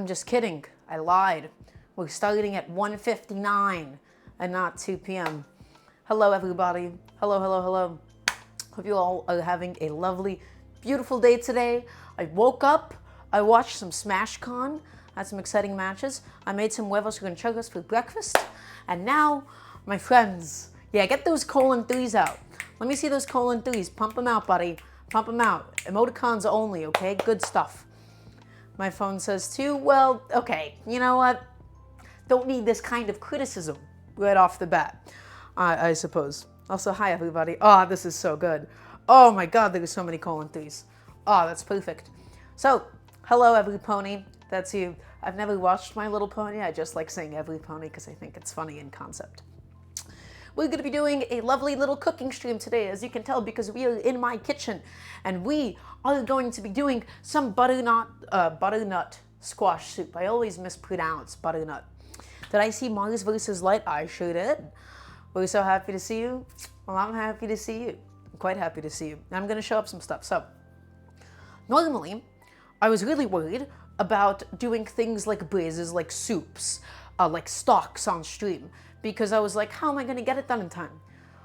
I'm just kidding. I lied. We're starting at 1:59 and not 2 p.m. Hello, everybody. Hello, hello, hello. Hope you all are having a lovely, beautiful day today. I woke up. I watched some SmashCon. Had some exciting matches. I made some huevos con churros for breakfast. And now, my friends, yeah, get those colon threes out. Let me see those colon threes. Pump them out, buddy. Pump them out. Emoticons only, okay? Good stuff. My phone says too, well, okay, you know what? Don't need this kind of criticism right off the bat, I suppose. Also, hi, everybody. Oh, this is so good. Oh, my God, there are so many colon threes. Oh, that's perfect. So, hello, every pony. That's you. I've never watched My Little Pony. I just like saying every pony because I think it's funny in concept. We're going to be doing a lovely little cooking stream today, as you can tell, because we are in my kitchen. And we are going to be doing some butternut squash soup. I always mispronounce butternut. Did I see Mars versus Light? I sure did. We're so happy to see you. Well, I'm happy to see you. I'm quite happy to see you. And I'm going to show up some stuff. So, normally, I was really worried about doing things like braises, like soups, like stocks on stream, because I was like, how am I going to get it done in time?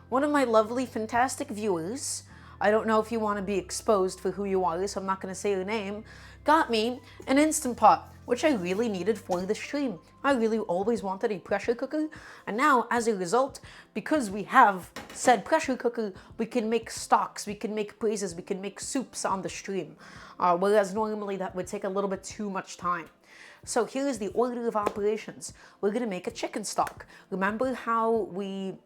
One of my lovely, fantastic viewers, I don't know if you want to be exposed for who you are, so I'm not going to say your name, got me an Instant Pot, which I really needed for the stream. I really always wanted a pressure cooker, and now, as a result, because we have said pressure cooker, we can make stocks, we can make braises, we can make soups on the stream, whereas normally that would take a little bit too much time. So here's the order of operations. We're gonna make a chicken stock. Remember how we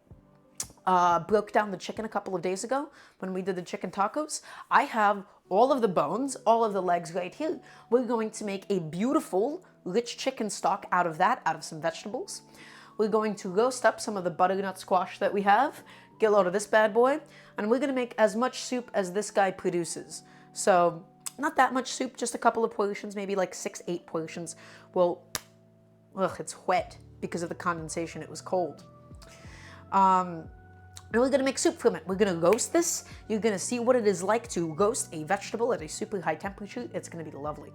broke down the chicken a couple of days ago when we did the chicken tacos? I have all of the bones, all of the legs right here. We're going to make a beautiful, rich chicken stock out of that, out of some vegetables. We're going to roast up some of the butternut squash that we have, get a load of this bad boy, and we're gonna make as much soup as this guy produces. So, not that much soup, just a couple of portions, maybe like 6-8 portions. Well, ugh, it's wet because of the condensation, it was cold. And we're gonna make soup from it. We're gonna roast this. You're gonna see what it is like to roast a vegetable at a super high temperature. It's gonna be lovely.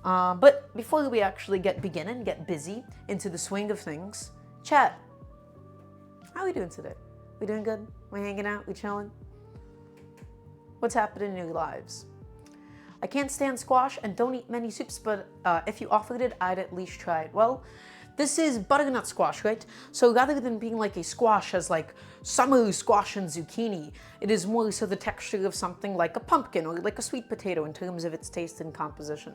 But before we actually get busy into the swing of things, chat, how are we doing today? We doing good? We hanging out? We chilling? What's happening in your lives? I can't stand squash and don't eat many soups, but if you offered it, I'd at least try it. Well, this is butternut squash, right? So rather than being like a squash as like summer squash and zucchini, it is more so the texture of something like a pumpkin or like a sweet potato in terms of its taste and composition.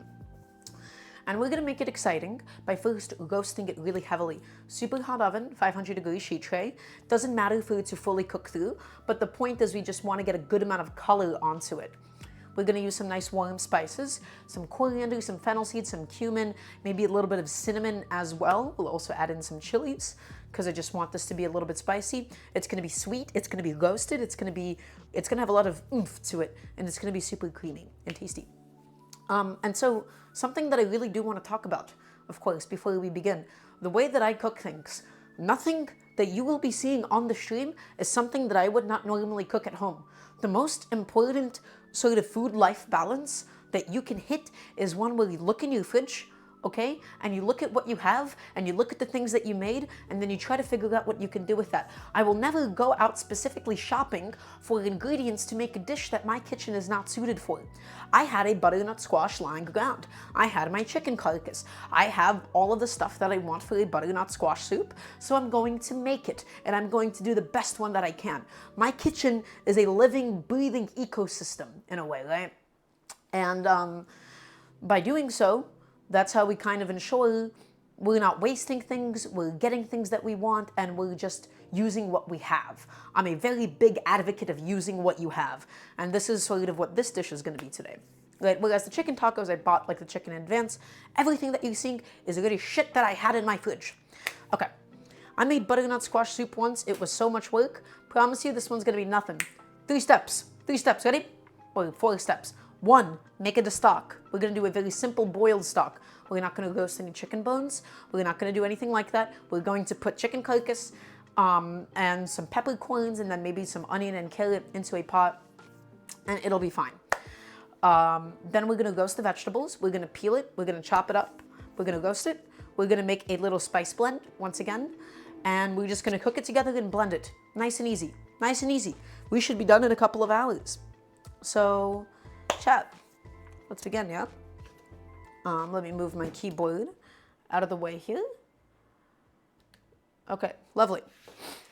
And we're gonna make it exciting by first roasting it really heavily. Super hot oven, 500-degree sheet tray. Doesn't matter for it to fully cook through, but the point is we just wanna get a good amount of color onto it. We're gonna use some nice warm spices, some coriander, some fennel seeds, some cumin, maybe a little bit of cinnamon as well. We'll also add in some chilies because I just want this to be a little bit spicy. It's gonna be sweet, it's gonna be roasted, it's gonna have a lot of oomph to it, and it's gonna be super creamy and tasty. And so something that I really do want to talk about, of course, before we begin, the way that I cook things, nothing that you will be seeing on the stream is something that I would not normally cook at home. The most important sort of food-life balance that you can hit is one where you look in your fridge, okay, and you look at what you have, and you look at the things that you made, and then you try to figure out what you can do with that. I will never go out specifically shopping for ingredients to make a dish that my kitchen is not suited for. I had a butternut squash lying around. I had my chicken carcass. I have all of the stuff that I want for a butternut squash soup, so I'm going to make it, and I'm going to do the best one that I can. My kitchen is a living, breathing ecosystem, in a way, right? And by doing so, that's how we kind of ensure we're not wasting things, we're getting things that we want, and we're just using what we have. I'm a very big advocate of using what you have, and this is sort of what this dish is going to be today. Right? Whereas the chicken tacos, I bought like the chicken in advance. Everything that you're seeing is really shit that I had in my fridge. Okay, I made butternut squash soup once. It was so much work. Promise you this one's going to be nothing. 3 steps. 3 steps, ready? Or 4 steps. 1, make it a stock. We're going to do a very simple boiled stock. We're not going to roast any chicken bones. We're not going to do anything like that. We're going to put chicken carcass and some peppercorns and then maybe some onion and carrot into a pot, and it'll be fine. Then we're going to roast the vegetables. We're going to peel it. We're going to chop it up. We're gonna roast it. We're gonna make a little spice blend once again. And we're just gonna cook it together and blend it. Nice and easy, nice and easy. We should be done in a couple of hours. So, chat, let's begin, yeah? Let me move my keyboard out of the way here. Okay, lovely.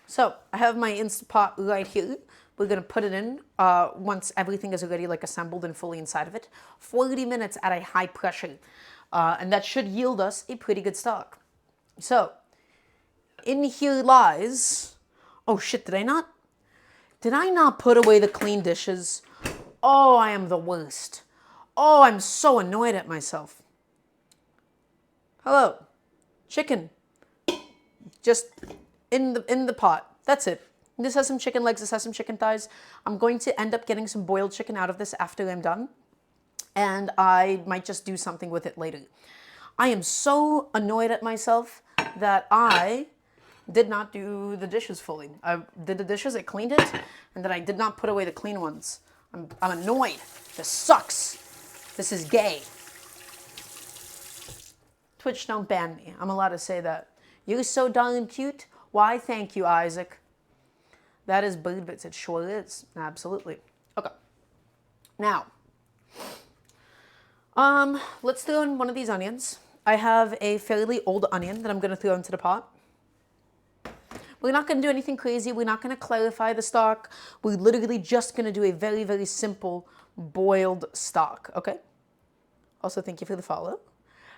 So, I have my Instant Pot right here. We're gonna put it in once everything is already like assembled and fully inside of it. 40 minutes at a high pressure. And that should yield us a pretty good stock. So, in here lies, oh shit, did I not put away the clean dishes? Oh, I am the worst. Oh, I'm so annoyed at myself. Hello, chicken. Just in the pot, that's it. This has some chicken legs, this has some chicken thighs. I'm going to end up getting some boiled chicken out of this after I'm done. And I might just do something with it later. I am so annoyed at myself that I did not do the dishes fully. I did the dishes, I cleaned it, and then I did not put away the clean ones. I'm annoyed. This sucks. This is gay. Twitch, don't ban me. I'm allowed to say that. You're so darn cute. Why, thank you, Isaac. That is bird bits. It sure is. Absolutely. Okay. Now, let's throw in one of these onions. I have a fairly old onion that I'm going to throw into the pot. We're not going to do anything crazy. We're not going to clarify the stock. We're literally just going to do a very, very simple boiled stock, okay? Also, thank you for the follow.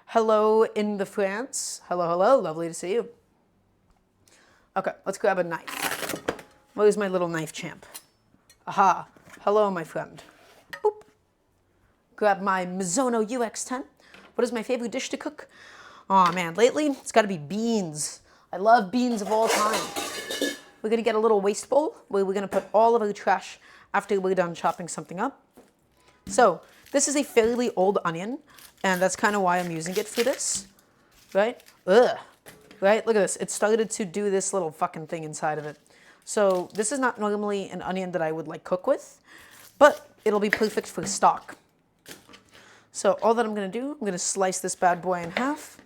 Hello in the France. Hello, hello. Lovely to see you. Okay, let's grab a knife. Where's my little knife champ? Aha. Hello, my friend. Boop. Grab my Mizuno UX10. What is my favorite dish to cook? Oh, man, lately, it's got to be beans. I love beans of all time. We're gonna get a little waste bowl where we're gonna put all of our trash after we're done chopping something up. So this is a fairly old onion, and that's kind of why I'm using it for this, right? Ugh, right? Look at this. It started to do this little fucking thing inside of it. So this is not normally an onion that I would like cook with, but it'll be perfect for stock. So all that I'm gonna do, I'm gonna slice this bad boy in half.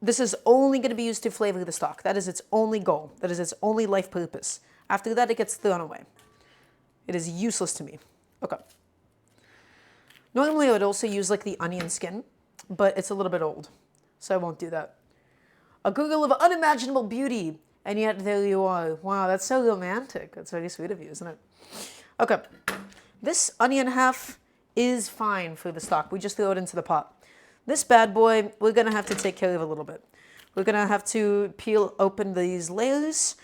This is only going to be used to flavor the stock. That is its only goal. That is its only life purpose. After that, it gets thrown away. It is useless to me. Okay. Normally, I would also use like the onion skin, but it's a little bit old, so I won't do that. A Google of unimaginable beauty, and yet there you are. Wow, that's so romantic. That's very sweet of you, isn't it? Okay. This onion half is fine for the stock. We just throw it into the pot. This bad boy, we're going to have to take care of a little bit. We're going to have to peel open these layers,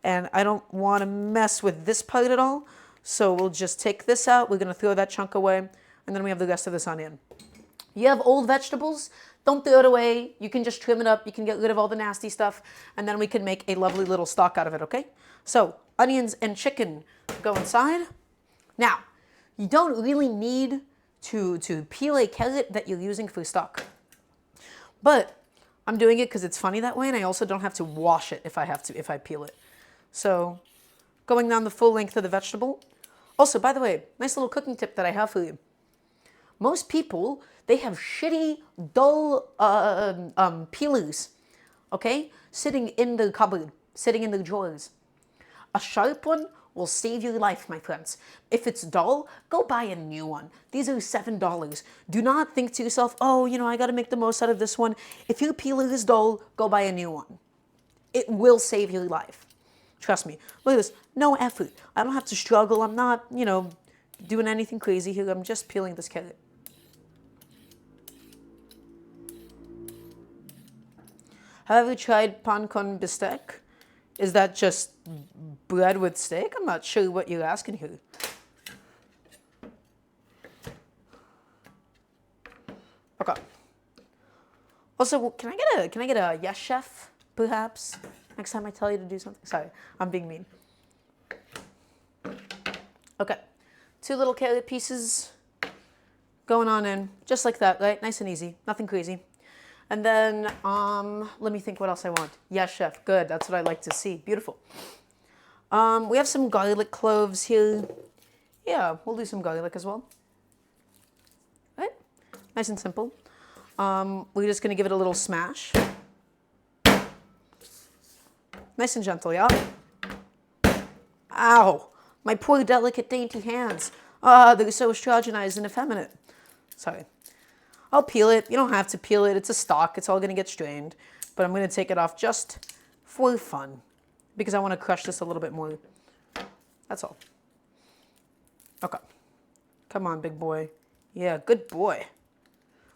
and I don't want to mess with this part at all, so we'll just take this out. We're going to throw that chunk away, and then we have the rest of this onion. You have old vegetables, don't throw it away. You can just trim it up. You can get rid of all the nasty stuff, and then we can make a lovely little stock out of it, okay? So, onions and chicken go inside. Now, you don't really need to peel a carrot that you're using for stock. But I'm doing it because it's funny that way, and I also don't have to wash it if I peel it. So going down the full length of the vegetable. Also, by the way, nice little cooking tip that I have for you. Most people, they have shitty, dull peelers, okay? Sitting in the cupboard, sitting in the drawers. A sharp one will save your life, my friends. If it's dull, go buy a new one. These are $7. Do not think to yourself, oh, you know, I got to make the most out of this one. If your peeler is dull, go buy a new one. It will save your life. Trust me. Look at this. No effort. I don't have to struggle. I'm not, you know, doing anything crazy here. I'm just peeling this carrot. Have you tried pan con bistec? Is that just bread with steak? I'm not sure what you're asking here. Okay. Also, can I get a yes chef, perhaps? Next time I tell you to do something. Sorry, I'm being mean. Okay. 2 little carrot pieces going on in, just like that, right? Nice and easy, nothing crazy. And then, let me think what else I want. Yes, chef. Good. That's what I like to see. Beautiful. We have some garlic cloves here. Yeah, we'll do some garlic as well. Right? Nice and simple. We're just gonna give it a little smash. Nice and gentle, yeah? Ow, my poor delicate dainty hands. They're so estrogenized and effeminate. Sorry. I'll peel it. You don't have to peel it. It's a stalk. It's all gonna get strained. But I'm gonna take it off just for fun because I wanna crush this a little bit more. That's all. Okay. Come on, big boy. Yeah, good boy.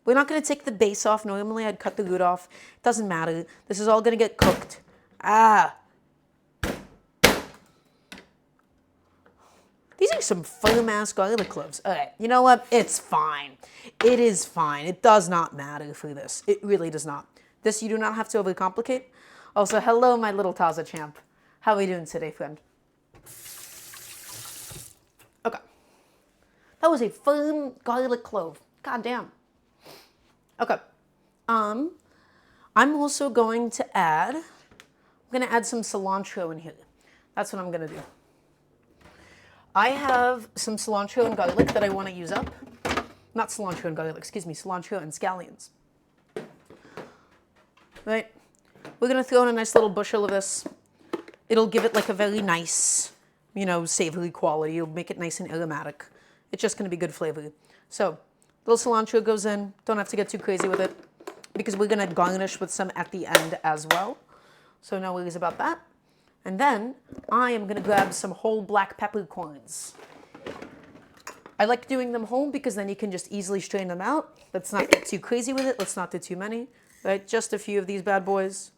We're not gonna take the base off. Normally I'd cut the root off. It doesn't matter. This is all gonna get cooked. Ah. These are some firm-ass garlic cloves. All right, you know what? It's fine. It is fine. It does not matter for this. It really does not. This you do not have to overcomplicate. Also, hello, my little Taza champ. How are you doing today, friend? Okay. That was a firm garlic clove. God damn. Okay. I'm also going to add, some cilantro in here. That's what I'm gonna do. I have some cilantro and garlic that I want to use up. Not cilantro and garlic, excuse me, cilantro and scallions. Right? We're gonna throw in a nice little bushel of this. It'll give it like a very nice, savory quality. It'll make it nice and aromatic. It's just gonna be good flavor. So, little cilantro goes in. Don't have to get too crazy with it because we're gonna garnish with some at the end as well. So no worries about that. And then I am gonna grab some whole black peppercorns. I like doing them whole because then you can just easily strain them out. Let's not get too crazy with it. Let's not do too many, right? Just a few of these bad boys.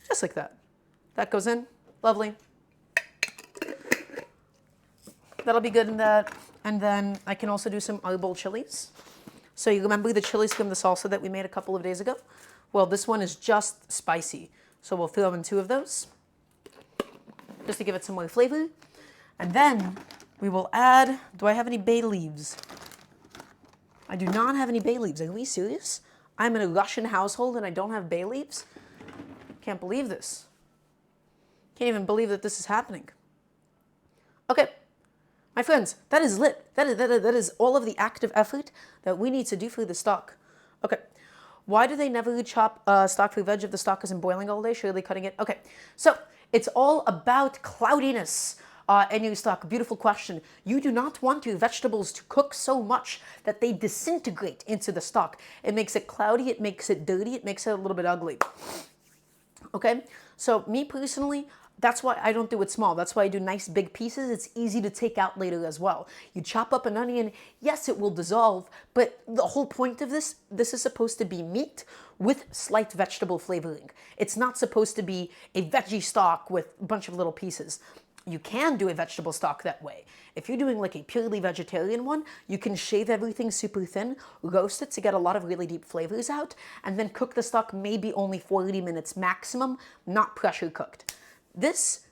Just like that. That goes in, lovely. That'll be good in that. And then I can also do some arbol chilies. So you remember the chilies from the salsa that we made a couple of days ago? Well, this one is just spicy. So we'll throw in 2 of those, just to give it some more flavor. And then we will add, do I have any bay leaves? I do not have any bay leaves. Are we serious? I'm in a Russian household and I don't have bay leaves? Can't believe this. Can't even believe that this is happening. Okay, my friends, that is lit. That is all of the active effort that we need to do for the stock. Okay. Why do they never chop stock for veg if the stock isn't boiling all day? Surely cutting it. Okay, so it's all about cloudiness in your stock. Beautiful question. You do not want your vegetables to cook so much that they disintegrate into the stock. It makes it cloudy, it makes it dirty, it makes it a little bit ugly. Okay, so me personally, that's why I don't do it small. That's why I do nice big pieces. It's easy to take out later as well. You chop up an onion, yes, it will dissolve, but the whole point of this is supposed to be meat with slight vegetable flavoring. It's not supposed to be a veggie stock with a bunch of little pieces. You can do a vegetable stock that way. If you're doing like a purely vegetarian one, you can shave everything super thin, roast it to get a lot of really deep flavors out, and then cook the stock maybe only 40 minutes maximum, not pressure cooked. This,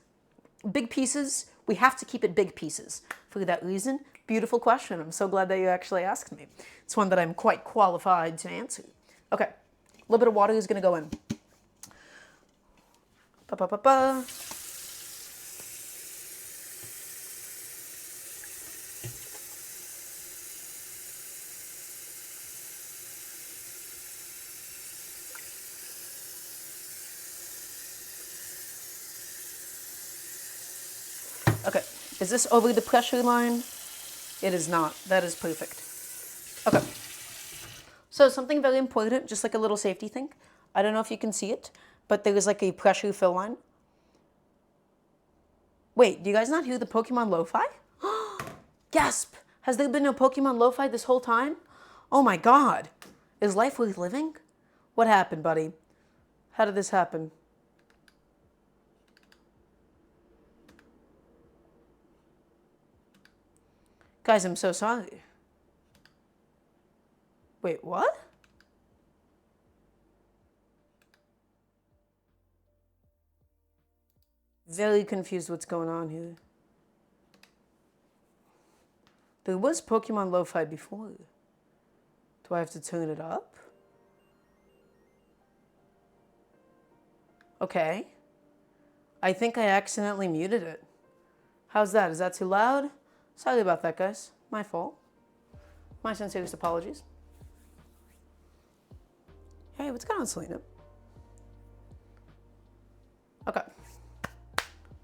big pieces, we have to keep it big pieces. For that reason, beautiful question. I'm so glad that you actually asked me. It's one that I'm quite qualified to answer. Okay, a little bit of water is gonna go in. Ba-ba-ba-ba. Okay, is this over the pressure line? It is not. That is perfect. Okay. So something very important, just like a little safety thing. I don't know if you can see it, but there is like a pressure fill line. Wait, do you guys not hear the Pokemon Lo-Fi? Gasp! Has there been no Pokemon Lo-Fi this whole time? Oh my god. Is life worth living? What happened, buddy? How did this happen? Guys, I'm so sorry. Wait, what? Very confused what's going on here. There was Pokemon Lo-Fi before. Do I have to turn it up? Okay. I think I accidentally muted it. How's that? Is that too loud? Sorry about that, guys. My fault. My sincerest apologies. Hey, what's going on, Selena? Okay.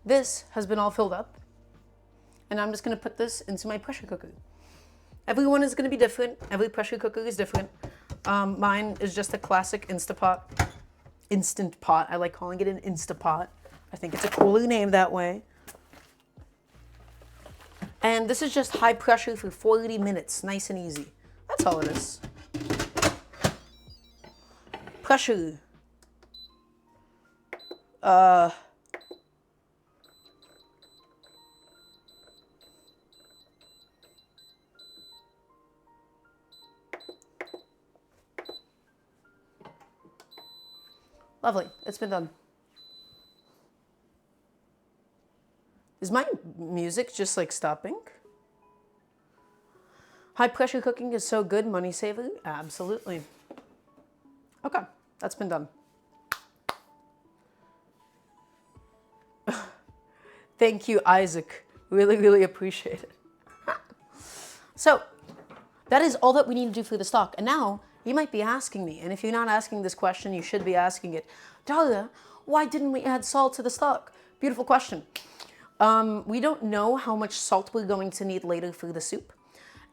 This has been all filled up. And I'm just going to put this into my pressure cooker. Everyone is going to be different. Every pressure cooker is different. Mine is just a classic Instapot. Instant pot. I like calling it an Instapot. I think it's a cooler name that way. And this is just high pressure for 40 minutes. Nice and easy. That's all it is. Pressure. Lovely. It's been done. Is my music just like stopping? High pressure cooking is so good, money saver? Absolutely. Okay, that's been done. Thank you, Isaac. Really, really appreciate it. So, that is all that we need to do for the stock. And now, you might be asking me, and if you're not asking this question, you should be asking it. Dalia, why didn't we add salt to the stock? Beautiful question. We don't know how much salt we're going to need later for the soup.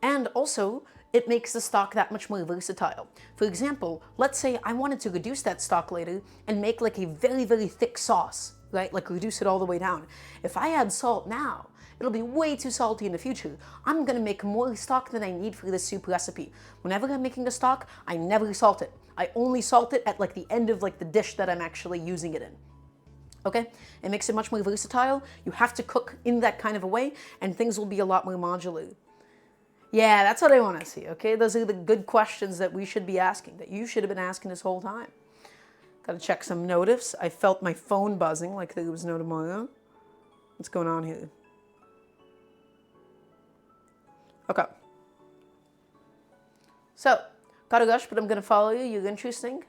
And also, it makes the stock that much more versatile. For example, let's say I wanted to reduce that stock later and make like a very, very thick sauce, right? Like reduce it all the way down. If I add salt now, it'll be way too salty in the future. I'm gonna make more stock than I need for this soup recipe. Whenever I'm making the stock, I never salt it. I only salt it at like the end of like the dish that I'm actually using it in. Okay? It makes it much more versatile. You have to cook in that kind of a way and things will be a lot more modular. Yeah, that's what I want to see, okay? Those are the good questions that we should be asking, that you should have been asking this whole time. Gotta check some notifs. I felt my phone buzzing like there was no tomorrow. What's going on here? Okay. So, gotta gush, but I'm gonna follow you. You're interesting.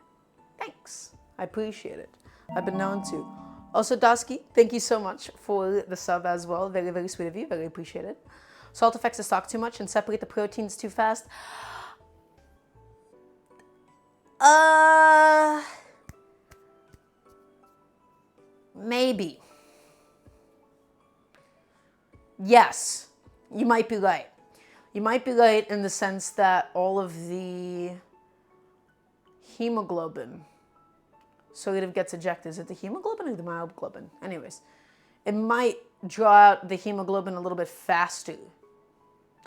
Thanks. I appreciate it. I've been known to. Also, Dasky, thank you so much for the sub as well. Very, very sweet of you. Very appreciated. Salt affects the stock too much and separate the proteins too fast. Maybe. Yes, you might be right. You might be right in the sense that all of the hemoglobin sort of gets ejected. Is it the hemoglobin or the myoglobin? Anyways, it might draw out the hemoglobin a little bit faster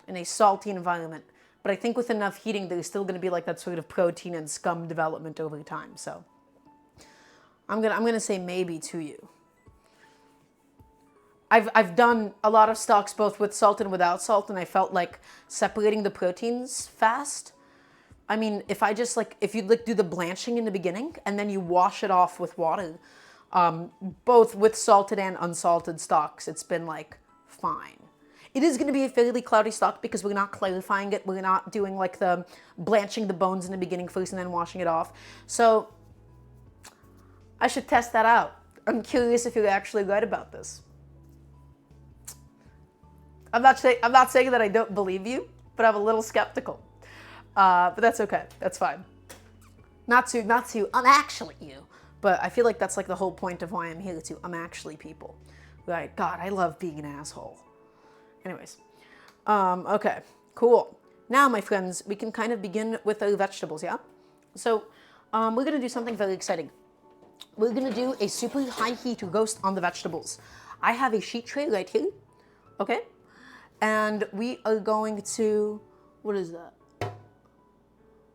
in a salty environment. But I think with enough heating, there's still going to be like that sort of protein and scum development over time. So I'm gonna say maybe to you. I've done a lot of stocks both with salt and without salt, and I felt like separating the proteins fast. I mean, if you like do the blanching in the beginning and then you wash it off with water, both with salted and unsalted stocks, it's been like fine. It is going to be a fairly cloudy stock because we're not clarifying it. We're not doing like the blanching the bones in the beginning first and then washing it off. So I should test that out. I'm curious if you're actually right about this. I'm not saying that I don't believe you, but I'm a little skeptical. But that's okay. That's fine. Not to, I'm actually you. But I feel like that's like the whole point of why I'm here too. I'm actually people. Right? God, I love being an asshole. Anyways, okay, cool. Now, my friends, we can kind of begin with our vegetables, yeah? So, we're gonna do something very exciting. We're gonna do a super high heat roast on the vegetables. I have a sheet tray right here, okay? And we are going to, what is that?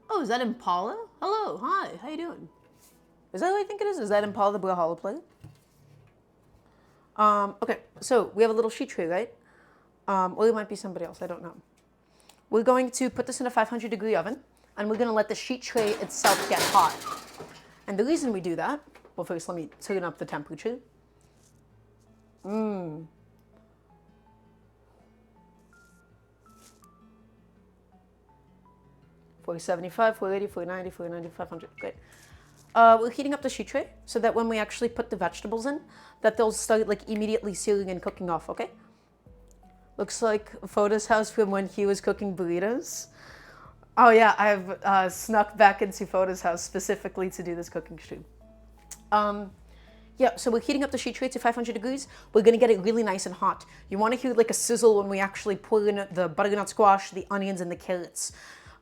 Oh, is that Impala? Hello, hi, how you doing? Is that what I think it is? Is that Impala the Brawlhalla player? Okay, so we have a little sheet tray, right? Or it might be somebody else, I don't know. We're going to put this in a 500-degree oven, and we're going to let the sheet tray itself get hot. And the reason we do that, well, first let me turn up the temperature. 475, 480, 490, 490, 500. Great. We're heating up the sheet tray so that when we actually put the vegetables in, that they'll start like immediately searing and cooking off, okay? Looks like Foda's house from when he was cooking burritos. Oh yeah, I've snuck back into Photo's house specifically to do this cooking stream. Yeah, so we're heating up the sheet tray to 500 degrees. We're gonna get it really nice and hot. You wanna hear like a sizzle when we actually pour in the butternut squash, the onions, and the carrots.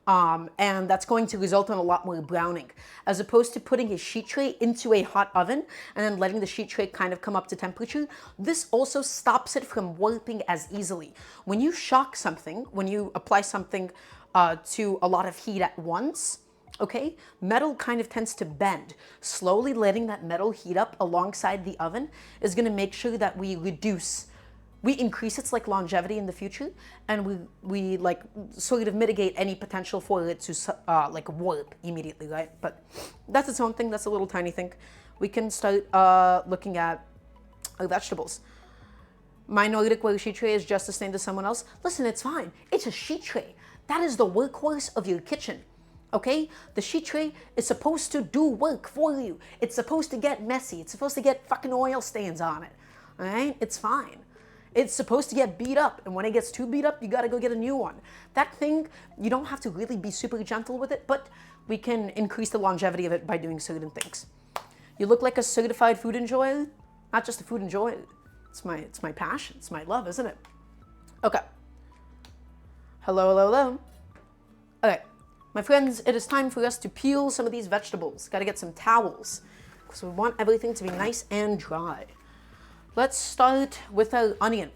And that's going to result in a lot more browning, as opposed to putting a sheet tray into a hot oven and then letting the sheet tray kind of come up to temperature. This also stops it from warping as easily. When you shock something, when you apply something to a lot of heat at once, okay, metal kind of tends to bend. Slowly letting that metal heat up alongside the oven is going to make sure that we increase its like longevity in the future, and we like sort of mitigate any potential for it to like warp immediately, right? But that's its own thing. That's a little tiny thing. We can start looking at our vegetables. My Nordic ware sheet tray is just the same as someone else. Listen, it's fine. It's a sheet tray. That is the workhorse of your kitchen. Okay? The sheet tray is supposed to do work for you. It's supposed to get messy. It's supposed to get fucking oil stains on it. All right? It's fine. It's supposed to get beat up, and when it gets too beat up, you gotta go get a new one. That thing, you don't have to really be super gentle with it, but we can increase the longevity of it by doing certain things. You look like a certified food enjoyer, not just a food enjoyer. It's my passion, it's my love, isn't it? Okay. Hello, hello, hello. Okay, my friends, it is time for us to peel some of these vegetables. Gotta get some towels, because we want everything to be nice and dry. Let's start with our onion.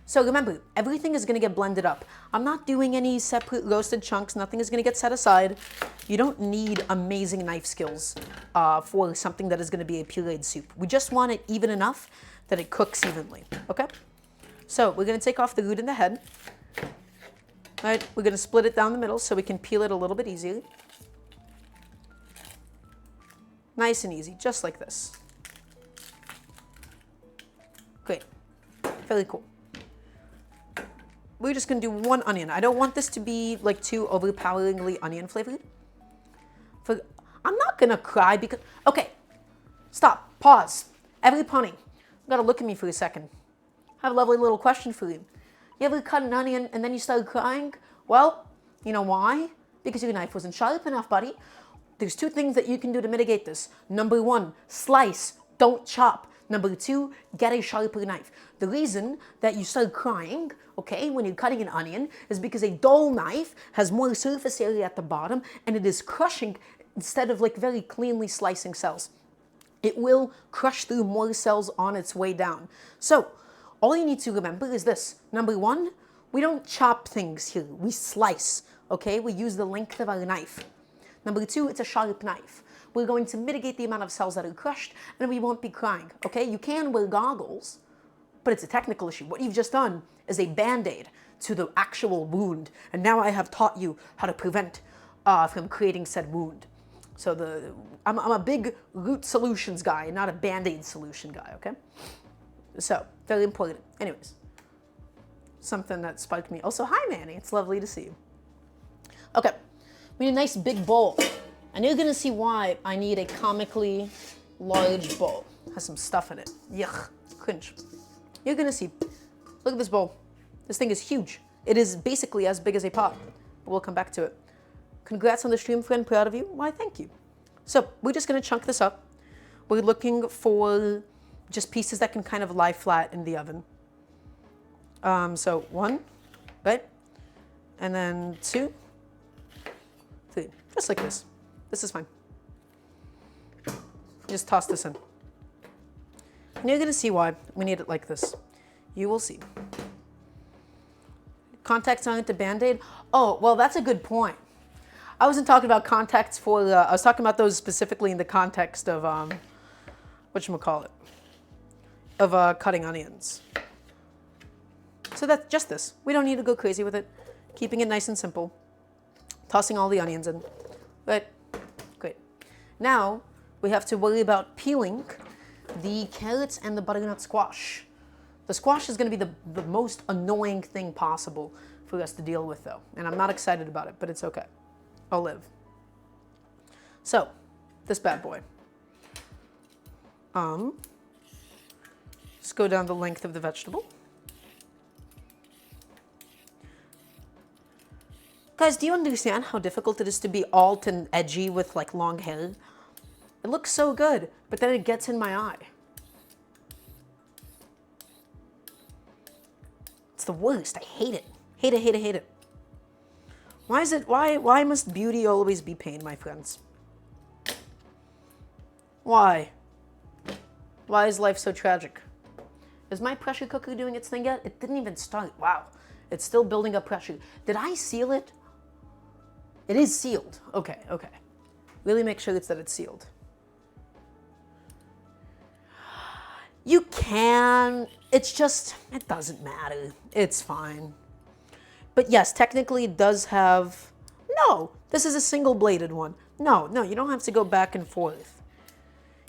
So remember, everything is gonna get blended up. I'm not doing any separate roasted chunks. Nothing is gonna get set aside. You don't need amazing knife skills for something that is gonna be a pureed soup. We just want it even enough that it cooks evenly, okay? So we're gonna take off the root and the head. All right, we're gonna split it down the middle so we can peel it a little bit easier. Nice and easy, just like this. Great, very cool. We're just gonna do one onion. I don't want this to be like too overpoweringly onion flavored. I'm not gonna cry because, okay, stop, pause. Every pony, you gotta look at me for a second. I have a lovely little question for you. You ever cut an onion and then you started crying? Well, you know why? Because your knife wasn't sharp enough, buddy. There's two things that you can do to mitigate this. Number one, slice, don't chop. Number two, get a sharper knife. The reason that you start crying, okay, when you're cutting an onion is because a dull knife has more surface area at the bottom and it is crushing instead of like very cleanly slicing cells. It will crush through more cells on its way down. So, all you need to remember is this. Number one, we don't chop things here. We slice, okay? We use the length of our knife. Number two, it's a sharp knife. We're going to mitigate the amount of cells that are crushed, and we won't be crying, okay? You can wear goggles, but it's a technical issue. What you've just done is a Band-Aid to the actual wound, and now I have taught you how to prevent from creating said wound. So I'm a big root solutions guy, not a Band-Aid solution guy, okay? So, very important. Anyways, something that sparked me. Also, hi Manny, it's lovely to see you. Okay, we need a nice big bowl. And you're gonna see why I need a comically large bowl. It has some stuff in it. Yuck, cringe. You're gonna see. Look at this bowl. This thing is huge. It is basically as big as a pot. But we'll come back to it. Congrats on the stream, friend. Proud of you. Why, thank you. So we're just gonna chunk this up. We're looking for just pieces that can kind of lie flat in the oven. So one, right? And then two, three, just like this. This is fine. Just toss this in. And you're gonna see why we need it like this. You will see. Contacts aren't a Band-Aid? Oh, well, that's a good point. I wasn't talking about contacts for, I was talking about those specifically in the context of, whatchamacallit, of cutting onions. So that's just this. We don't need to go crazy with it. Keeping it nice and simple. Tossing all the onions in. Right? Great. Now, we have to worry about peeling the carrots and the butternut squash. The squash is going to be the most annoying thing possible for us to deal with, though. And I'm not excited about it, but it's okay. I'll live. So, this bad boy. Just go down the length of the vegetable. Guys, do you understand how difficult it is to be alt and edgy with like long hair? It looks so good, but then it gets in my eye. It's the worst. I hate it. Hate it, hate it, hate it. Why must beauty always be pain, my friends? Why? Why is life so tragic? Is my pressure cooker doing its thing yet? It didn't even start. Wow. It's still building up pressure. Did I seal it? It is sealed. Okay, okay. Really make sure that it's sealed. You can. It's just, it doesn't matter. It's fine. But yes, technically it does have, no, this is a single-bladed one. No, you don't have to go back and forth.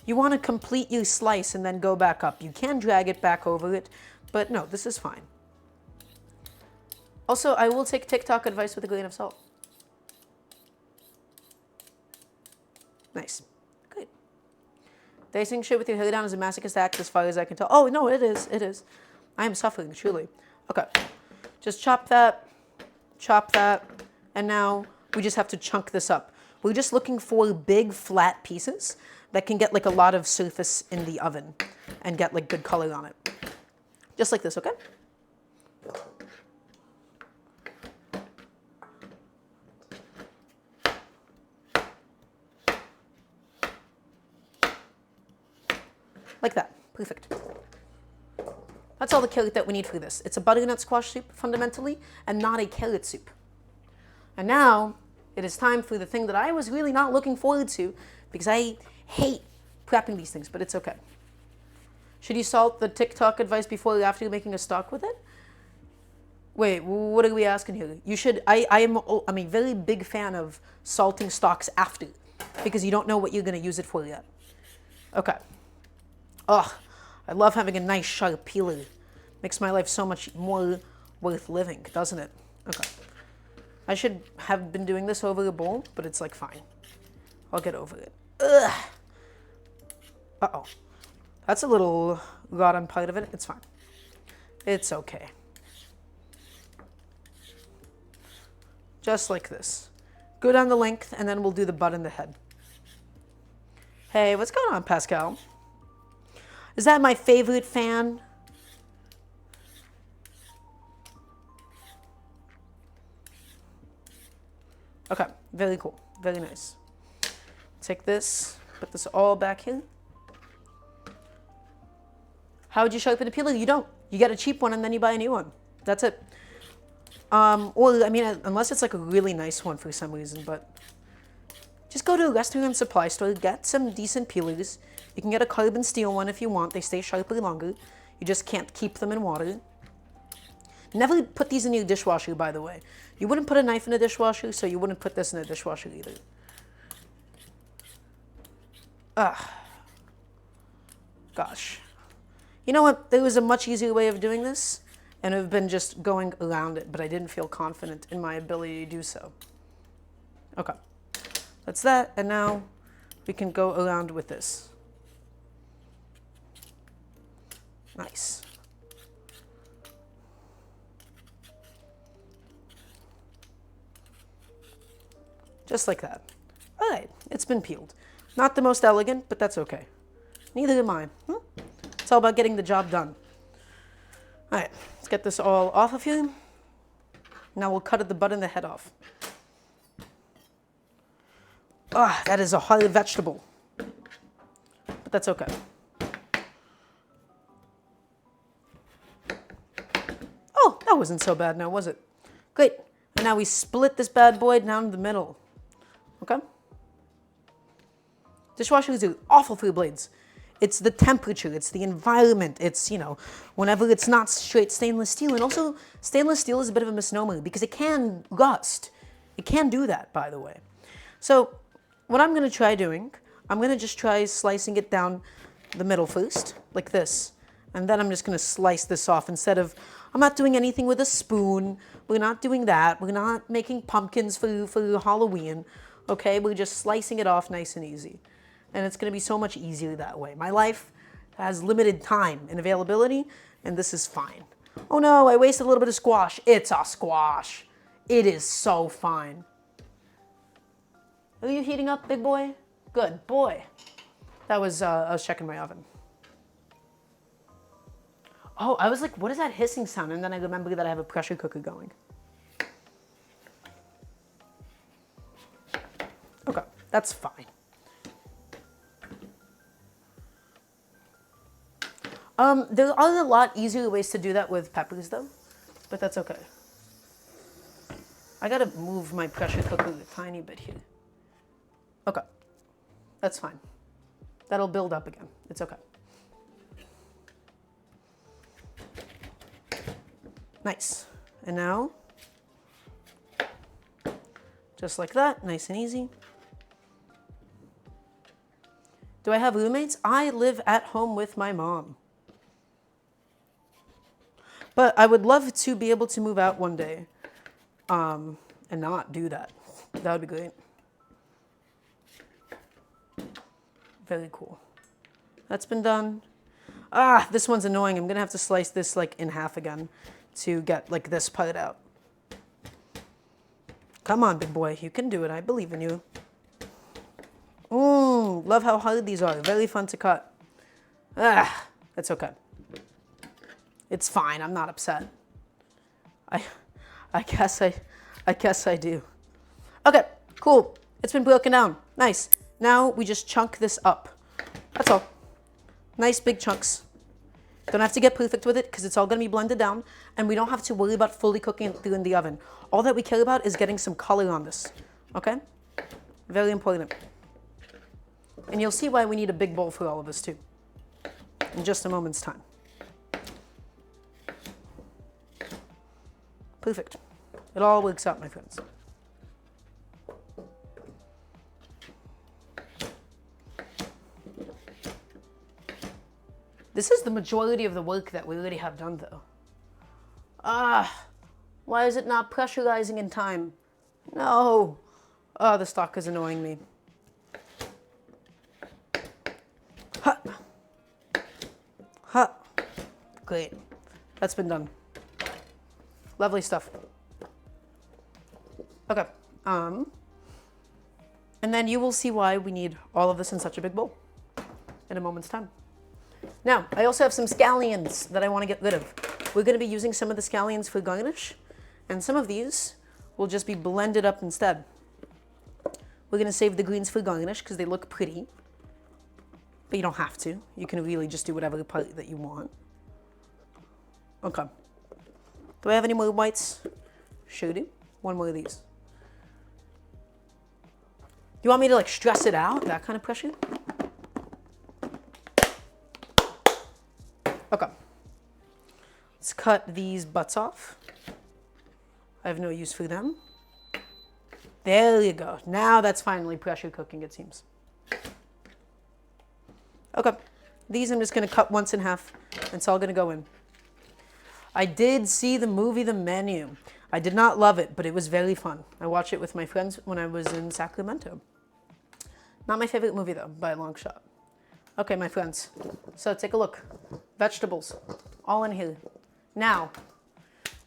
You want to complete your slice and then go back up. You can drag it back over it, but no, this is fine. Also, I will take TikTok advice with a grain of salt. Nice. Great. Dicing shit with your hair down is a masochist act as far as I can tell. Oh, no, it is. It is. I am suffering, truly. Okay. Just chop that, and now we just have to chunk this up. We're just looking for big, flat pieces that can get like a lot of surface in the oven and get like good color on it. Just like this, okay? Like that. Perfect. That's all the carrot that we need for this. It's a butternut squash soup, fundamentally, and not a carrot soup. And now, it is time for the thing that I was really not looking forward to, because I hate prepping these things, but it's okay. Should you salt the TikTok advice before or after making a stock with it? Wait, what are we asking here? You should, I'm a very big fan of salting stocks after, because you don't know what you're going to use it for yet. Okay. Ugh, I love having a nice sharp peeler. Makes my life so much more worth living, doesn't it? Okay. I should have been doing this over a bowl, but it's like fine. I'll get over it. Ugh. Uh-oh. That's a little rot on part of it. It's fine. It's okay. Just like this. Go down the length, and then we'll do the butt and the head. Hey, what's going on, Pascal? Is that my favorite fan? Okay, very cool. Very nice. Take this, put this all back here. How would you sharpen a peeler? You don't. You get a cheap one and then you buy a new one. That's it. Or, I mean, unless it's like a really nice one for some reason, but just go to a restaurant supply store, get some decent peelers. You can get a carbon steel one if you want. They stay sharper longer. You just can't keep them in water. Never put these in your dishwasher, by the way. You wouldn't put a knife in a dishwasher, so you wouldn't put this in a dishwasher either. Ugh. Gosh. You know what? There was a much easier way of doing this, and I've been just going around it, but I didn't feel confident in my ability to do so. Okay. That's that, and now we can go around with this. Nice. Just like that. All right, it's been peeled. Not the most elegant, but that's okay. Neither am I. It's all about getting the job done. All right, let's get this all off of here. Now we'll cut the butt and the head off. Ah, that is a hard vegetable. But that's okay. Oh, that wasn't so bad now, was it? Great. And now we split this bad boy down the middle. Okay? Dishwashers are awful for your blades. It's the temperature, it's the environment, it's, you know, whenever it's not straight stainless steel. And also, stainless steel is a bit of a misnomer because it can rust. It can do that, by the way. So, what I'm going to try doing, I'm going to just try slicing it down the middle first, like this. And then I'm just going to slice this off instead of, I'm not doing anything with a spoon. We're not doing that. We're not making pumpkins for Halloween. Okay, we're just slicing it off nice and easy. And it's going to be so much easier that way. My life has limited time and availability, and this is fine. Oh no, I wasted a little bit of squash. It's a squash. It is so fine. Are you heating up, big boy? Good boy. That was, I was checking my oven. Oh, I was like, what is that hissing sound? And then I remembered that I have a pressure cooker going. Okay, that's fine. There are a lot easier ways to do that with peppers though, but that's okay. I gotta move my pressure cooker a tiny bit here. Okay, that's fine. That'll build up again. It's okay. Nice. And now, just like that, nice and easy. Do I have roommates? I live at home with my mom. But I would love to be able to move out one day and not do that. That would be great. Very cool. That's been done. Ah, this one's annoying. I'm going to have to slice this like in half again to get like this part out. Come on, big boy. You can do it. I believe in you. Love how hard these are. Very fun to cut. Ah, that's okay. It's fine. I'm not upset. I guess I do. Okay, cool. It's been broken down. Nice. Now we just chunk this up. That's all. Nice big chunks. Don't have to get perfect with it because it's all going to be blended down, and we don't have to worry about fully cooking it through in the oven. All that we care about is getting some color on this. Okay? Very important. And you'll see why we need a big bowl for all of this too in just a moment's time. Perfect. It all works out, my friends. This is the majority of the work that we already have done, though. Why is it not pressurizing in time? No. Oh, the stock is annoying me. Ha. Ha. Great. That's been done. Lovely stuff. Okay. And then you will see why we need all of this in such a big bowl in a moment's time. Now, I also have some scallions that I want to get rid of. We're going to be using some of the scallions for garnish, and some of these will just be blended up instead. We're going to save the greens for garnish because they look pretty, but you don't have to. You can really just do whatever part that you want. Okay. Do I have any more whites? Sure do. One more of these. You want me to like stress it out? That kind of pressure? Okay. Let's cut these butts off. I have no use for them. There you go. Now that's finally pressure cooking, it seems. Okay. These I'm just going to cut once in half. It's all going to go in. I did see the movie The Menu. I did not love it, but it was very fun. I watched it with my friends when I was in Sacramento. Not my favorite movie, though, by a long shot. Okay, my friends. So take a look. Vegetables. All in here. Now,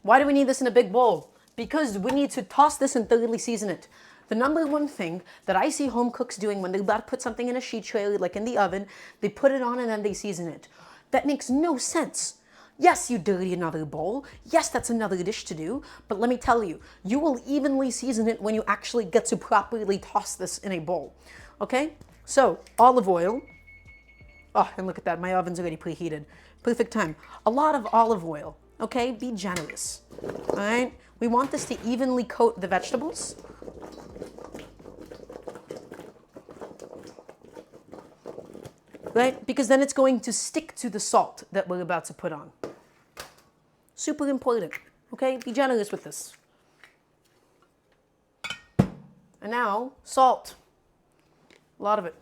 why do we need this in a big bowl? Because we need to toss this and thoroughly season it. The number one thing that I see home cooks doing when they're about to put something in a sheet tray, like in the oven, they put it on and then they season it. That makes no sense. Yes, you dirty another bowl. Yes, that's another dish to do. But let me tell you, you will evenly season it when you actually get to properly toss this in a bowl. Okay? So, olive oil. Oh, and look at that. My oven's already preheated. Perfect time. A lot of olive oil. Okay? Be generous. All right? We want this to evenly coat the vegetables. Right? Because then it's going to stick to the salt that we're about to put on. Super important. Okay? Be generous with this. And now, salt. A lot of it.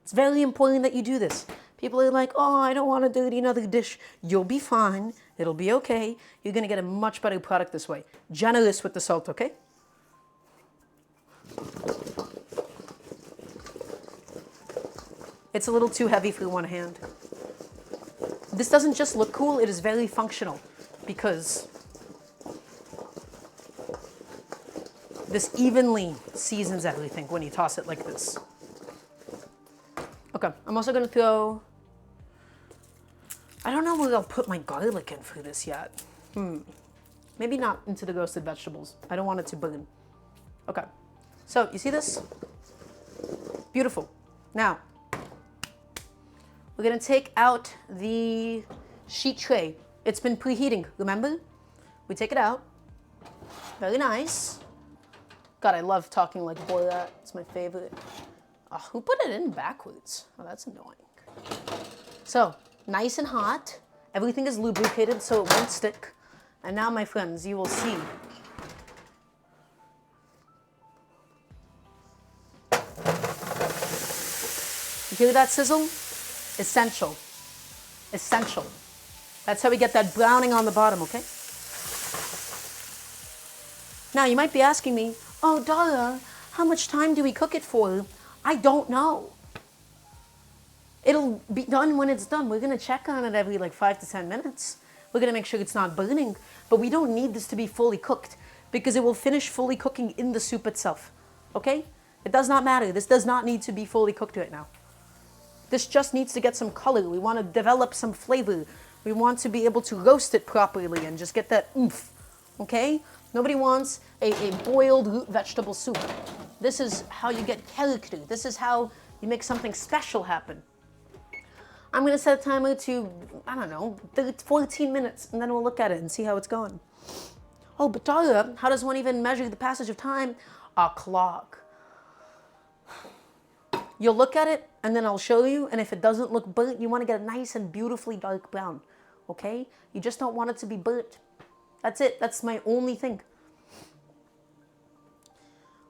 It's very important that you do this. People are like, oh, I don't want to dirty another dish. You'll be fine. It'll be okay. You're going to get a much better product this way. Generous with the salt, okay? It's a little too heavy for one hand. This doesn't just look cool, it is very functional because This evenly seasons everything when you toss it like this. Okay, I'm also gonna throw, I don't know where I'll put my garlic in for this yet. Maybe not into the roasted vegetables. I don't want it to burn. Okay, so you see this? Beautiful. Now, we're gonna take out the sheet tray. It's been preheating, remember? We take it out. Very nice. God, I love talking like Borat. It's my favorite. Oh, who put it in backwards? Oh, that's annoying. So, nice and hot. Everything is lubricated so it won't stick. And now, my friends, you will see. You hear that sizzle? Essential. Essential. That's how we get that browning on the bottom, okay? Now, you might be asking me, oh, Dara, how much time do we cook it for? I don't know. It'll be done when it's done. We're gonna check on it every like 5 to 10 minutes. We're gonna make sure it's not burning, but we don't need this to be fully cooked because it will finish fully cooking in the soup itself, okay? It does not matter. This does not need to be fully cooked right now. This just needs to get some color. We wanna develop some flavor. We want to be able to roast it properly and just get that oomph, okay? Nobody wants a boiled root vegetable soup. This is how you get character. This is how you make something special happen. I'm gonna set a timer to, I don't know, 14 minutes, and then we'll look at it and see how it's going. Oh, but Dara, how does one even measure the passage of time? A clock. You'll look at it, and then I'll show you, and if it doesn't look burnt, you wanna get a nice and beautifully dark brown, okay? You just don't want it to be burnt. That's it. That's my only thing.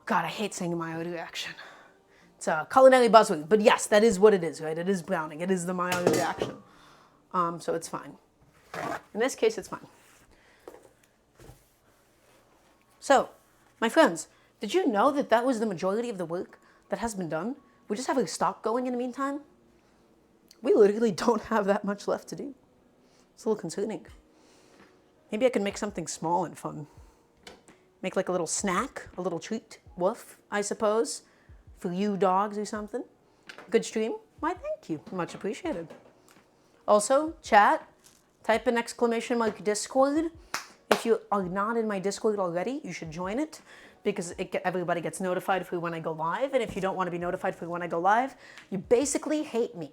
God, I hate saying Maillard reaction. It's a culinary buzzword, but yes, that is what it is, right? It is browning. It is the Maillard reaction. So it's fine. In this case, it's fine. So, my friends, did you know that that was the majority of the work that has been done? We just have a stock going in the meantime. We literally don't have that much left to do. It's a little concerning. Maybe I can make something small and fun. Make like a little snack, a little treat, woof, I suppose, for you dogs or something. Good stream? Why, thank you. Much appreciated. Also, chat, type an exclamation mark Discord. If you are not in my Discord already, you should join it because everybody gets notified for when I go live. And if you don't want to be notified for when I go live, you basically hate me.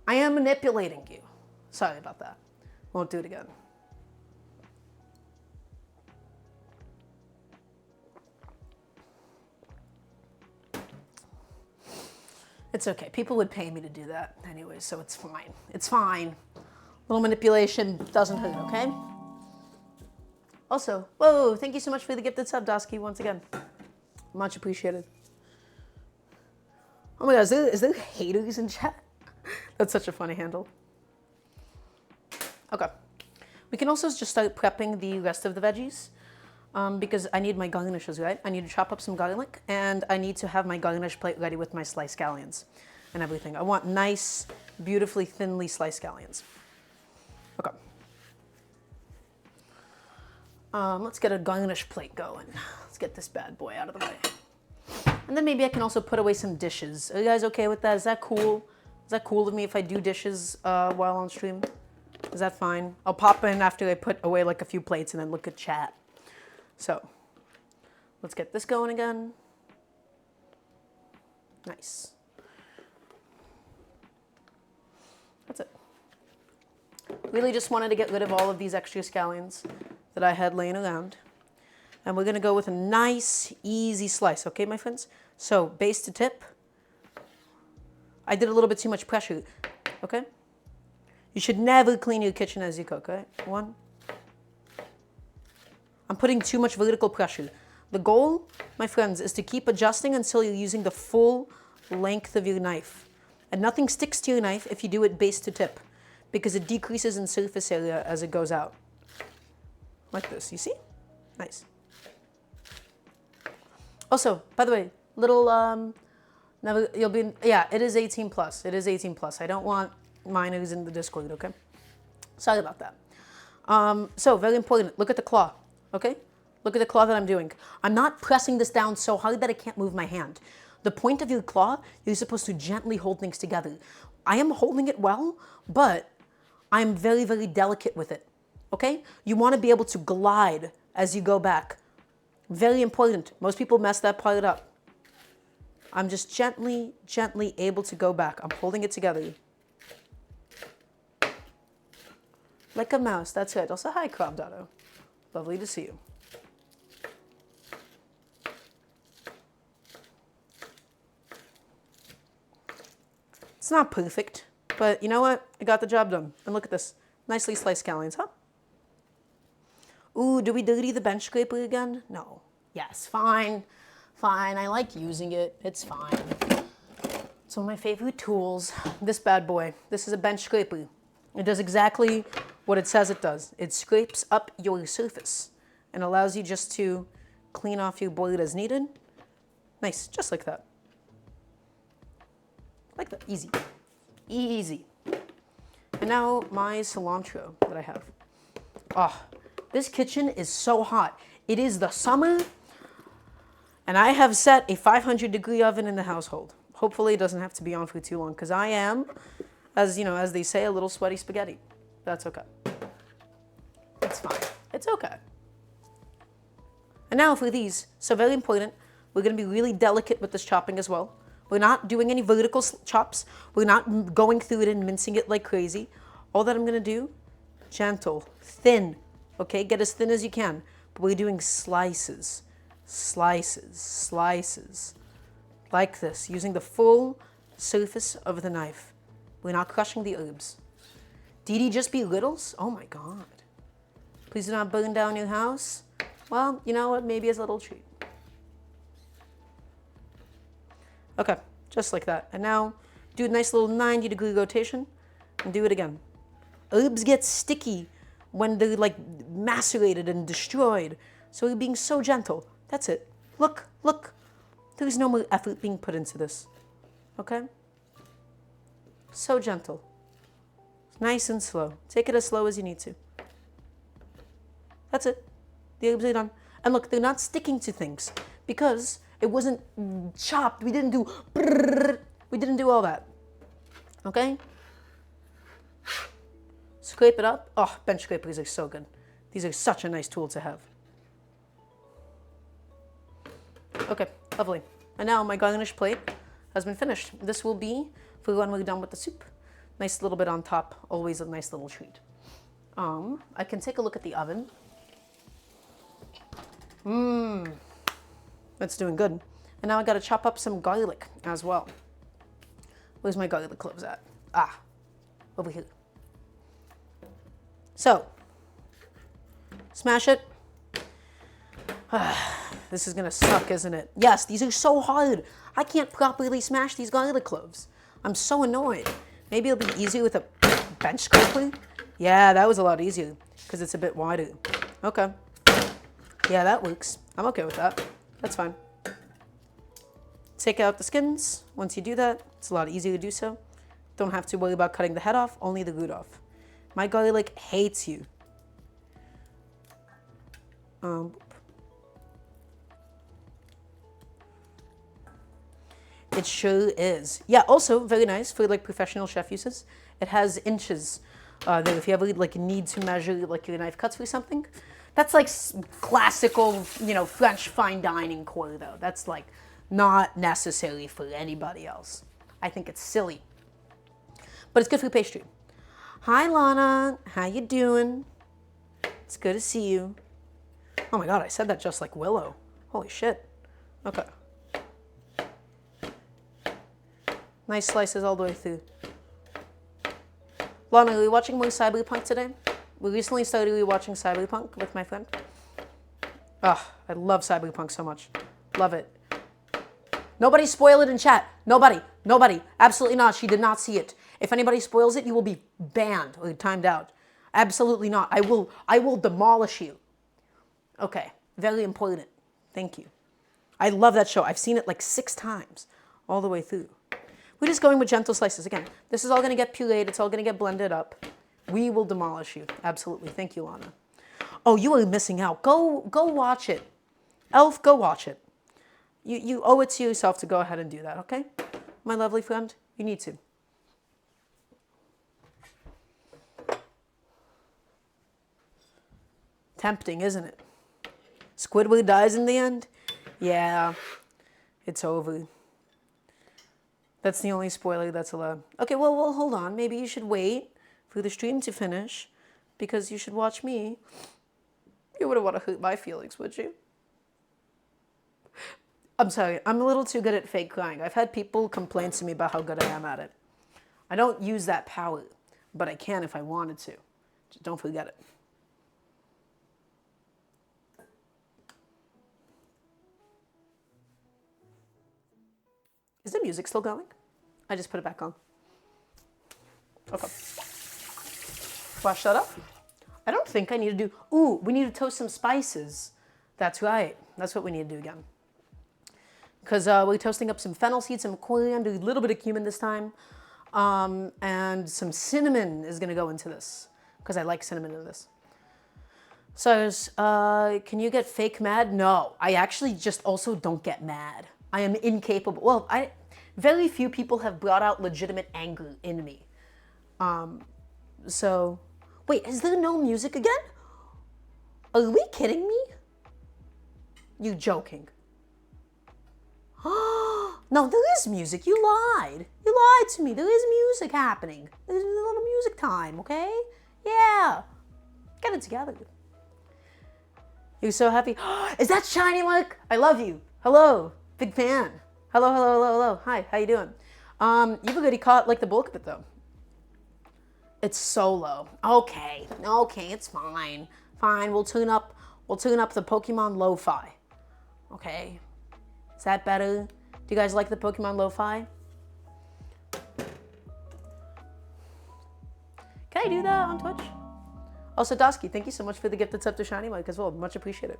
I am manipulating you. Sorry about that. Won't do it again. It's okay. People would pay me to do that anyway, so it's fine. It's fine. A little manipulation doesn't hurt, okay? Also, whoa, thank you so much for the gifted sub, Dosky, once again. Much appreciated. Oh my God, is there haters in chat? That's such a funny handle. Okay. We can also just start prepping the rest of the veggies because I need my garnishes, right? I need to chop up some garlic and I need to have my garnish plate ready with my sliced scallions and everything. I want nice, beautifully thinly sliced scallions. Okay. Let's get a garnish plate going. Let's get this bad boy out of the way. And then maybe I can also put away some dishes. Are you guys okay with that? Is that cool? Is that cool of me if I do dishes while on stream? Is that fine? I'll pop in after I put away like a few plates and then look at chat. So, let's get this going again. Nice. That's it. Really just wanted to get rid of all of these extra scallions that I had laying around. And we're gonna go with a nice, easy slice, okay, my friends? So, base to tip. I did a little bit too much pressure, okay? You should never clean your kitchen as you cook, right? One. I'm putting too much vertical pressure. The goal, my friends, is to keep adjusting until you're using the full length of your knife. And nothing sticks to your knife if you do it base to tip because it decreases in surface area as it goes out. Like this, you see? Nice. Also, by the way, little, never, you'll be, yeah, it is 18 plus. It is 18 plus. I don't want minors in the Discord, okay? Sorry about that. So, very important. Look at the claw, okay? Look at the claw that I'm doing. I'm not pressing this down so hard that I can't move my hand. The point of your claw, you're supposed to gently hold things together. I am holding it well, but I'm very, very delicate with it. Okay? You want to be able to glide as you go back. Very important. Most people mess that part up. I'm just gently, gently able to go back. I'm holding it together. Like a mouse. That's it. Also, hi, Crop Dotto. Lovely to see you. It's not perfect, but you know what? I got the job done. And look at this. Nicely sliced scallions, huh? Ooh, do we dirty the bench scraper again? No. Yes, fine. Fine, I like using it. It's fine. It's one of my favorite tools. This bad boy. This is a bench scraper. It does exactly what it says it does. It scrapes up your surface and allows you just to clean off your board as needed. Nice, just like that. Like that, easy. Easy. And now my cilantro that I have. Oh, this kitchen is so hot. It is the summer, and I have set a 500-degree oven in the household. Hopefully it doesn't have to be on for too long, because I am, as you know, as they say, a little sweaty spaghetti. That's okay. It's fine. It's okay. And now for these, so very important, we're going to be really delicate with this chopping as well. We're not doing any vertical chops. We're not going through it and mincing it like crazy. All that I'm going to do, gentle, thin, okay? Get as thin as you can. But we're doing slices, slices, slices, like this, using the full surface of the knife. We're not crushing the herbs. Did just be littles? Oh my God. Please do not burn down your house. Well, you know what? Maybe it's a little treat. Okay, just like that. And now do a nice little 90-degree rotation and do it again. Herbs get sticky when they're like macerated and destroyed. So we're being so gentle. That's it. Look, look. There's no more effort being put into this. Okay? So gentle. Nice and slow. Take it as slow as you need to. That's it. The herbs are done. And look, they're not sticking to things because it wasn't chopped. We didn't do brrr. We didn't do all that. Okay? Scrape it up. Oh, bench scrapers are so good. These are such a nice tool to have. Okay, lovely. And now my garnish plate has been finished. This will be for when we're done with the soup. Nice little bit on top. Always a nice little treat. I can take a look at the oven. That's doing good. And now I gotta chop up some garlic as well. Where's my garlic cloves at? Ah, over here. So, smash it. This is gonna suck, isn't it? Yes, these are so hard. I can't properly smash these garlic cloves. I'm so annoyed. Maybe it'll be easier with a bench scraper. Yeah, that was a lot easier because it's a bit wider. Okay. Yeah, that works. I'm okay with that. That's fine. Take out the skins. Once you do that, it's a lot easier to do so. Don't have to worry about cutting the head off, only the root off. My garlic hates you. It sure is. Yeah, also very nice for like professional chef uses. It has inches that if you ever like need to measure like your knife cuts for something. That's like classical, you know, French fine dining core though. That's like not necessary for anybody else. I think it's silly. But it's good for pastry. Hi Lana, how you doing? It's good to see you. Oh my God, I said that just like Willow. Holy shit. Okay. Nice slices all the way through. Lana, are we watching more Cyberpunk today? We recently started rewatching Cyberpunk with my friend. Ah, I love Cyberpunk so much. Love it. Nobody spoil it in chat. Nobody. Nobody. Absolutely not. She did not see it. If anybody spoils it, you will be banned or timed out. Absolutely not. I will demolish you. Okay. Very important. Thank you. I love that show. I've seen it like 6 times all the way through. We're just going with gentle slices. Again, this is all going to get pureed. It's all going to get blended up. We will demolish you. Absolutely. Thank you, Lana. Oh, you are missing out. Go watch it. Elf, go watch it. You owe it to yourself to go ahead and do that, okay? My lovely friend, you need to. Tempting, isn't it? Squidward dies in the end? Yeah, it's over. That's the only spoiler that's allowed. Okay, well, hold on. Maybe you should wait for the stream to finish because you should watch me. You wouldn't want to hurt my feelings, would you? I'm sorry, I'm a little too good at fake crying. I've had people complain to me about how good I am at it. I don't use that power, but I can if I wanted to. Just don't forget it. Is the music still going? I just put it back on. Okay. Flash that up. I don't think I need to do... Ooh, we need to toast some spices. That's right. That's what we need to do again. Because we're toasting up some fennel seeds, some coriander, a little bit of cumin this time. And some cinnamon is going to go into this. Because I like cinnamon in this. So, can you get fake mad? No. I actually just also don't get mad. I am incapable. Well, very few people have brought out legitimate anger in me. So, wait, is there no music again? Are we kidding me? You joking? No, there is music. You lied. You lied to me. There is music happening. There's a little music time, okay? Yeah. Get it together. You're so happy. Is that Shiny Mark? I love you. Hello. Big fan. Hello, hello, hello, hello. Hi, how you doing? You've already caught like the bulk of it though. It's solo. Okay, it's fine. Fine, we'll tune up the Pokemon Lo-Fi. Okay. Is that better? Do you guys like the Pokemon Lo-Fi? Can I do that on Twitch? Also, Dosky, thank you so much for the gifted sub to Shiny Mike as well. Much appreciated.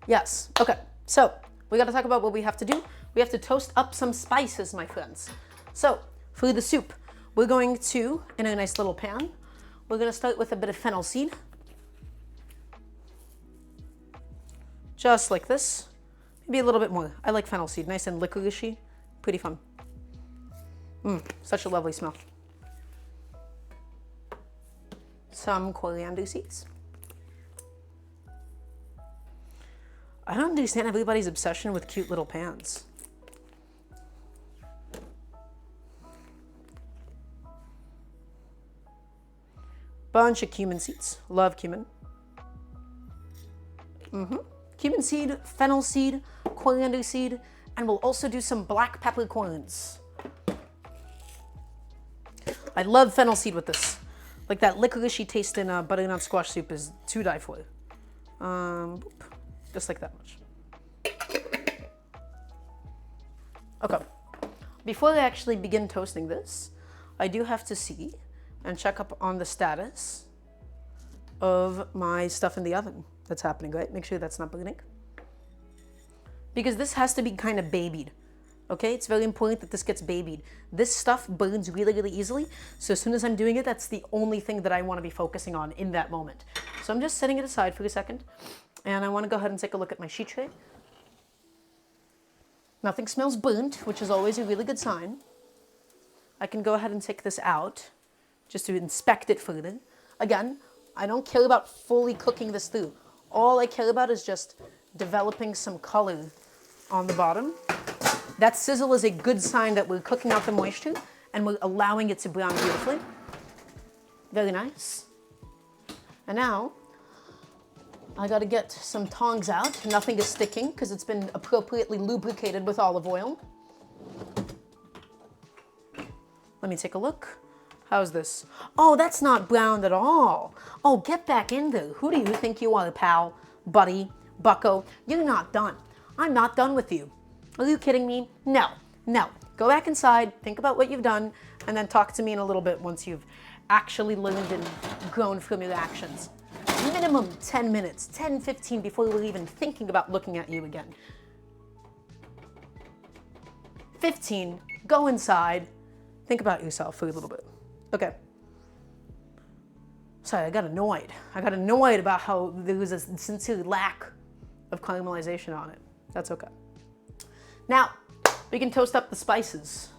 Yes. Okay. So we got to talk about what we have to do. We have to toast up some spices, my friends. So for the soup, we're going to, in a nice little pan, we're going to start with a bit of fennel seed. Just like this. Maybe a little bit more. I like fennel seed. Nice and licorice-y. Pretty fun. Such a lovely smell. Some coriander seeds. I don't understand everybody's obsession with cute little pans. Bunch of cumin seeds. Love cumin. Cumin seed, fennel seed, coriander seed, and we'll also do some black peppercorns. I love fennel seed with this. Like that licorice-y taste in butternut squash soup is to die for. Just like that much. Okay. Before I actually begin toasting this, I do have to see and check up on the status of my stuff in the oven that's happening, right? Make sure that's not burning. Because this has to be kind of babied. Okay, it's very important that this gets babied. This stuff burns really, really easily. So as soon as I'm doing it, that's the only thing that I want to be focusing on in that moment. So I'm just setting it aside for a second. And I want to go ahead and take a look at my sheet tray. Nothing smells burnt, which is always a really good sign. I can go ahead and take this out just to inspect it further. Again, I don't care about fully cooking this through. All I care about is just developing some color on the bottom. That sizzle is a good sign that we're cooking out the moisture and we're allowing it to brown beautifully. Very nice. And now, I gotta get some tongs out. Nothing is sticking because it's been appropriately lubricated with olive oil. Let me take a look. How's this? Oh, that's not browned at all. Oh, get back in there. Who do you think you are, pal, buddy, bucko? You're not done. I'm not done with you. Are you kidding me? No, no. Go back inside, think about what you've done, and then talk to me in a little bit once you've actually learned and grown from your actions. Minimum 10 minutes, 10, 15 before we're even thinking about looking at you again. 15, go inside, think about yourself for a little bit. Okay. Sorry, I got annoyed. I got annoyed about how there was a sincere lack of caramelization on it. That's okay. Now, we can toast up the spices.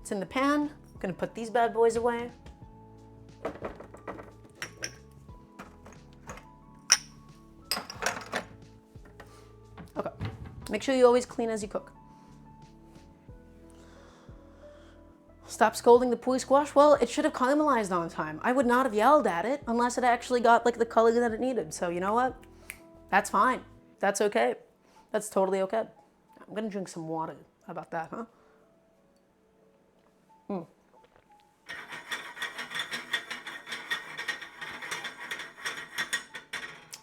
It's in the pan. I'm gonna put these bad boys away. Okay, make sure you always clean as you cook. Stop scolding the pui squash. Well, it should have caramelized on time. I would not have yelled at it unless it actually got like the color that it needed. So you know what? That's fine. That's okay. That's totally okay. I'm gonna drink some water. How about that, huh?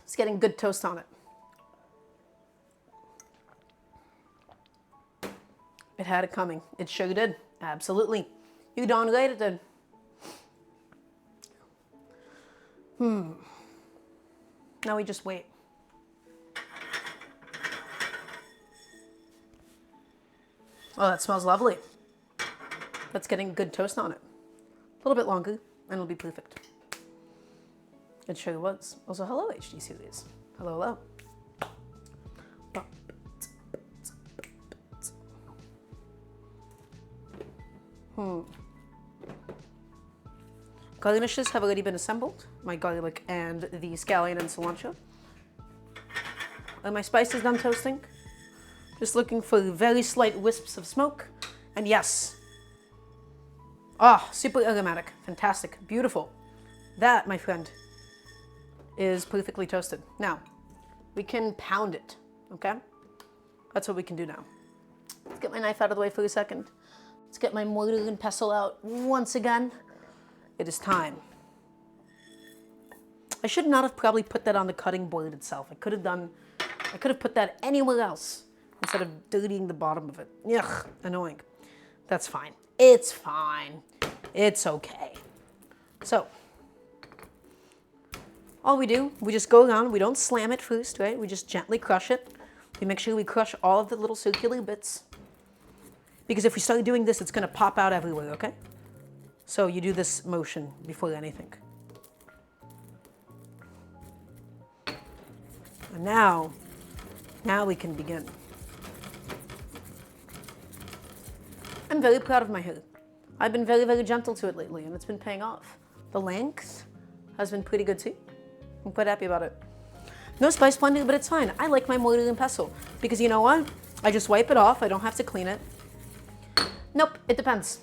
It's getting good toast on it. It had it coming. It sure did. Absolutely. You darn right it did. Now we just wait. Oh, that smells lovely. That's getting good toast on it. A little bit longer, and it'll be perfect. It sure was. Also, hello, HD series. Hello, hello. Garnishes have already been assembled. My garlic and the scallion and cilantro. Are my spices done toasting? Just looking for very slight wisps of smoke. And yes. Ah, super aromatic. Fantastic. Beautiful. That, my friend, is perfectly toasted. Now, we can pound it, okay? That's what we can do now. Let's get my knife out of the way for a second. Let's get my mortar and pestle out once again. It is time. I should not have probably put that on the cutting board itself. I could have put that anywhere else instead of dirtying the bottom of it. Ugh, annoying. That's fine. It's fine. It's okay. So, all we do, we just go around, we don't slam it first, right? We just gently crush it. We make sure we crush all of the little circular bits. Because if we start doing this, it's gonna pop out everywhere, okay? So you do this motion before anything. And now we can begin. I'm very proud of my hair. I've been very, very gentle to it lately, and it's been paying off. The length has been pretty good too. I'm quite happy about it. No spice blending, but it's fine. I like my mortar and pestle because you know what? I just wipe it off. I don't have to clean it. Nope, it depends.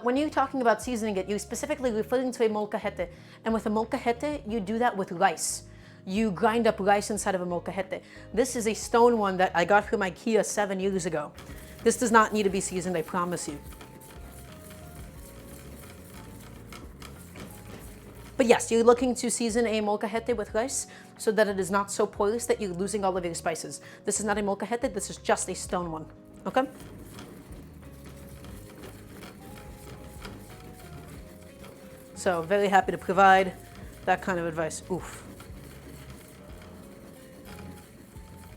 When you're talking about seasoning it, you're specifically referring to a molcajete. And with a molcajete, you do that with rice. You grind up rice inside of a molcajete. This is a stone one that I got from IKEA 7 years ago. This does not need to be seasoned, I promise you. But yes, you're looking to season a molcajete with rice so that it is not so porous that you're losing all of your spices. This is not a molcajete, this is just a stone one, okay? So, very happy to provide that kind of advice. Oof.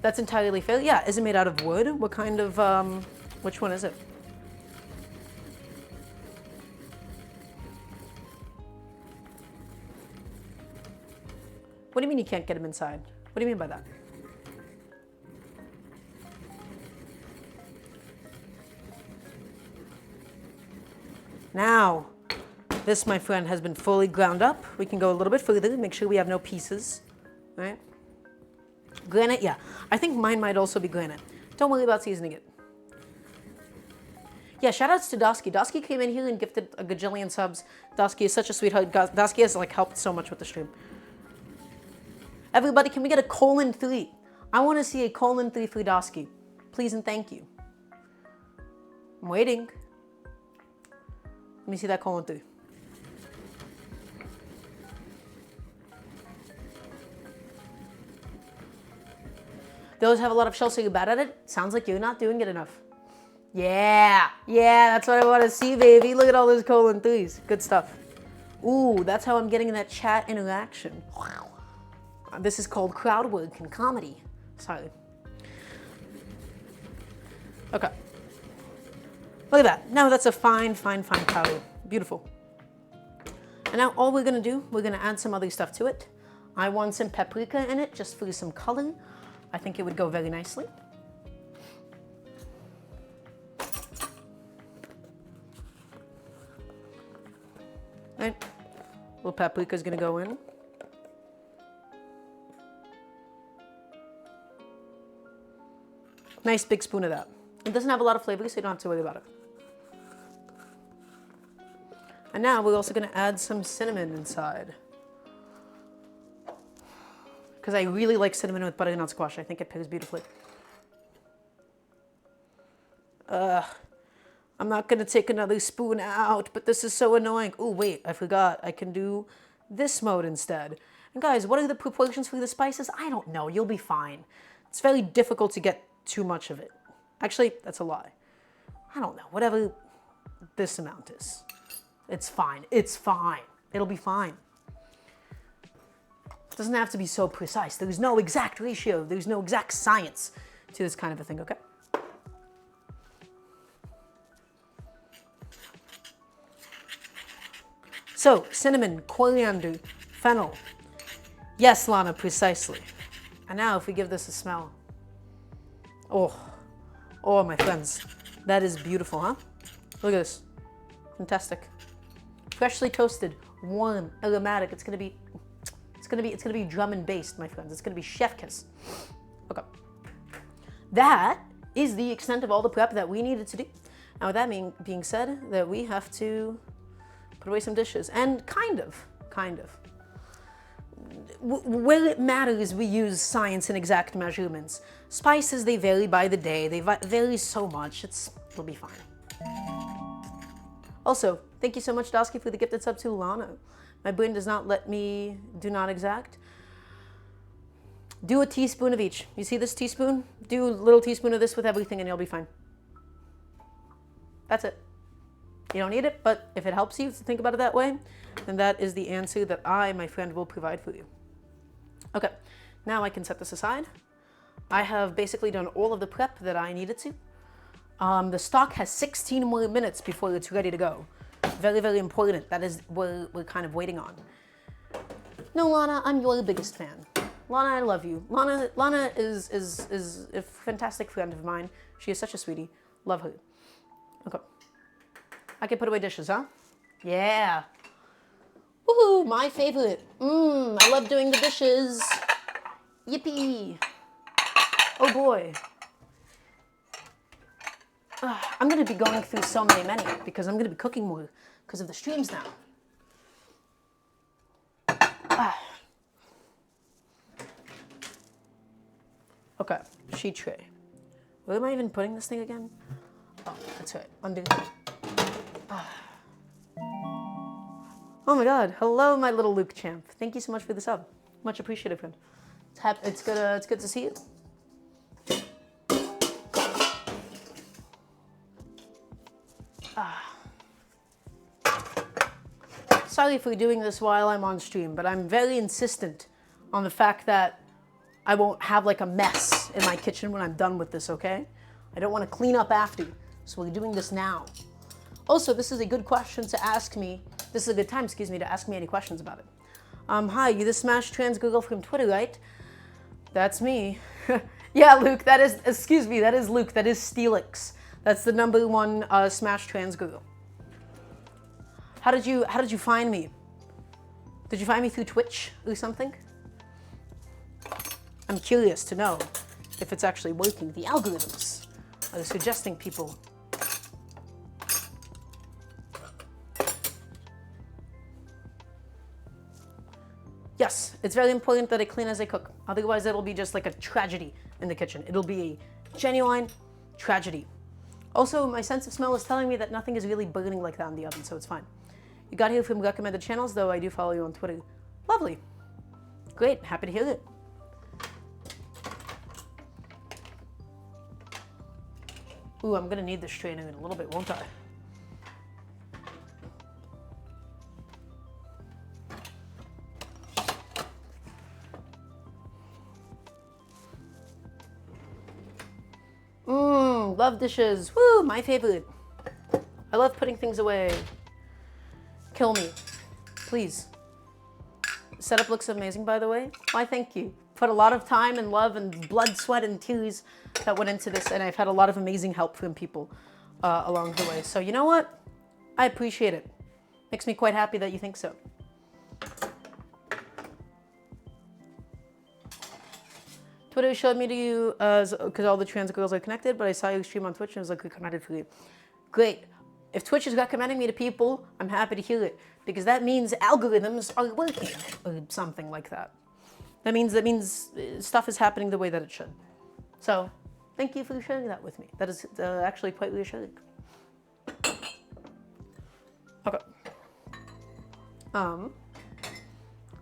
That's entirely fair. Yeah, is it made out of wood? What kind of, which one is it? What do you mean you can't get them inside? What do you mean by that? Now, this, my friend, has been fully ground up. We can go a little bit further, make sure we have no pieces, right? Granite, yeah. I think mine might also be granite. Don't worry about seasoning it. Yeah, shout outs to Dosky. Dosky came in here and gifted a gajillion subs. Dosky is such a sweetheart. Dosky has like helped so much with the stream. Everybody, can we get a :3? I want to see a :3 for Dosky. Please and thank you. I'm waiting. Let me see that :3. Those have a lot of shells, so you're bad at it? Sounds like you're not doing it enough. Yeah, that's what I want to see, baby. Look at all those :3s. Good stuff. Ooh, that's how I'm getting that chat interaction. Wow. This is called crowd work and comedy. Sorry. Okay. Look at that. Now that's a fine, fine, fine powder. Beautiful. And now all we're gonna do, we're gonna add some other stuff to it. I want some paprika in it just for some color. I think it would go very nicely. Right, little paprika is gonna go in. Nice big spoon of that. It doesn't have a lot of flavor, so you don't have to worry about it. And now we're also gonna add some cinnamon inside. Because I really like cinnamon with butternut squash. I think it pairs beautifully. I'm not gonna take another spoon out, but this is so annoying. Oh wait, I forgot. I can do this mode instead. And guys, what are the proportions for the spices? I don't know, you'll be fine. It's very difficult to get too much of it. Actually, that's a lie. I don't know, whatever this amount is. It's fine, it's fine. It'll be fine. It doesn't have to be so precise. There's no exact ratio. There's no exact science to this kind of a thing, okay? So, cinnamon, coriander, fennel. Yes, Lana, precisely. And now if we give this a smell. Oh, oh, my friends. That is beautiful, huh? Look at this. Fantastic. Freshly toasted, warm, aromatic. It's gonna be drum and bass, my friends. It's gonna be chef kiss. Okay. That is the extent of all the prep that we needed to do. Now with that being said, that we have to put away some dishes. And kind of. Where it matters, we use science and exact measurements. Spices, they vary by the day. They vary so much. It'll be fine. Also, thank you so much, Dosky, for the gifted sub to Lana. My brain does not let me do not exact. Do a teaspoon of each. You see this teaspoon? Do a little teaspoon of this with everything and you'll be fine. That's it. You don't need it, but if it helps you to think about it that way, then that is the answer that I, my friend, will provide for you. Okay, now I can set this aside. I have basically done all of the prep that I needed to. The stock has 16 more minutes before it's ready to go. Very, very important. That is what we're kind of waiting on. No, Lana, I'm your biggest fan. Lana, I love you. Lana is a fantastic friend of mine. She is such a sweetie. Love her. Okay. I can put away dishes, huh? Yeah. Woohoo, my favorite. I love doing the dishes. Yippee. Oh boy. I'm going to be going through so many because I'm going to be cooking more because of the streams now. Okay, sheet tray. Where am I even putting this thing again? Oh, that's right, undo. Oh my God, hello my little Luke champ. Thank you so much for the sub. Much appreciated, friend. It's good to see you. Sorry for doing this while I'm on stream, but I'm very insistent on the fact that I won't have like a mess in my kitchen when I'm done with this, okay? I don't want to clean up after, so we're doing this now. Also, this is a good question to ask me. This is a good time, excuse me, to ask me any questions about it. Hi, you the Smash Trans Google from Twitter, right? That's me. Yeah, Luke, that is Luke, that is Steelix. That's the #1 Smash Trans Google. How did you find me? Did you find me through Twitch or something? I'm curious to know if it's actually working. The algorithms are suggesting people. Yes, it's very important that I clean as I cook. Otherwise, it'll be just like a tragedy in the kitchen. It'll be a genuine tragedy. Also, my sense of smell is telling me that nothing is really burning like that in the oven, so it's fine. You got here from recommended channels, though I do follow you on Twitter. Lovely. Great, happy to hear it. Ooh, I'm gonna need this strainer in a little bit, won't I? Love dishes. Woo, my favorite. love putting things away. Kill me, please. Setup looks amazing, by the way. Why, thank you. Put a lot of time and love and blood, sweat, and tears that went into this, and I've had a lot of amazing help from people along the way. So you know what? I appreciate it. Makes me quite happy that you think so. Twitter showed me to you because all the trans girls are connected, but I saw you stream on Twitch and it was like recommended for you. Great. If Twitch is recommending me to people, I'm happy to hear it because that means algorithms are working or something like that. That means stuff is happening the way that it should. So, thank you for sharing that with me. That is actually quite reassuring. Okay.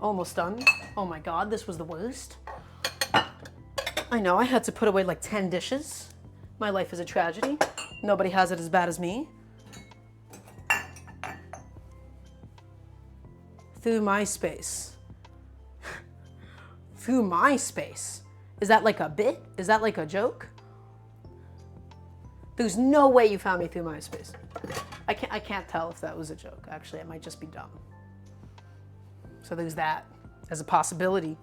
Almost done. Oh my god, this was the worst. I know, I had to put away like 10 dishes. My life is a tragedy. Nobody has it as bad as me. Through MySpace. Through MySpace? Is that like a bit? Is that like a joke? There's no way you found me through MySpace. I can't tell if that was a joke. Actually, it might just be dumb. So there's that as a possibility.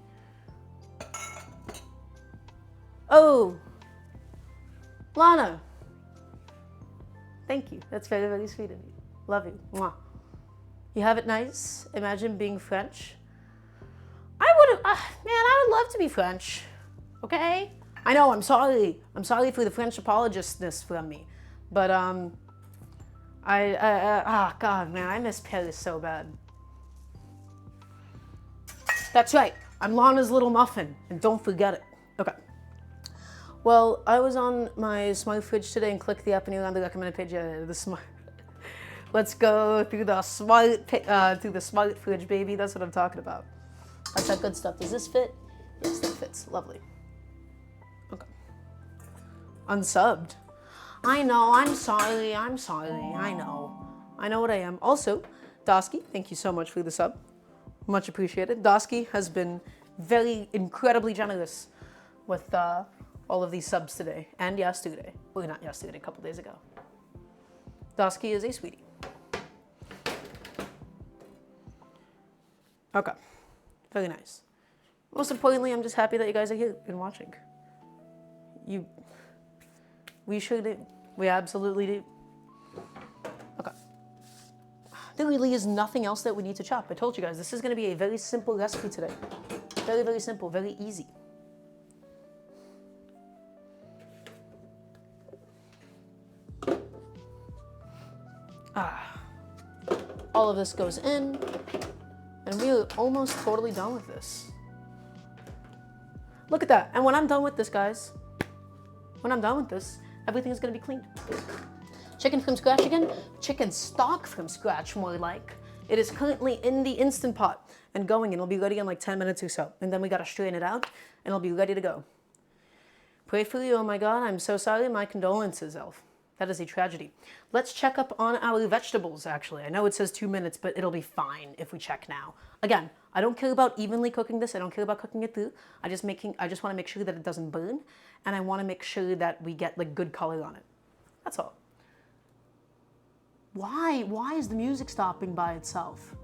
Oh, Lana. Thank you. That's very, very sweet of you. Love you. Mwah. You have it nice. Imagine being French. Man, I would love to be French. Okay? I know, I'm sorry. I'm sorry for the French apologistness from me. But, God, man, I miss Paris so bad. That's right. I'm Lana's little muffin, and don't forget it. Okay. Well, I was on my smart fridge today and clicked the app and you're on the recommended page. The smart. Let's go through the smart fridge, baby. That's what I'm talking about. That's that good stuff. Does this fit? Yes, that fits. Lovely. Okay. Unsubbed. I know. I'm sorry. I'm sorry. I know. I know what I am. Also, Dosky, thank you so much for the sub. Much appreciated. Dosky has been incredibly generous with all of these subs today and yesterday. Well, not yesterday, a couple days ago. Dosky is a sweetie. Okay. Very nice. Most importantly, I'm just happy that you guys are here and watching. We sure do. We absolutely do. Okay. There really is nothing else that we need to chop. I told you guys, this is going to be a very simple recipe today. Very, very simple, very easy. All of this goes in, and we are almost totally done with this. Look at that. And when I'm done with this, guys, everything's gonna be cleaned. Chicken from scratch again? Chicken stock from scratch, more like. It is currently in the Instant Pot and going, and it'll be ready in like 10 minutes or so. And then we gotta strain it out, and it'll be ready to go. Pray for you, oh my God, I'm so sorry, my condolences, Elf. That is a tragedy. Let's check up on our vegetables, actually. I know it says 2 minutes, but it'll be fine if we check now. Again, I don't care about evenly cooking this. I don't care about cooking it through. I just want to make sure that it doesn't burn, and I want to make sure that we get like good color on it. That's all. Why? Why is the music stopping by itself?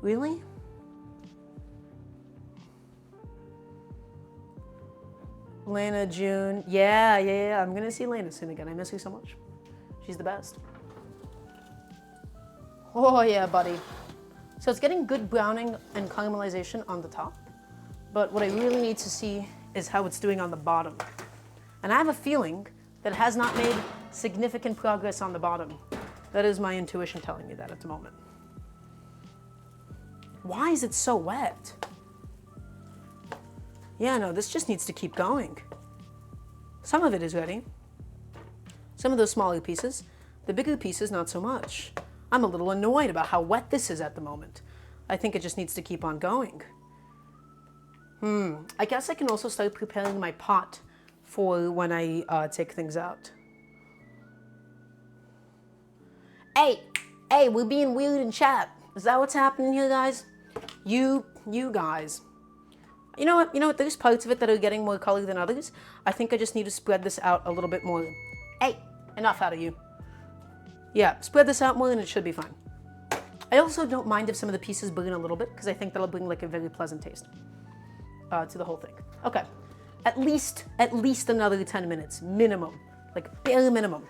Really? Lena, June. Yeah. I'm gonna see Lena soon again. I miss her so much. She's the best. Oh yeah, buddy. So it's getting good browning and caramelization on the top, but what I really need to see is how it's doing on the bottom. And I have a feeling that it has not made significant progress on the bottom. That is my intuition telling me that at the moment. Why is it so wet? Yeah, no, this just needs to keep going. Some of it is ready. Some of those smaller pieces. The bigger pieces, not so much. I'm a little annoyed about how wet this is at the moment. I think it just needs to keep on going. I guess I can also start preparing my pot for when I take things out. Hey, we're being weird in chat. Is that what's happening here, guys? You guys. You know what? There's parts of it that are getting more color than others. I think I just need to spread this out a little bit more. Hey, enough out of you. Yeah, spread this out more and it should be fine. I also don't mind if some of the pieces burn a little bit because I think that'll bring like a very pleasant taste to the whole thing. Okay, at least another 10 minutes minimum, like bare minimum.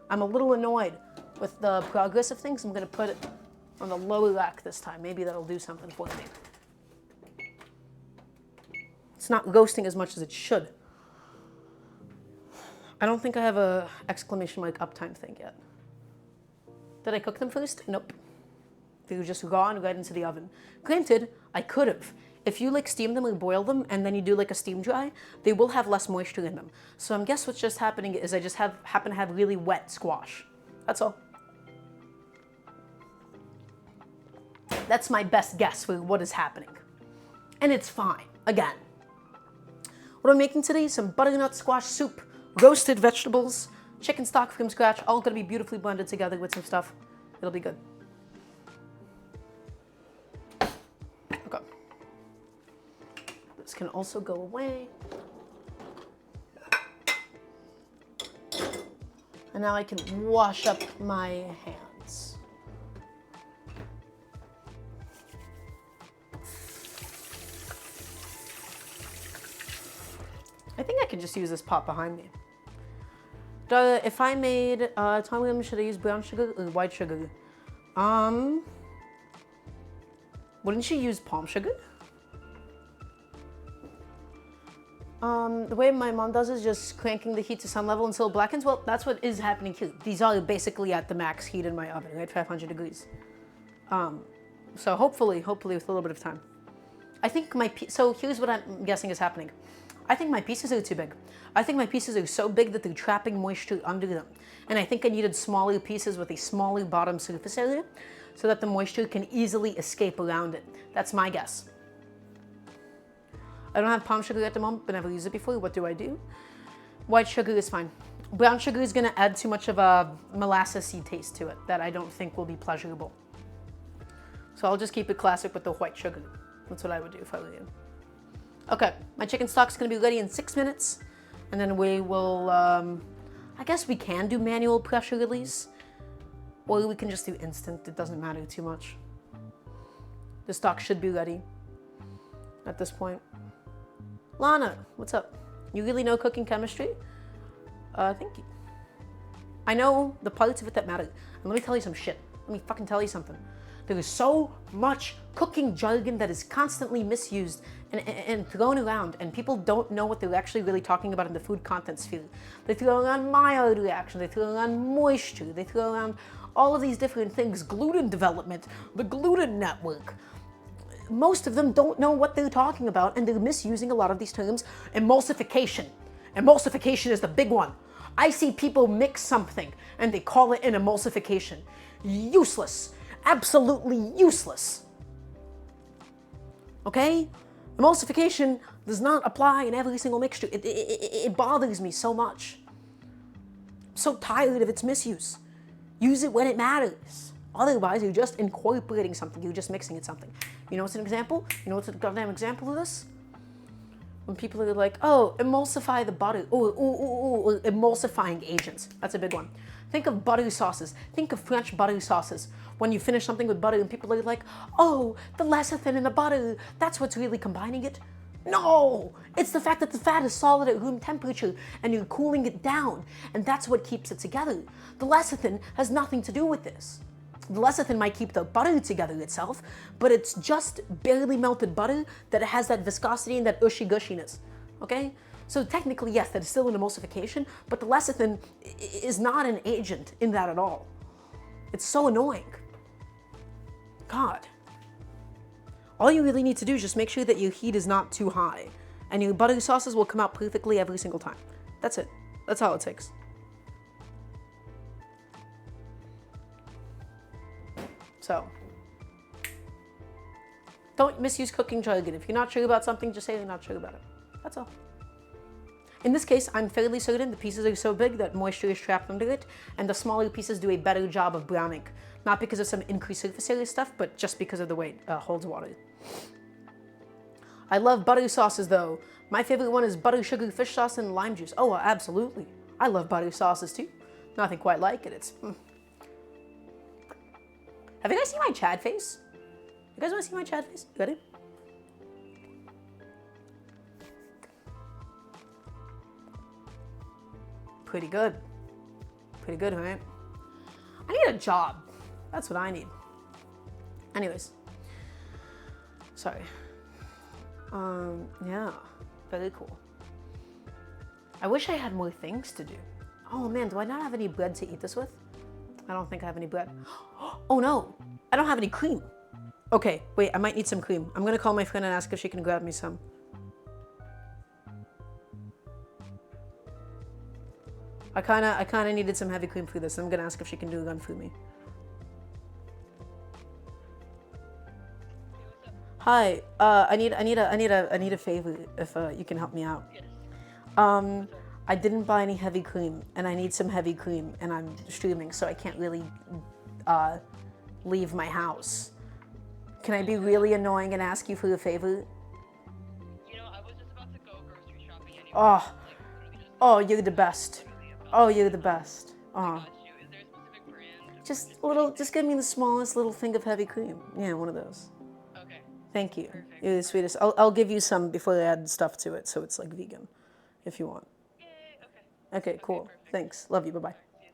I'm a little annoyed with the progress of things. I'm gonna put it on the lower rack this time. Maybe that'll do something for me. It's not roasting as much as it should. I don't think I have a exclamation mark uptime thing yet. Did I cook them first? Nope. They were just raw and right into the oven. Granted, I could have. If you like steam them or boil them and then you do like a steam dry, they will have less moisture in them. So I guess what's just happening is I just happen to have really wet squash. That's all. That's my best guess for what is happening. And it's fine. Again. What I'm making today is some butternut squash soup, roasted vegetables, chicken stock from scratch, all gonna be beautifully blended together with some stuff. It'll be good. Okay. This can also go away. And now I can wash up my hands. I think I can just use this pot behind me. If I made Tom, should I use brown sugar or white sugar? Wouldn't you use palm sugar? The way my mom does is just cranking the heat to some level until it blackens. Well, that's what is happening here. These are basically at the max heat in my oven, right? 500 degrees. So hopefully with a little bit of time. I think so here's what I'm guessing is happening. I think my pieces are too big. I think my pieces are so big that they're trapping moisture under them. And I think I needed smaller pieces with a smaller bottom surface area so that the moisture can easily escape around it. That's my guess. I don't have palm sugar at the moment, but never used it before. What do I do? White sugar is fine. Brown sugar is gonna add too much of a molassesy taste to it that I don't think will be pleasurable. So I'll just keep it classic with the white sugar. That's what I would do if I were you. Okay, my chicken stock's gonna be ready in 6 minutes. And then we will, I guess we can do manual pressure release. Or we can just do instant, it doesn't matter too much. The stock should be ready at this point. Lana, what's up? You really know cooking chemistry? Thank you. I know the parts of it that matter. And let me tell you some shit. Let me fucking tell you something. There is so much cooking jargon that is constantly misused and thrown around, and people don't know what they're actually really talking about in the food content sphere. They throw around Maillard reaction, they throw around moisture, they throw around all of these different things, gluten development, the gluten network. Most of them don't know what they're talking about, and they're misusing a lot of these terms. Emulsification. Emulsification is the big one. I see people mix something, and they call it an emulsification. Useless. Absolutely useless. Okay? Emulsification does not apply in every single mixture. It bothers me so much. I'm so tired of its misuse. Use it when it matters. Otherwise, you're just incorporating something. You're just mixing it something. You know what's an example? You know what's a goddamn example of this? When people are like, oh, emulsify the butter. Or emulsifying agents. That's a big one. Think of butter sauces. Think of French butter sauces. When you finish something with butter and people are like, oh, the lecithin in the butter, that's what's really combining it. No, it's the fact that the fat is solid at room temperature and you're cooling it down. And that's what keeps it together. The lecithin has nothing to do with this. The lecithin might keep the butter together itself, but it's just barely melted butter that has that viscosity and that ushy-gushiness, okay? So technically, yes, that is still an emulsification, but the lecithin is not an agent in that at all. It's so annoying. God. All you really need to do is just make sure that your heat is not too high, and your butter sauces will come out perfectly every single time. That's it. That's all it takes. So, don't misuse cooking jargon. If you're not sure about something, just say you're not sure about it. That's all. In this case, I'm fairly certain the pieces are so big that moisture is trapped under it, and the smaller pieces do a better job of browning. Not because of some increased surface area stuff, but just because of the way it holds water. I love butter sauces though. My favorite one is butter, sugar, fish sauce, and lime juice. Oh, absolutely. I love butter sauces too. Nothing quite like it. It's Have you guys seen my Chad face? You guys want to see my Chad face? Ready? Pretty good. Pretty good, right? I need a job. That's what I need. Anyways. Sorry. Yeah. Very cool. I wish I had more things to do. Oh man, do I not have any bread to eat this with? I don't think I have any bread. Oh no, I don't have any cream. Okay, wait, I might need some cream. I'm gonna call my friend and ask if she can grab me some. I kinda needed some heavy cream for this. I'm gonna ask if she can do a run for me. Hi, I need a favor if you can help me out. I didn't buy any heavy cream, and I need some heavy cream, and I'm streaming, so I can't really leave my house. Can I be really annoying and ask you for a favor? You know, I was just about to go grocery shopping anyway. Oh, you're the best. Oh, you're the best. Oh. Got you. Is there a specific brand? Just give me the smallest little thing of heavy cream. Yeah, one of those. Okay. Thank you. Perfect. You're the sweetest. I'll give you some before I add stuff to it, so it's like vegan, if you want. Yay, okay. Okay, cool. Perfect. Thanks. Love you. Bye-bye. See you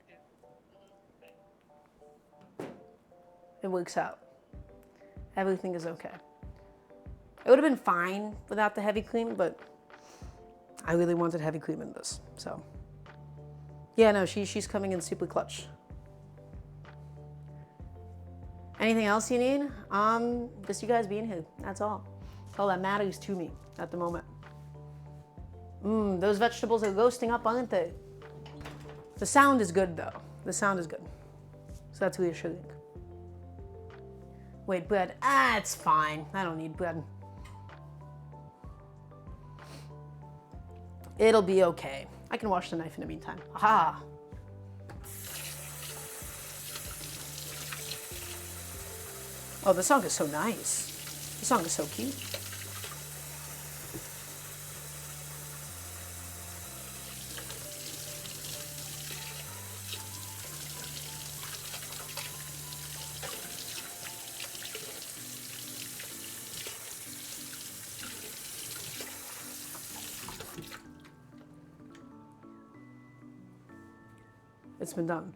soon. It works out. Everything is okay. It would have been fine without the heavy cream, but I really wanted heavy cream in this, so. Yeah, no, she's coming in super clutch. Anything else you need? Just you guys being here. That's all. That's all that matters to me at the moment. Those vegetables are roasting up, aren't they? The sound is good though. The sound is good. So that's reassuring. Wait, bread. It's fine. I don't need bread. It'll be okay. I can wash the knife in the meantime. Aha! Oh, the song is so nice. The song is so cute. It's been done.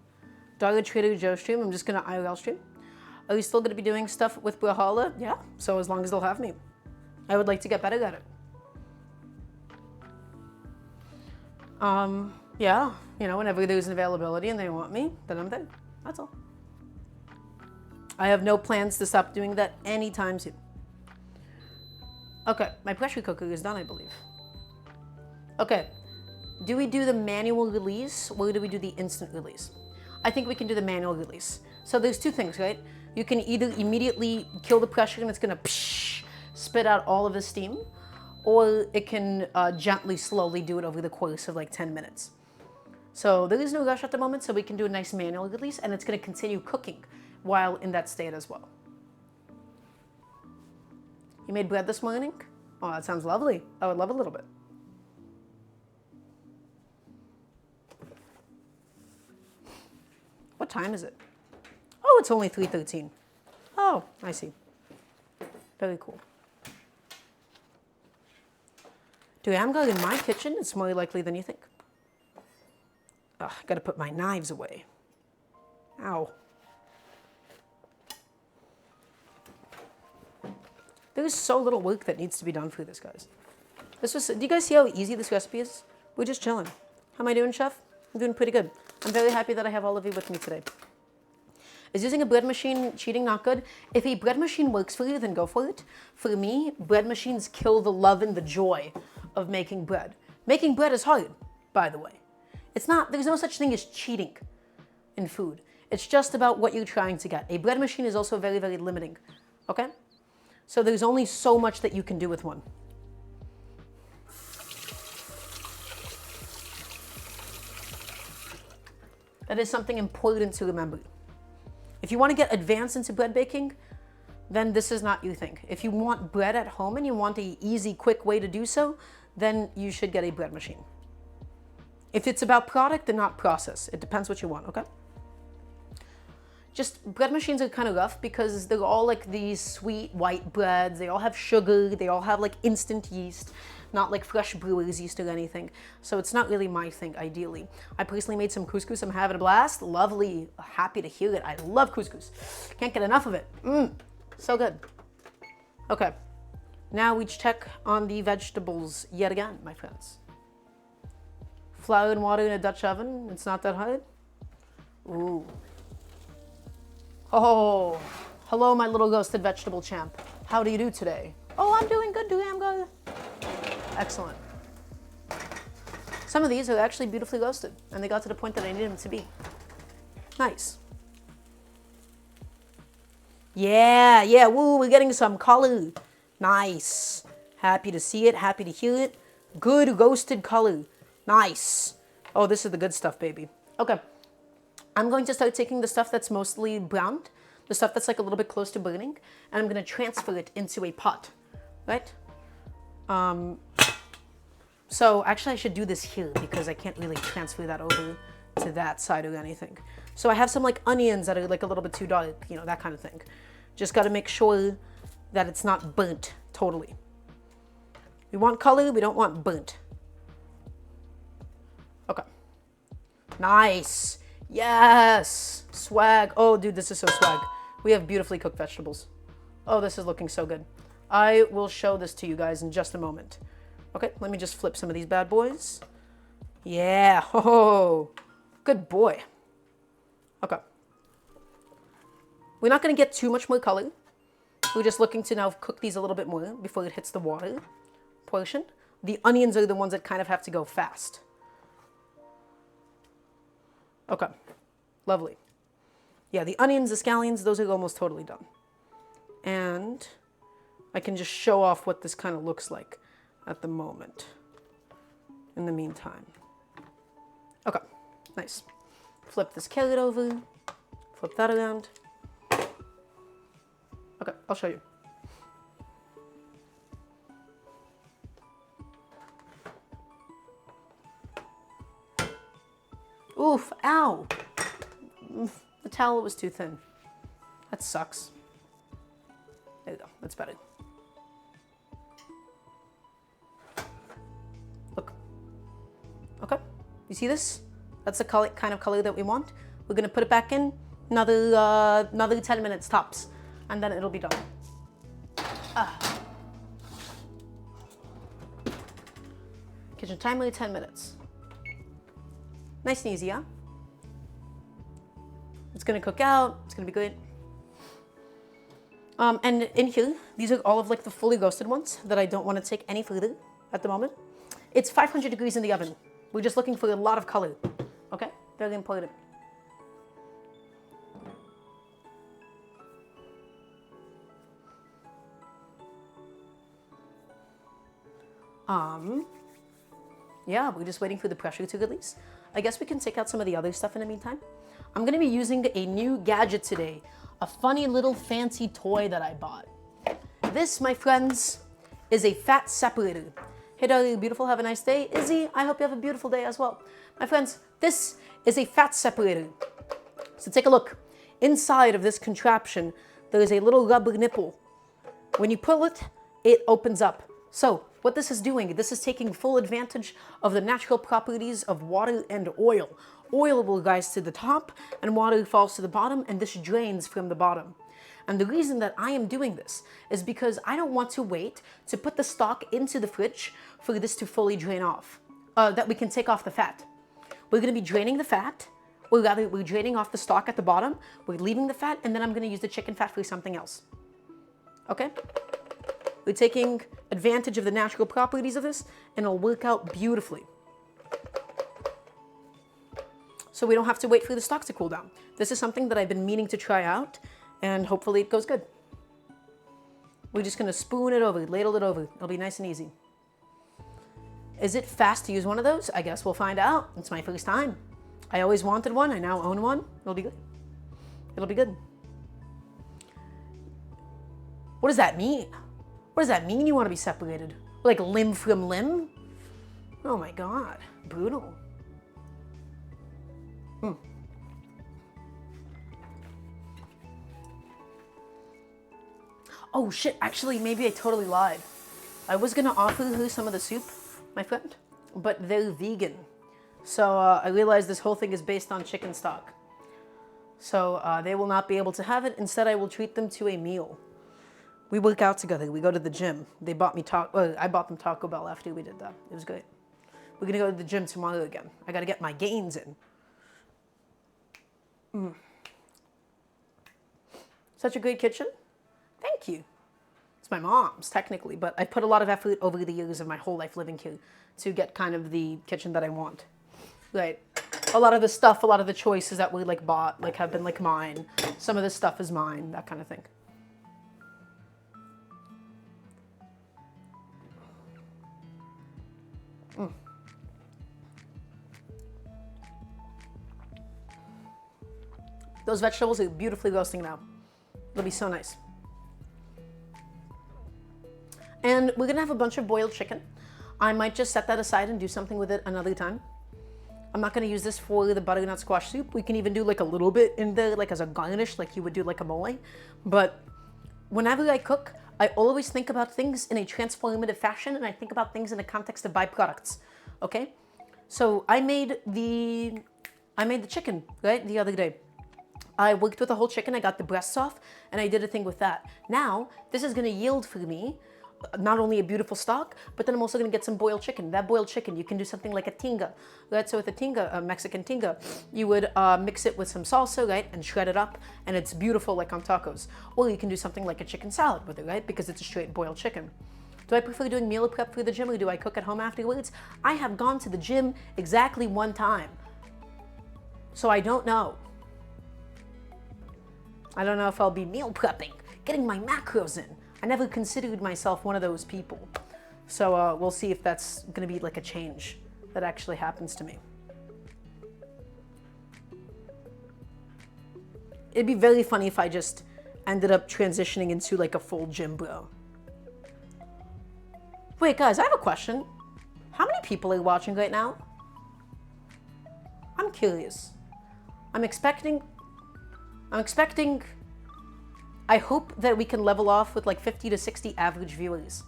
Dollar Trader Joe stream. I'm just gonna IRL stream. Are you still gonna be doing stuff with Brawlhalla? Yeah. So as long as they'll have me, I would like to get better at it. Yeah. You know, whenever there's an availability and they want me, then I'm there. That's all. I have no plans to stop doing that anytime soon. Okay, my pressure cooker is done, I believe. Okay. Do we do the manual release or do we do the instant release? I think we can do the manual release. So there's two things, right? You can either immediately kill the pressure and it's gonna spit out all of the steam, or it can gently, slowly do it over the course of like 10 minutes. So there is no rush at the moment, so we can do a nice manual release and it's gonna continue cooking while in that state as well. You made bread this morning? Oh, that sounds lovely. I would love a little bit. What time is it? Oh, it's only 3:13. Oh, I see. Very cool. Daramgar in my kitchen? It's more likely than you think. Ugh, I gotta put my knives away. Ow. There is so little work that needs to be done for this, guys. Do you guys see how easy this recipe is? We're just chilling. How am I doing, chef? I'm doing pretty good. I'm very happy that I have all of you with me today. Is using a bread machine cheating not good? If a bread machine works for you, then go for it. For me, bread machines kill the love and the joy of making bread. Making bread is hard, by the way. There's no such thing as cheating in food. It's just about what you're trying to get. A bread machine is also very, very limiting, okay? So there's only so much that you can do with one. That is something important to remember. If you want to get advanced into bread baking, then this is not your thing. If you want bread at home and you want an easy, quick way to do so, then you should get a bread machine. If it's about product and not process, it depends what you want, okay? just bread machines are kind of rough because they're all like these sweet white breads. They all have sugar. They all have like instant yeast, not like fresh brewer's yeast or anything. So it's not really my thing, ideally. I personally made some couscous. I'm having a blast. Lovely. Happy to hear it. I love couscous. Can't get enough of it. So good. Okay. Now we check on the vegetables yet again, my friends. Flour and water in a Dutch oven. It's not that hard. Ooh. Oh, hello, my little roasted vegetable champ. How do you do today? Oh, I'm doing good, Daramgar. Excellent. Some of these are actually beautifully roasted, and they got to the point that I needed them to be. Nice. Yeah, woo, we're getting some color. Nice. Happy to see it, happy to hear it. Good roasted color. Nice. Oh, this is the good stuff, baby. Okay. I'm going to start taking the stuff that's mostly browned, the stuff that's like a little bit close to burning, and I'm going to transfer it into a pot, right? So actually I should do this here because I can't really transfer that over to that side or anything. So I have some like onions that are like a little bit too dark, you know, that kind of thing. Just got to make sure that it's not burnt totally. We want color, we don't want burnt. Okay. Nice. Yes. Swag. Oh, dude, this is so swag. We have beautifully cooked vegetables. Oh, this is looking so good. I will show this to you guys in just a moment. Okay, let me just flip some of these bad boys. Yeah. Oh, good boy. Okay. We're not going to get too much more color. We're just looking to now cook these a little bit more before it hits the water portion. The onions are the ones that kind of have to go fast. Okay, lovely. Yeah, the onions, the scallions, those are almost totally done. And I can just show off what this kind of looks like at the moment. In the meantime. Okay, nice. Flip this carrot over. Flip that around. Okay, I'll show you. Oof, ow. The towel was too thin. That sucks. There you go, that's better. Look. Okay, you see this? That's the color, kind of color that we want. We're gonna put it back in, another 10 minutes tops, and then it'll be done. Kitchen timer, 10 minutes. Nice and easy, yeah? It's gonna cook out, it's gonna be good. And in here, these are all of like the fully roasted ones that I don't want to take any further at the moment. It's 500 degrees in the oven. We're just looking for a lot of color. Okay, very important. Yeah, we're just waiting for the pressure to release. I guess we can take out some of the other stuff in the meantime. I'm gonna be using a new gadget today, a funny little fancy toy that I bought. This, my friends, is a fat separator. Hey, darling, beautiful, have a nice day. Izzy, I hope you have a beautiful day as well. My friends, this is a fat separator. So take a look. Inside of this contraption, there is a little rubber nipple. When you pull it, it opens up. So what this is doing, this is taking full advantage of the natural properties of water and oil. Oil will rise to the top and water falls to the bottom, and this drains from the bottom. And the reason that I am doing this is because I don't want to wait to put the stock into the fridge for this to fully drain off, that we can take off the fat. We're gonna be draining the fat, or rather we're draining off the stock at the bottom, we're leaving the fat, and then I'm gonna use the chicken fat for something else. Okay? We're taking advantage of the natural properties of this, and it'll work out beautifully. So we don't have to wait for the stock to cool down. This is something that I've been meaning to try out, and hopefully it goes good. We're just gonna spoon it over, ladle it over. It'll be nice and easy. Is it fast to use one of those? I guess we'll find out. It's my first time. I always wanted one, I now own one. It'll be good. It'll be good. What does that mean? What does that mean you want to be separated? Like limb from limb? Oh my God, brutal. Oh shit, actually maybe I totally lied. I was gonna offer her some of the soup, my friend, but they're vegan. So I realized this whole thing is based on chicken stock. So they will not be able to have it. Instead, I will treat them to a meal. We work out together. We go to the gym. They bought me I bought them Taco Bell after we did that. It was great. We're gonna go to the gym tomorrow again. I gotta get my gains in. Such a great kitchen. Thank you. It's my mom's, technically, but I put a lot of effort over the years of my whole life living here to get kind of the kitchen that I want. Right. A lot of the stuff, a lot of the choices that we like bought, like have been like mine. Some of this stuff is mine, that kind of thing. Those vegetables are beautifully roasting now. It'll be so nice. And we're gonna have a bunch of boiled chicken. I might just set that aside and do something with it another time. I'm not gonna use this for the butternut squash soup. We can even do like a little bit in there, like as a garnish, like you would do like a mole. But whenever I cook, I always think about things in a transformative fashion, and I think about things in the context of byproducts. Okay? So I made the chicken, right, the other day. I worked with the whole chicken, I got the breasts off, and I did a thing with that. Now, this is gonna yield for me not only a beautiful stock, but then I'm also gonna get some boiled chicken. That boiled chicken, you can do something like a tinga, right? So with a tinga, a Mexican tinga, you would mix it with some salsa, right? And shred it up, and it's beautiful like on tacos. Or you can do something like a chicken salad with it, right? Because it's a straight boiled chicken. Do I prefer doing meal prep for the gym, or do I cook at home afterwards? I have gone to the gym exactly one time. So I don't know. I don't know if I'll be meal prepping, getting my macros in. I never considered myself one of those people. So we'll see if that's gonna be like a change that actually happens to me. It'd be very funny if I just ended up transitioning into like a full gym bro. Wait guys, I have a question. How many people are watching right now? I'm curious. I hope that we can level off with like 50 to 60 average viewers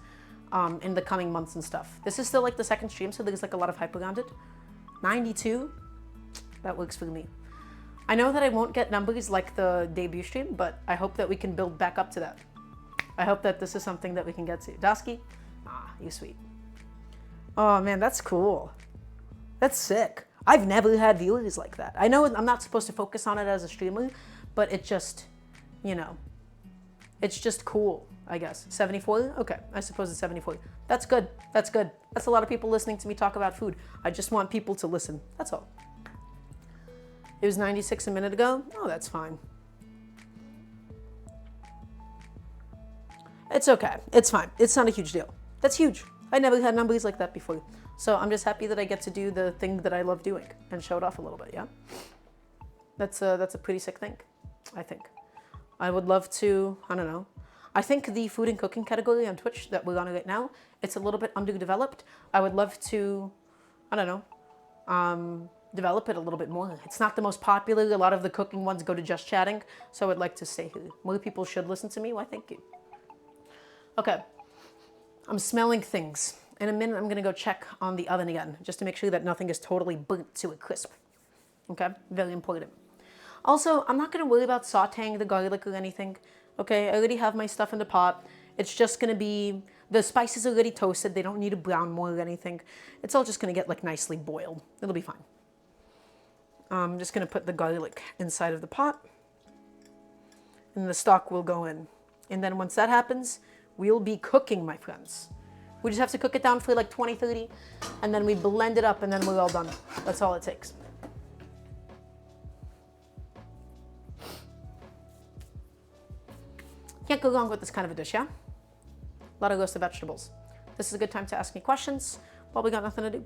in the coming months and stuff. This is still like the second stream, so there's like a lot of hype around it. 92, that works for me. I know that I won't get numbers like the debut stream, but I hope that we can build back up to that. I hope that this is something that we can get to. Dasky, you're sweet. Oh man, that's cool. That's sick. I've never had viewers like that. I know I'm not supposed to focus on it as a streamer, but it just, you know, it's just cool, I guess. 74? Okay, I suppose it's 74. That's good, that's good. That's a lot of people listening to me talk about food. I just want people to listen, that's all. It was 96 a minute ago? Oh, that's fine. It's okay, it's fine. It's not a huge deal. That's huge. I never had numbers like that before. So I'm just happy that I get to do the thing that I love doing and show it off a little bit, yeah? That's a pretty sick thing, I think. I would love to, I don't know. I think the food and cooking category on Twitch that we're on right now, it's a little bit underdeveloped. I would love to, I don't know, develop it a little bit more. It's not the most popular. A lot of the cooking ones go to just chatting, so I'd like to stay here. More people should listen to me. Why, thank you. Okay, I'm smelling things. In a minute, I'm gonna go check on the oven again, just to make sure that nothing is totally burnt to a crisp. Okay, very important. Also, I'm not gonna worry about sauteing the garlic or anything. Okay, I already have my stuff in the pot. It's just gonna be, the spices are already toasted. They don't need to brown more or anything. It's all just gonna get like nicely boiled. It'll be fine. I'm just gonna put the garlic inside of the pot, and the stock will go in. And then once that happens, we'll be cooking, my friends. We just have to cook it down for like 20, 30, and then we blend it up, and then we're all done. That's all it takes. Can't go wrong with this kind of a dish, yeah? A lot of roasted vegetables. This is a good time to ask me questions while we got nothing to do.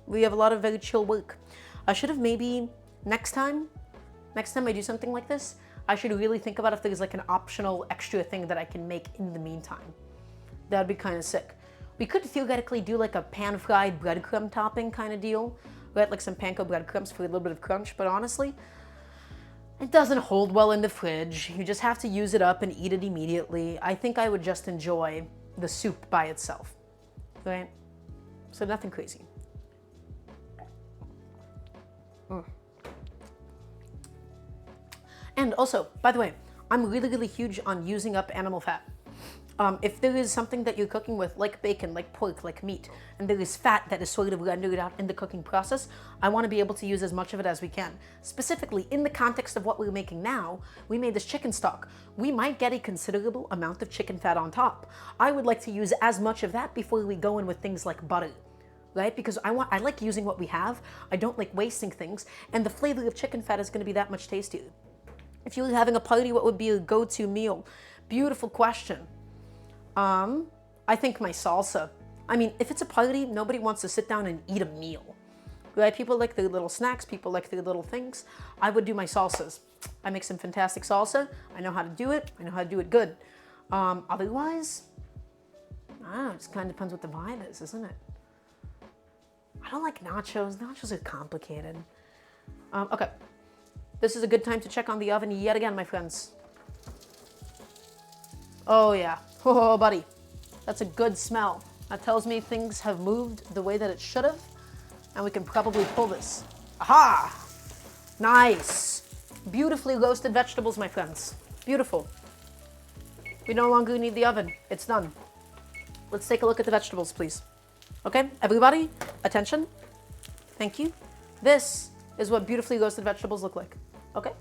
We have a lot of very chill work. I should have maybe, next time I do something like this, I should really think about if there's like an optional extra thing that I can make in the meantime. That'd be kind of sick. We could theoretically do like a pan-fried breadcrumb topping kind of deal, right? Like some panko breadcrumbs for a little bit of crunch, but honestly, It doesn't hold well in the fridge. You just have to use it up and eat it immediately. I think I would just enjoy the soup by itself, right? So nothing crazy. And also, by the way, I'm really, really huge on using up animal fat. If there is something that you're cooking with, like bacon, like pork, like meat, and there is fat that is sort of rendered out in the cooking process, I want to be able to use as much of it as we can. Specifically, in the context of what we're making now, we made this chicken stock. We might get a considerable amount of chicken fat on top. I would like to use as much of that before we go in with things like butter, right? Because I like using what we have. I don't like wasting things, and the flavor of chicken fat is going to be that much tastier. If you were having a party, what would be a go-to meal? Beautiful question. I think my salsa. I mean, if it's a party, nobody wants to sit down and eat a meal, right? People like their little snacks. People like their little things. I would do my salsas. I make some fantastic salsa. I know how to do it. I know how to do it good. Otherwise, I don't know, it just kind of depends what the vibe is, isn't it? I don't like nachos. Nachos are complicated. Okay. This is a good time to check on the oven yet again, my friends. Oh yeah, oh buddy, that's a good smell. That tells me things have moved the way that it should have, and we can probably pull this. Aha! Nice. Beautifully roasted vegetables, my friends. Beautiful. We no longer need the oven. It's done. Let's take a look at the vegetables, please. Okay, everybody, attention. Thank you. This is what beautifully roasted vegetables look like. Okay?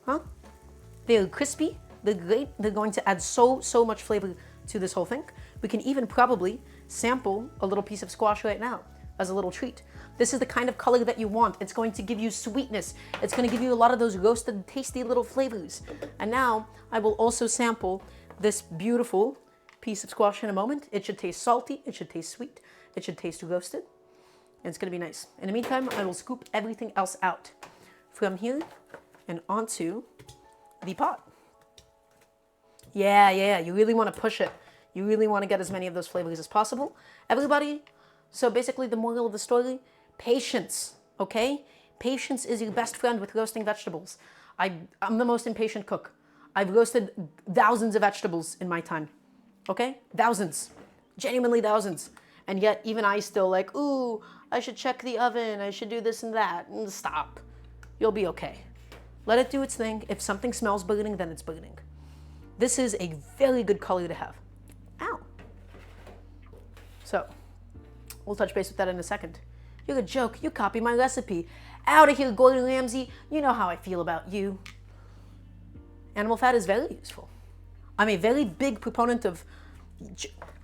Huh? They're crispy. They're great. They're going to add so much flavor to this whole thing. We can even probably sample a little piece of squash right now as a little treat. This is the kind of color that you want. It's going to give you sweetness. It's going to give you a lot of those roasted, tasty little flavors. And now I will also sample this beautiful piece of squash in a moment. It should taste salty. It should taste sweet. It should taste roasted. And it's going to be nice. In the meantime, I will scoop everything else out from here and onto the pot. Yeah, you really want to push it. You really want to get as many of those flavors as possible. Everybody, so basically the moral of the story, patience, okay? Patience is your best friend with roasting vegetables. I'm the most impatient cook. I've roasted thousands of vegetables in my time, okay? Thousands, genuinely thousands. And yet even I still like, ooh, I should check the oven, I should do this and that. Stop. You'll be okay. Let it do its thing. If something smells burning, then it's burning. This is a very good color to have. Ow. So, we'll touch base with that in a second. You're a joke. You copy my recipe. Out of here, Gordon Ramsay. You know how I feel about you. Animal fat is very useful. I'm a very big proponent of...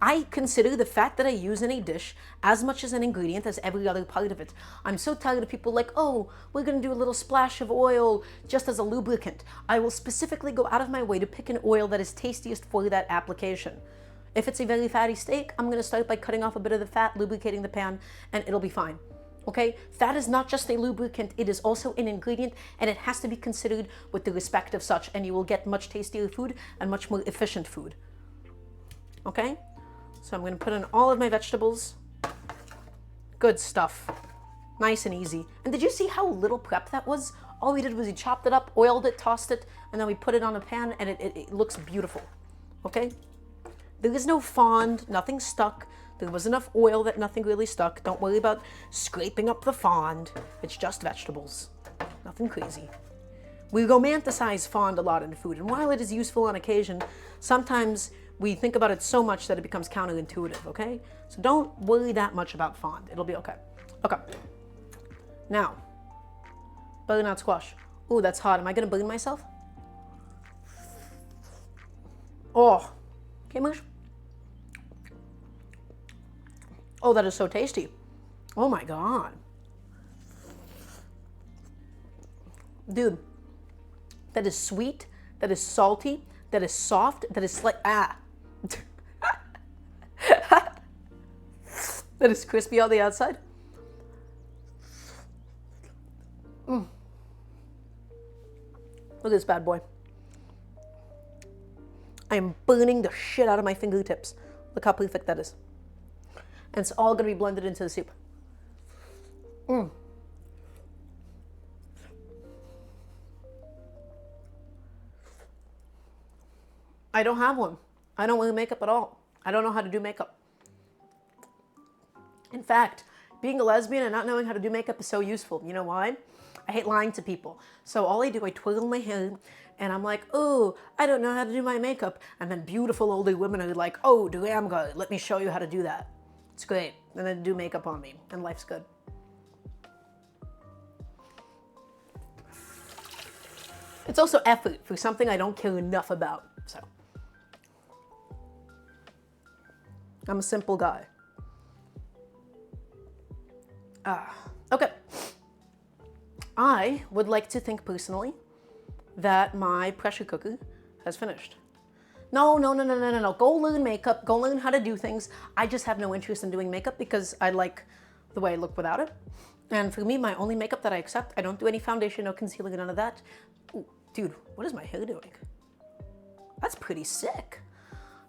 I consider the fat that I use in a dish as much as an ingredient as every other part of it. I'm so tired of people like, oh, we're going to do a little splash of oil just as a lubricant. I will specifically go out of my way to pick an oil that is tastiest for that application. If it's a very fatty steak, I'm going to start by cutting off a bit of the fat, lubricating the pan, and it'll be fine. Okay? Fat is not just a lubricant, it is also an ingredient, and it has to be considered with the respect of such, and you will get much tastier food and much more efficient food. Okay? So I'm going to put in all of my vegetables. Good stuff. Nice and easy. And did you see how little prep that was? All we did was we chopped it up, oiled it, tossed it, and then we put it on a pan, and it looks beautiful. Okay? There is no fond, nothing stuck. There was enough oil that nothing really stuck. Don't worry about scraping up the fond. It's just vegetables. Nothing crazy. We romanticize fond a lot in food, and while it is useful on occasion, sometimes we think about it so much that it becomes counterintuitive, okay? So don't worry that much about fond. It'll be okay. Okay. Now, butternut squash. Ooh, that's hot. Am I gonna burn myself? Oh, okay, Moosh. Oh, that is so tasty. Oh my God. Dude, that is sweet, that is salty, that is soft, that is like, that is crispy on the outside. Look at this bad boy. I am burning the shit out of my fingertips. Look how perfect that is. And it's all going to be blended into the soup. I don't have one. I don't wear makeup at all. I don't know how to do makeup. In fact, being a lesbian and not knowing how to do makeup is so useful. You know why? I hate lying to people. So all I do, I twirl my hair and I'm like, oh, I don't know how to do my makeup. And then beautiful older women are like, oh, Daramgar, let me show you how to do that. It's great. And then do makeup on me and life's good. It's also effort for something I don't care enough about. So I'm a simple guy. Okay. I would like to think personally that my pressure cooker has finished. No. Go learn makeup. Go learn how to do things. I just have no interest in doing makeup because I like the way I look without it. And for me, my only makeup that I accept, I don't do any foundation, no concealer, none of that. Ooh, dude, what is my hair doing? That's pretty sick.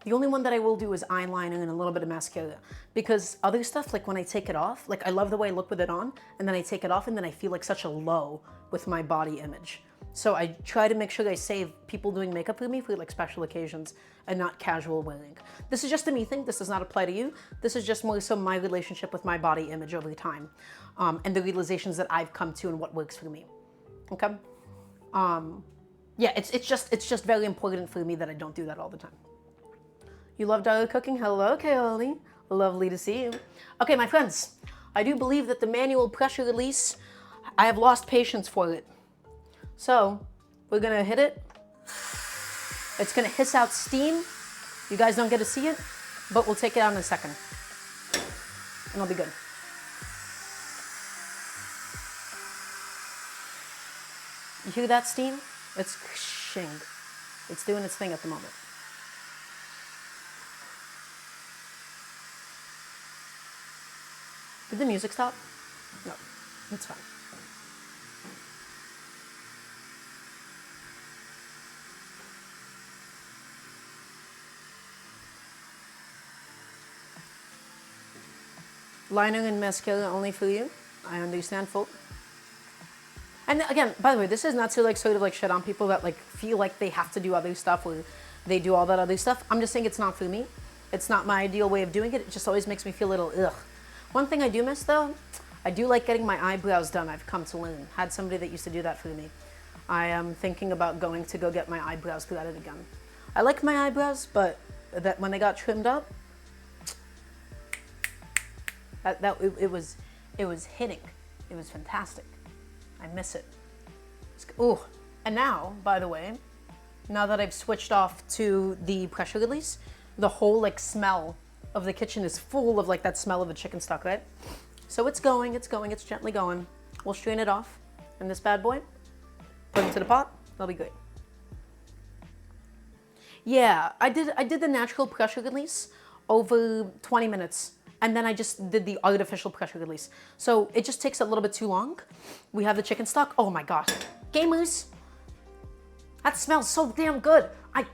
The only one that I will do is eyeliner and a little bit of mascara. Because other stuff, like when I take it off, like I love the way I look with it on, and then I take it off and then I feel like such a low with my body image. So I try to make sure I save people doing makeup for me for like special occasions and not casual wearing. This is just a me thing. This does not apply to you. This is just more so my relationship with my body image over time, and the realizations that I've come to and what works for me. Okay? Yeah, it's just very important for me that I don't do that all the time. You love dollar cooking? Hello, Kaoli. Lovely to see you. Okay, my friends, I do believe that the manual pressure release, I have lost patience for it. So, we're gonna hit it. It's gonna hiss out steam. You guys don't get to see it, but we'll take it out in a second. And I'll be good. You hear that steam? It's shing. It's doing its thing at the moment. Did the music stop? No, it's fine. Liner and mascara only for you. I understand, folk. And again, by the way, this is not to like sort of like shit on people that like feel like they have to do other stuff or they do all that other stuff. I'm just saying it's not for me. It's not my ideal way of doing it. It just always makes me feel a little ugh. One thing I do miss though, I do like getting my eyebrows done. I've come to learn. Had somebody that used to do that for me. I am thinking about going to go get my eyebrows threaded again. I like my eyebrows, but that when they got trimmed up, it was hitting. It was fantastic. I miss it. Ooh, and now, by the way, now that I've switched off to the pressure release, the whole like smell of the kitchen is full of like that smell of the chicken stock, right? So it's gently going. We'll strain it off in this bad boy, put it into the pot, that'll be great. Yeah, I did the natural pressure release over 20 minutes. And then I just did the artificial pressure release. So it just takes a little bit too long. We have the chicken stock. Oh my gosh. Gamers, that smells so damn good. I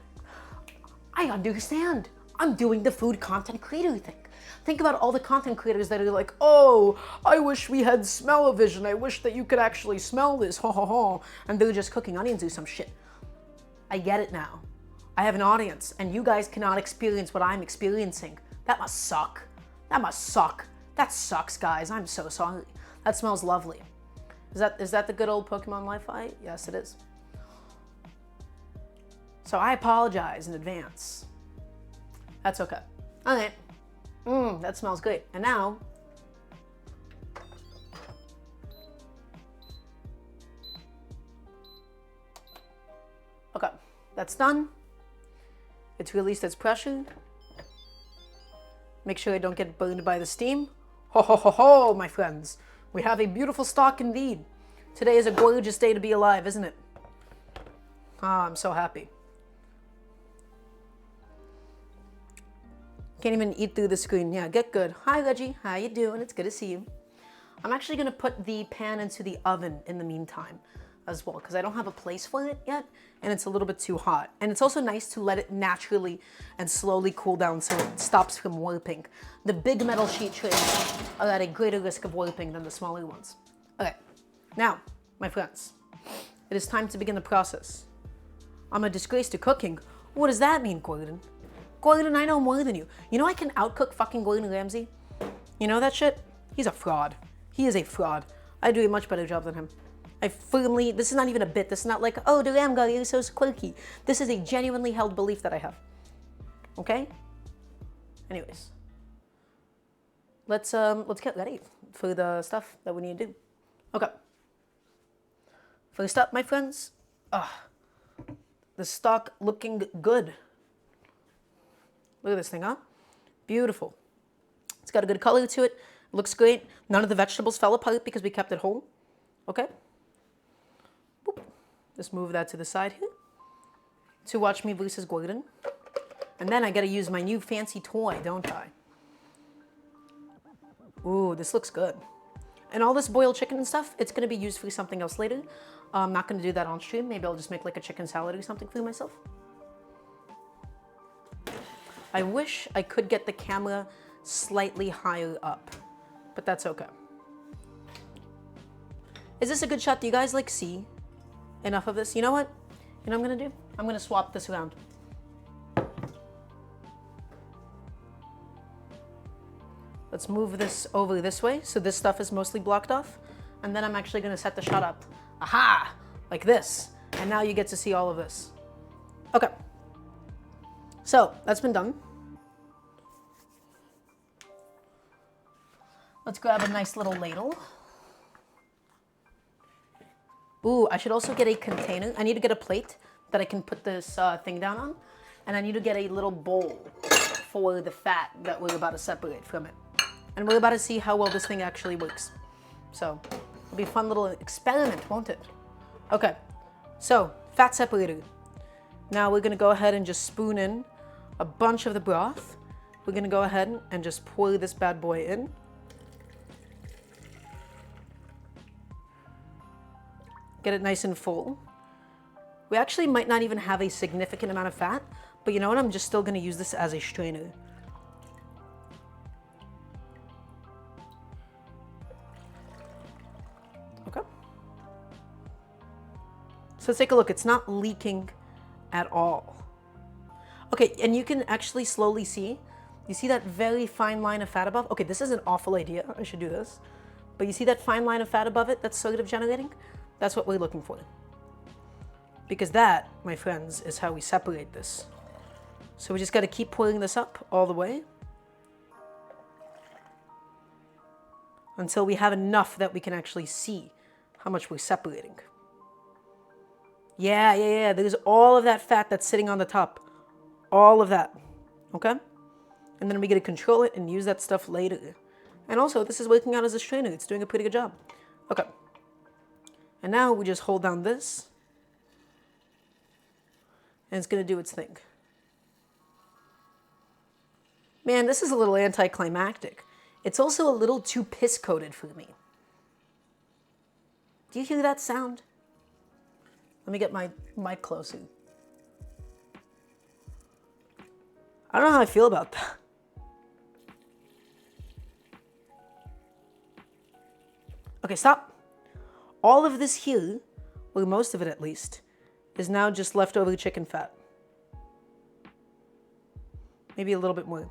understand. I'm doing the food content creator thing. Think about all the content creators that are like, oh, I wish we had smell-o-vision. I wish that you could actually smell this. Ho, ho, ho. And they're just cooking onions or some shit. I get it now. I have an audience and you guys cannot experience what I'm experiencing. That must suck. That must suck. That sucks, guys. I'm so sorry. That smells lovely. Is that the good old Pokemon Wi-Fi? Yes, it is. So I apologize in advance. That's okay. Okay. That smells great. And now, okay, that's done. It's released its pressure. Make sure I don't get burned by the steam. Ho, ho, ho, ho, my friends. We have a beautiful stock indeed. Today is a gorgeous day to be alive, isn't it? Ah, I'm so happy. Can't even eat through the screen. Yeah, get good. Hi, Reggie. How you doing? It's good to see you. I'm actually going to put the pan into the oven in the meantime as well, because I don't have a place for it yet, and it's a little bit too hot. And it's also nice to let it naturally and slowly cool down so it stops from warping. The big metal sheet trays are at a greater risk of warping than the smaller ones. Okay, now, my friends, it is time to begin the process. I'm a disgrace to cooking. What does that mean, Gordon? Gordon, I know more than you. You know I can outcook fucking Gordon Ramsay? You know that shit? He's a fraud. He is a fraud. I do a much better job than him. This is not even a bit. This is not like, oh, Daramgar, you're so quirky. This is a genuinely held belief that I have. Okay? Anyways. Let's get ready for the stuff that we need to do. Okay. First up, my friends, the stock looking good. Look at this thing, huh? Beautiful. It's got a good color to it. Looks great. None of the vegetables fell apart because we kept it whole. Okay. Boop. Just move that to the side here. To watch me versus Gordon. And then I gotta use my new fancy toy, don't I? Ooh, this looks good. And all this boiled chicken and stuff, it's gonna be used for something else later. I'm not gonna do that on stream. Maybe I'll just make like a chicken salad or something for myself. I wish I could get the camera slightly higher up, but that's okay. Is this a good shot? Do you guys like see enough of this? You know what? You know what I'm gonna do? I'm gonna swap this around. Let's move this over this way so this stuff is mostly blocked off. And then I'm actually gonna set the shot up. Aha! Like this. And now you get to see all of this. Okay. So, that's been done. Let's grab a nice little ladle. Ooh, I should also get a container. I need to get a plate that I can put this thing down on. And I need to get a little bowl for the fat that we're about to separate from it. And we're about to see how well this thing actually works. So, it'll be a fun little experiment, won't it? Okay, so, fat separator. Now we're gonna go ahead and just spoon in a bunch of the broth. We're gonna go ahead and just pour this bad boy in. Get it nice and full. We actually might not even have a significant amount of fat, but you know what? I'm just still gonna use this as a strainer. Okay. So let's take a look. It's not leaking at all. Okay, and you can actually slowly see. You see that very fine line of fat above? Okay, this is an awful idea. I should do this. But you see that fine line of fat above it that's sort of generating? That's what we're looking for. Because that, my friends, is how we separate this. So we just got to keep pouring this up all the way until we have enough that we can actually see how much we're separating. Yeah. There's all of that fat that's sitting on the top. All of that. Okay? And then we get to control it and use that stuff later. And also, this is working out as a strainer. It's doing a pretty good job. Okay. And now we just hold down this. And it's going to do its thing. Man, this is a little anticlimactic. It's also a little too piss-coated for me. Do you hear that sound? Let me get my mic closer. I don't know how I feel about that. Okay, stop. All of this here, or most of it at least, is now just leftover chicken fat. Maybe a little bit more.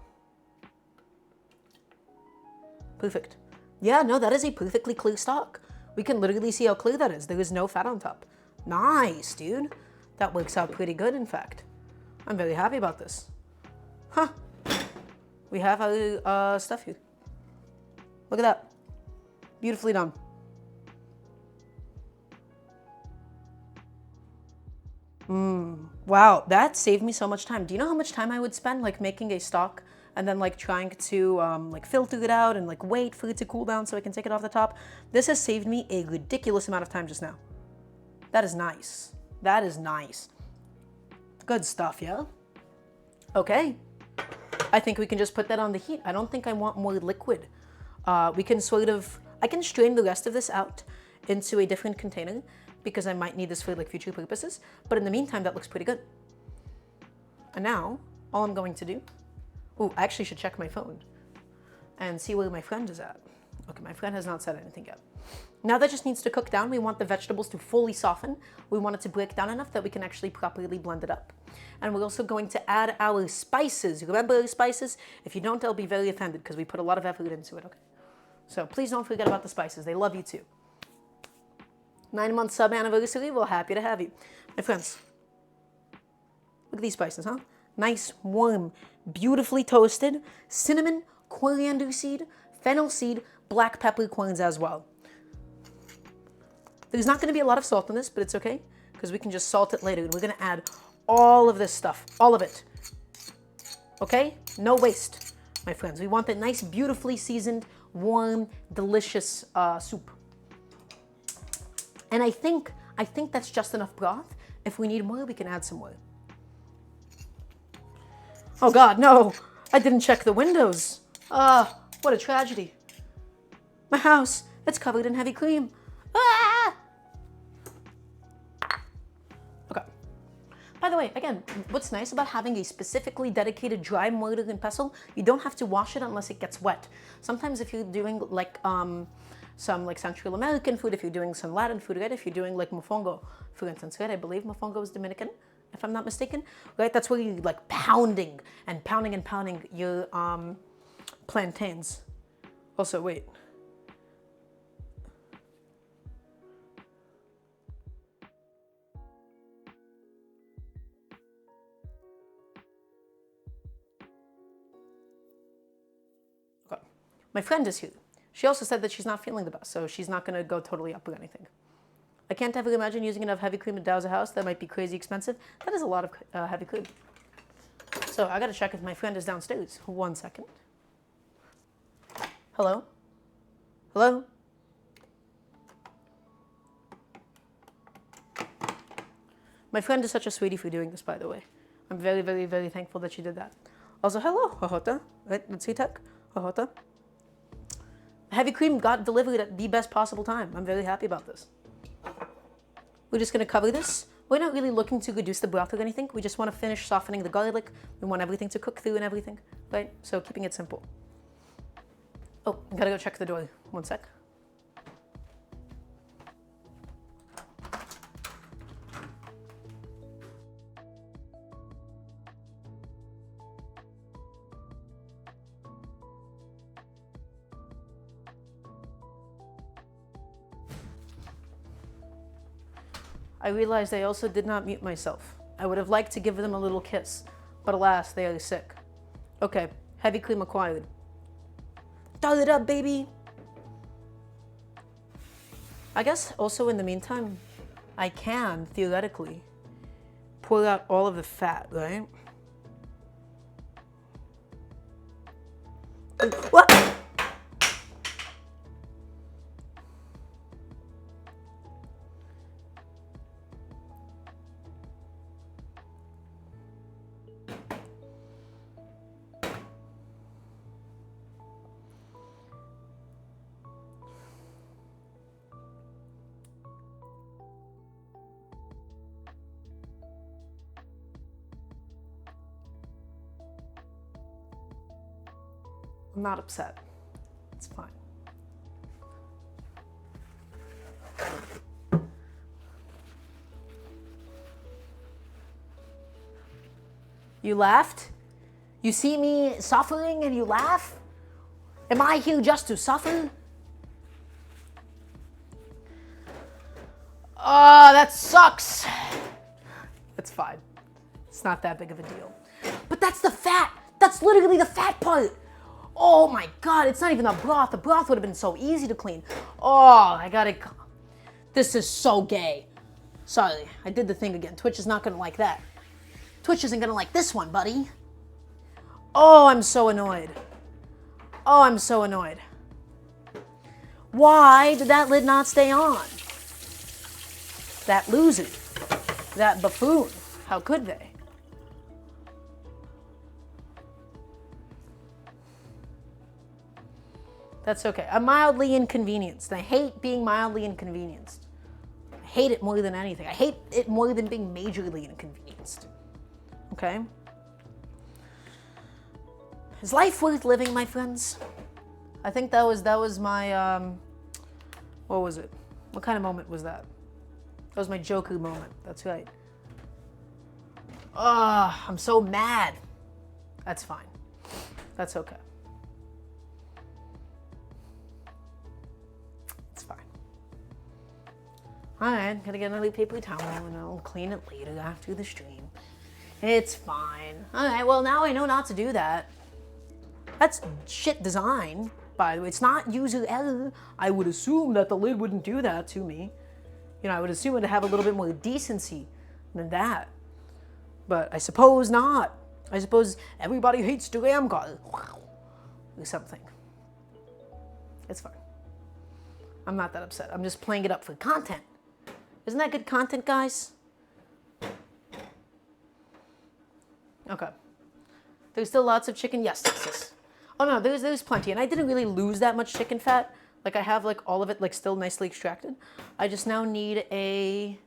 Perfect. Yeah, no, that is a perfectly clear stock. We can literally see how clear that is. There is no fat on top. Nice, dude. That works out pretty good, in fact. I'm very happy about this. Huh. We have our stuff here. Look at that. Beautifully done. Wow, that saved me so much time. Do you know how much time I would spend like making a stock and then like trying to like filter it out and like wait for it to cool down so I can take it off the top? This has saved me a ridiculous amount of time just now. That is nice. That is nice. Good stuff, yeah? Okay. I think we can just put that on the heat. I don't think I want more liquid. We can sort of, I can strain the rest of this out into a different container because I might need this for like future purposes. But in the meantime, that looks pretty good. And now, all I'm going to do, ooh, I actually should check my phone and see where my friend is at. Okay, my friend has not said anything yet. Now that just needs to cook down. We want the vegetables to fully soften. We want it to break down enough that we can actually properly blend it up. And we're also going to add our spices. Remember our spices? If you don't, I'll be very offended because we put a lot of effort into it, okay? So please don't forget about the spices. They love you too. 9-month sub anniversary. We're happy to have you. My friends, look at these spices, huh? Nice, warm, beautifully toasted cinnamon, coriander seed, fennel seed, black peppercorns as well. There's not going to be a lot of salt in this, but it's okay because we can just salt it later. And we're going to add all of this stuff, all of it. Okay? No waste, my friends. We want that nice, beautifully seasoned, warm, delicious soup. And I think that's just enough broth. If we need more, we can add some more. Oh God, no! I didn't check the windows. What a tragedy. My house, it's covered in heavy cream. Ah! Okay. By the way, again, what's nice about having a specifically dedicated dry mortar and pestle, you don't have to wash it unless it gets wet. Sometimes if you're doing like some like Central American food, if you're doing some Latin food, right? If you're doing like mofongo, for instance, right? I believe mofongo is Dominican, if I'm not mistaken, right? That's where you're like pounding and pounding and pounding your plantains. Also, wait. Okay. My friend is here. She also said that she's not feeling the best, so she's not going to go totally up with anything. I can't ever imagine using enough heavy cream to douse a house. That might be crazy expensive. That is a lot of heavy cream. So I got to check if my friend is downstairs. 1 second. Hello? Hello? My friend is such a sweetie for doing this, by the way. I'm very, very, very thankful that she did that. Also, hello, Hahota. Right, let's see, Tech. Hahota. Heavy cream got delivered at the best possible time. I'm very happy about this. We're just going to cover this. We're not really looking to reduce the broth or anything. We just want to finish softening the garlic. We want everything to cook through and everything, right? So keeping it simple. Oh, I gotta go check the door. 1 sec. I realized I also did not mute myself. I would have liked to give them a little kiss, but alas, they are sick. Okay, heavy cream acquired. Dial it up, baby! I guess also in the meantime, I can, theoretically, pour out all of the fat, right? What? I'm not upset. It's fine. You laughed? You see me suffering and you laugh? Am I here just to suffer? Oh, that sucks. It's fine. It's not that big of a deal. But that's the fat. That's literally the fat part. Oh my God, it's not even the broth. The broth would have been so easy to clean. Oh, I gotta, this is so gay. Sorry, I did the thing again. Twitch is not gonna like that. Twitch isn't gonna like this one, buddy. Oh, I'm so annoyed. Oh, I'm so annoyed. Why did that lid not stay on? That loser. That buffoon. How could they? That's okay. I'm mildly inconvenienced. I hate being mildly inconvenienced. I hate it more than anything. I hate it more than being majorly inconvenienced. Okay? Is life worth living, my friends? I think that was my, what was it? What kind of moment was that? That was my Joker moment. That's right. Ah, I'm so mad. That's fine. That's okay. It's fine. Alright, gotta get another paper towel and I'll clean it later after the stream. It's fine. Alright, well now I know not to do that. That's shit design, by the way. It's not user error. I would assume that the lid wouldn't do that to me. You know, I would assume it would have a little bit more decency than that. But I suppose not. I suppose everybody hates Daramgar. Or something. It's fine. I'm not that upset. I'm just playing it up for content. Isn't that good content, guys? Okay. There's still lots of chicken. Yes, yes, yes. Oh no, there's plenty. And I didn't really lose that much chicken fat. Like I have like all of it like still nicely extracted. I just now need I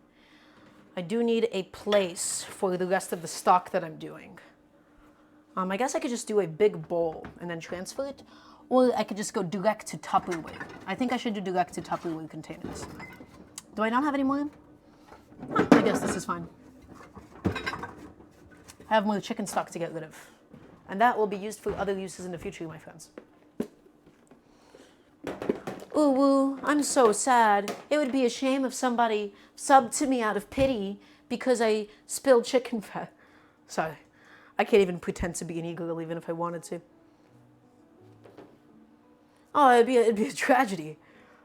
do need a place for the rest of the stock that I'm doing. I guess I could just do a big bowl and then transfer it. Or I could just go direct to Tupperware. I think I should do direct to Tupperware containers. Do I not have any more? I guess this is fine. I have more chicken stock to get rid of. And that will be used for other uses in the future, my friends. Ooh, woo, I'm so sad. It would be a shame if somebody subbed to me out of pity because I spilled chicken fat. Sorry. I can't even pretend to be an e-girl even if I wanted to. Oh, it'd be a tragedy.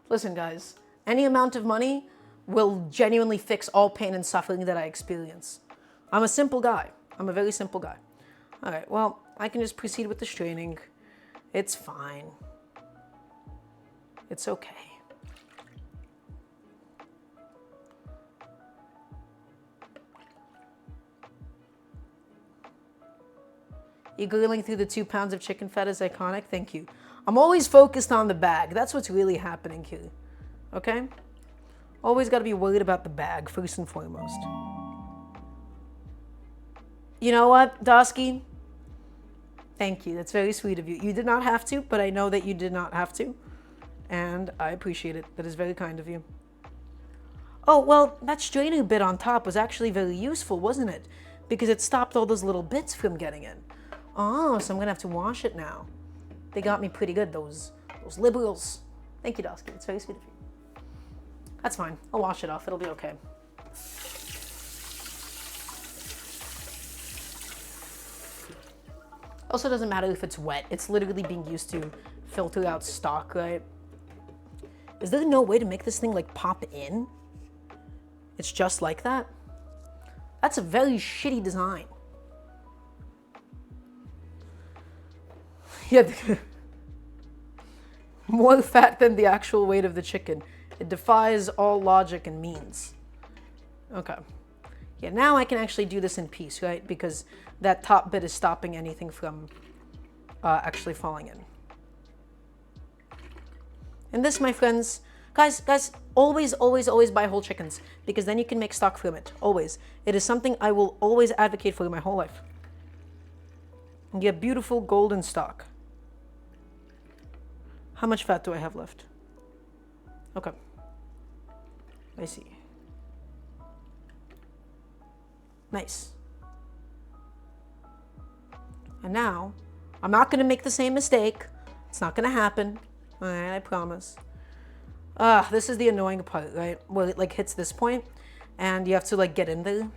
Listen, guys, any amount of money will genuinely fix all pain and suffering that I experience. I'm a simple guy. I'm a very simple guy. All right, well, I can just proceed with the straining. It's fine. It's okay. You grilling through the 2 pounds of chicken fat is iconic. Thank you. I'm always focused on the bag. That's what's really happening here. Okay? Always got to be worried about the bag first and foremost. You know what, Dosky? Thank you. That's very sweet of you. You did not have to, but I know that you did not have to. And I appreciate it. That is very kind of you. Oh, well, that straining bit on top was actually very useful, wasn't it? Because it stopped all those little bits from getting in. Oh, so I'm going to have to wash it now. They got me pretty good, those liberals. Thank you, Dosky. It's very sweet of you. That's fine. I'll wash it off. It'll be okay. Also, doesn't matter if it's wet. It's literally being used to filter out stock, right? Is there no way to make this thing like pop in? It's just like that? That's a very shitty design. Yeah, more fat than the actual weight of the chicken. It defies all logic and means. Okay. Yeah, now I can actually do this in peace, right? Because that top bit is stopping anything from actually falling in. And this, my friends, guys, always, always, always buy whole chickens because then you can make stock from it. Always. It is something I will always advocate for my whole life. And you get beautiful golden stock. How much fat do I have left? Okay. I see. Nice. And now, I'm not going to make the same mistake. It's not going to happen. All right, I promise. This is the annoying part, right? Where it like hits this point and you have to like get in there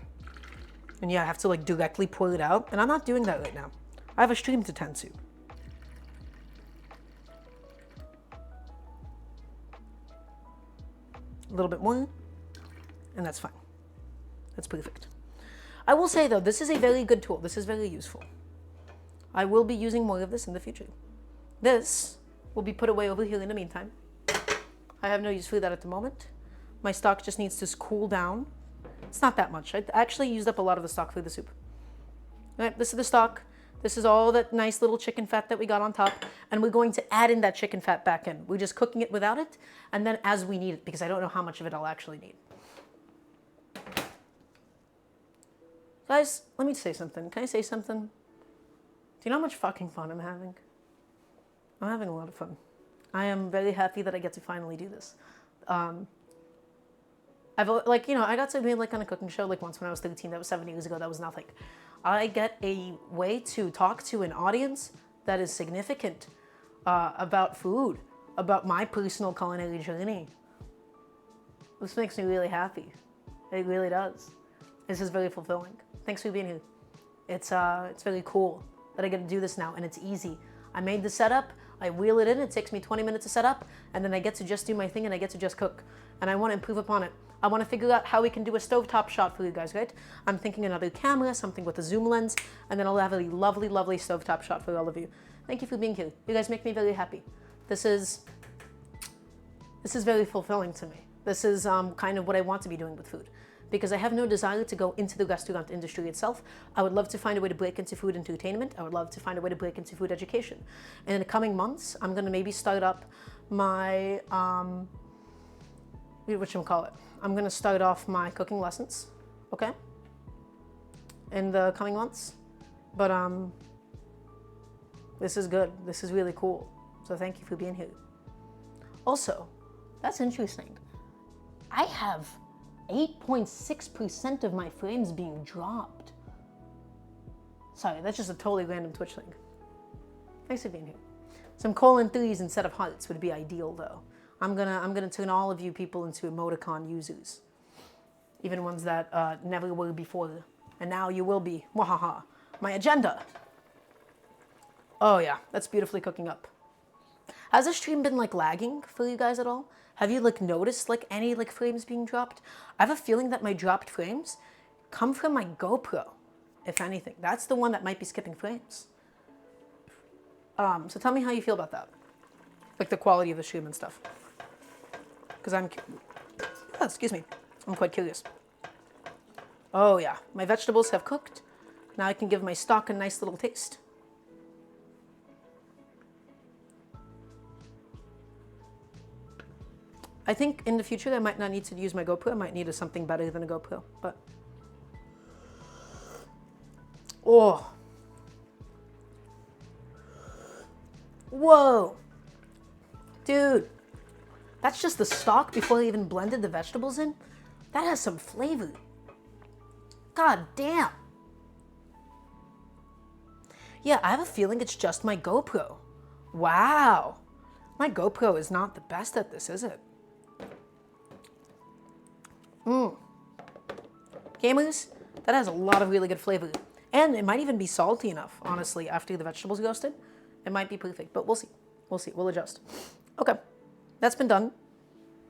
and you have to like directly pull it out. And I'm not doing that right now. I have a stream to tend to. A little bit more, and that's fine. That's perfect. I will say though, this is a very good tool. This is very useful. I will be using more of this in the future. This will be put away over here in the meantime. I have no use for that at the moment. My stock just needs to cool down. It's not that much. I actually used up a lot of the stock for the soup. All right, this is the stock. This is all that nice little chicken fat that we got on top, and we're going to add in that chicken fat back in. We're just cooking it without it, and then as we need it, because I don't know how much of it I'll actually need. Guys, let me say something. Can I say something? Do you know how much fucking fun I'm having? I'm having a lot of fun. I am very happy that I get to finally do this. I've like, you know, I got to be like on a cooking show like once when I was 13. That was 7 years ago. That was nothing. I get a way to talk to an audience that is significant about food, about my personal culinary journey. This makes me really happy. It really does. This is very fulfilling. Thanks for being here. It's very cool that I get to do this now, and it's easy. I made the setup, I wheel it in, it takes me 20 minutes to set up, and then I get to just do my thing and I get to just cook. And I want to improve upon it. I want to figure out how we can do a stovetop shot for you guys, right? I'm thinking another camera, something with a zoom lens, and then I'll have a lovely, lovely stovetop shot for all of you. Thank you for being here. You guys make me very happy. This is very fulfilling to me. This is kind of what I want to be doing with food. Because I have no desire to go into the restaurant industry itself. I would love to find a way to break into food entertainment. I would love to find a way to break into food education. And in the coming months, I'm gonna maybe start up my, whatchamacallit? I'm gonna start off my cooking lessons, okay? In the coming months. But this is good. This is really cool. So thank you for being here. Also, that's interesting. I have 8.6% of my frames being dropped. Sorry, that's just a totally random Twitch thing. Thanks for being here. Some colon 3s instead of hearts would be ideal though. I'm gonna turn all of you people into emoticon users. Even ones that never were before. And now you will be. Wahaha. My agenda. Oh yeah, that's beautifully cooking up. Has the stream been like lagging for you guys at all? Have you like noticed like any like frames being dropped? I have a feeling that my dropped frames come from my GoPro, if anything. That's the one that might be skipping frames. So tell me how you feel about that. Like the quality of the stream and stuff. Because excuse me, I'm quite curious. Oh yeah, my vegetables have cooked. Now I can give my stock a nice little taste. I think in the future I might not need to use my GoPro. I might need something better than a GoPro, but... Oh. Whoa. Dude. That's just the stock before I even blended the vegetables in? That has some flavor. God damn. Yeah, I have a feeling it's just my GoPro. Wow. My GoPro is not the best at this, is it? Gamers, that has a lot of really good flavor. And it might even be salty enough, honestly, after the vegetables roasted. It might be perfect, but we'll see. We'll see. We'll adjust. Okay, that's been done.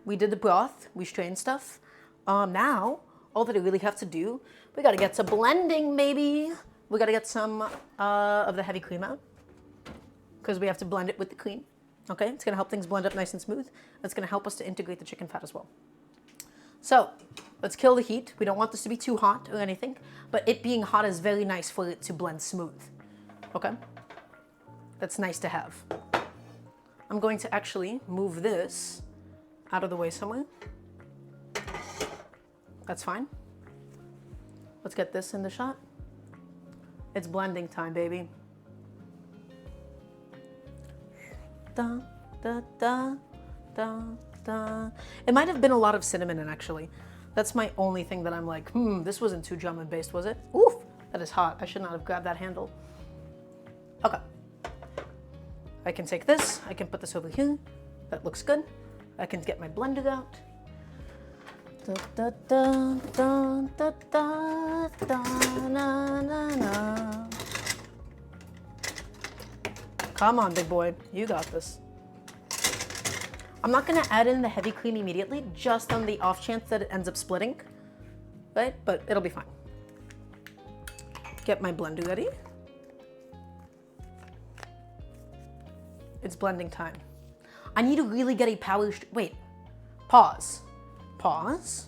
We did the broth. We strained stuff. Now, all that I really have to do, we gotta get to blending, maybe. We gotta get some of the heavy cream out. Because we have to blend it with the cream. Okay, it's gonna help things blend up nice and smooth. It's gonna help us to integrate the chicken fat as well. So, let's kill the heat. We don't want this to be too hot or anything, but it being hot is very nice for it to blend smooth. Okay? That's nice to have. I'm going to actually move this out of the way somewhere. That's fine. Let's get this in the shot. It's blending time, baby. Da, da, da, da. It might have been a lot of cinnamon in actually. That's my only thing that I'm like, this wasn't too drum and based, was it? Oof, that is hot. I should not have grabbed that handle. Okay. I can take this, I can put this over here. That looks good. I can get my blender out. Da, da, da, da, da, da, da, na, na, na. Come on, big boy, you got this. I'm not gonna add in the heavy cream immediately, just on the off chance that it ends up splitting, right? But it'll be fine. Get my blender ready. It's blending time. I need to really get a wait, pause. Pause.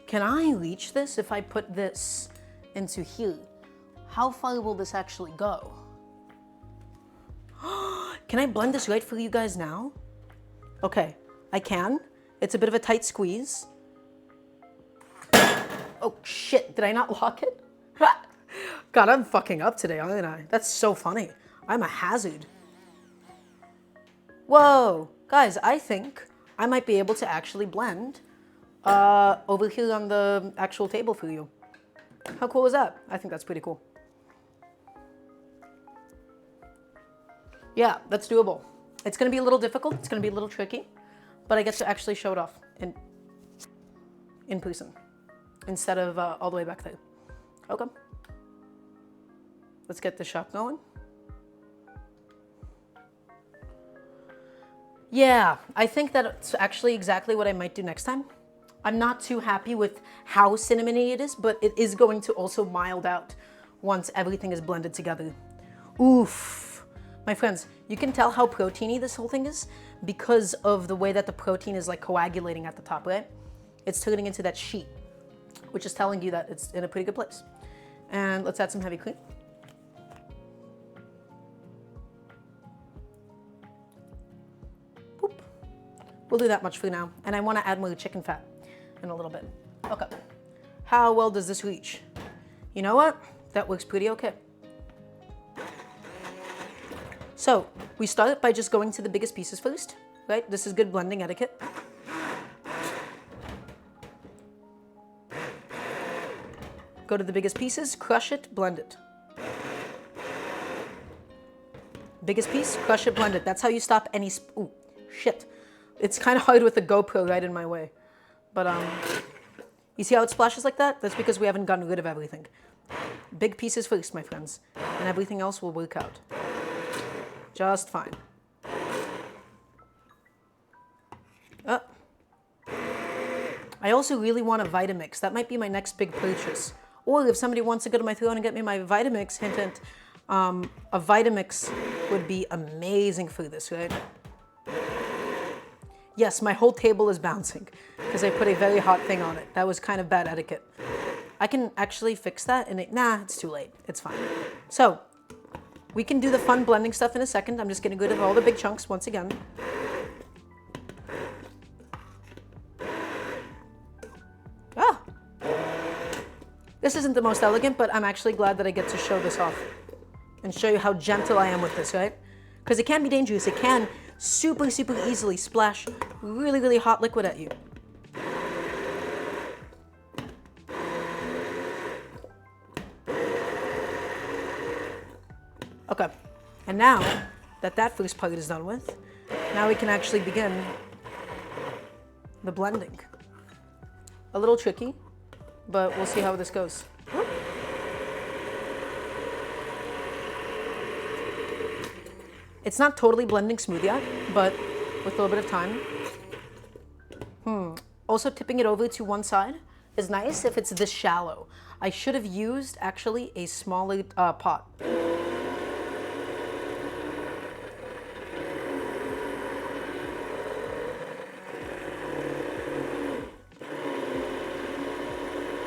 Can I reach this if I put this into here? How far will this actually go? Can I blend this right for you guys now? Okay, I can. It's a bit of a tight squeeze. Oh shit, did I not lock it? God, I'm fucking up today, aren't I? That's so funny. I'm a hazard. Whoa, guys, I think I might be able to actually blend over here on the actual table for you. How cool is that? I think that's pretty cool. Yeah, that's doable. It's gonna be a little difficult, it's gonna be a little tricky, but I get to actually show it off in person instead of all the way back there. Okay. Let's get the shop going. Yeah, I think that's actually exactly what I might do next time. I'm not too happy with how cinnamony it is, but it is going to also mild out once everything is blended together. Oof. My friends, you can tell how proteiny this whole thing is because of the way that the protein is like coagulating at the top, right? It's turning into that sheet, which is telling you that it's in a pretty good place. And let's add some heavy cream. Boop. We'll do that much for now. And I want to add more chicken fat in a little bit. Okay. How well does this reach? You know what? That works pretty okay. So we start by just going to the biggest pieces first, right? This is good blending etiquette. Go to the biggest pieces, crush it, blend it. Biggest piece, crush it, blend it. That's how you stop any, ooh, shit. It's kind of hard with the GoPro right in my way. But you see how it splashes like that? That's because we haven't gotten rid of everything. Big pieces first, my friends, and everything else will work out just fine. I also really want a Vitamix. That might be my next big purchase. Or if somebody wants to go to my throne and get me my Vitamix, hint, hint, a Vitamix would be amazing for this, right? Yes, my whole table is bouncing because I put a very hot thing on it. That was kind of bad etiquette. I can actually fix that and nah, it's too late. It's fine. So we can do the fun blending stuff in a second. I'm just getting rid of all the big chunks once again. Ah! This isn't the most elegant, but I'm actually glad that I get to show this off and show you how gentle I am with this, right? Because it can be dangerous. It can super, super easily splash really, really hot liquid at you. Okay, and now that that first part is done with, now we can actually begin the blending. A little tricky, but we'll see how this goes. It's not totally blending smooth yet, but with a little bit of time. Also tipping it over to one side is nice if it's this shallow. I should have used actually a smaller pot.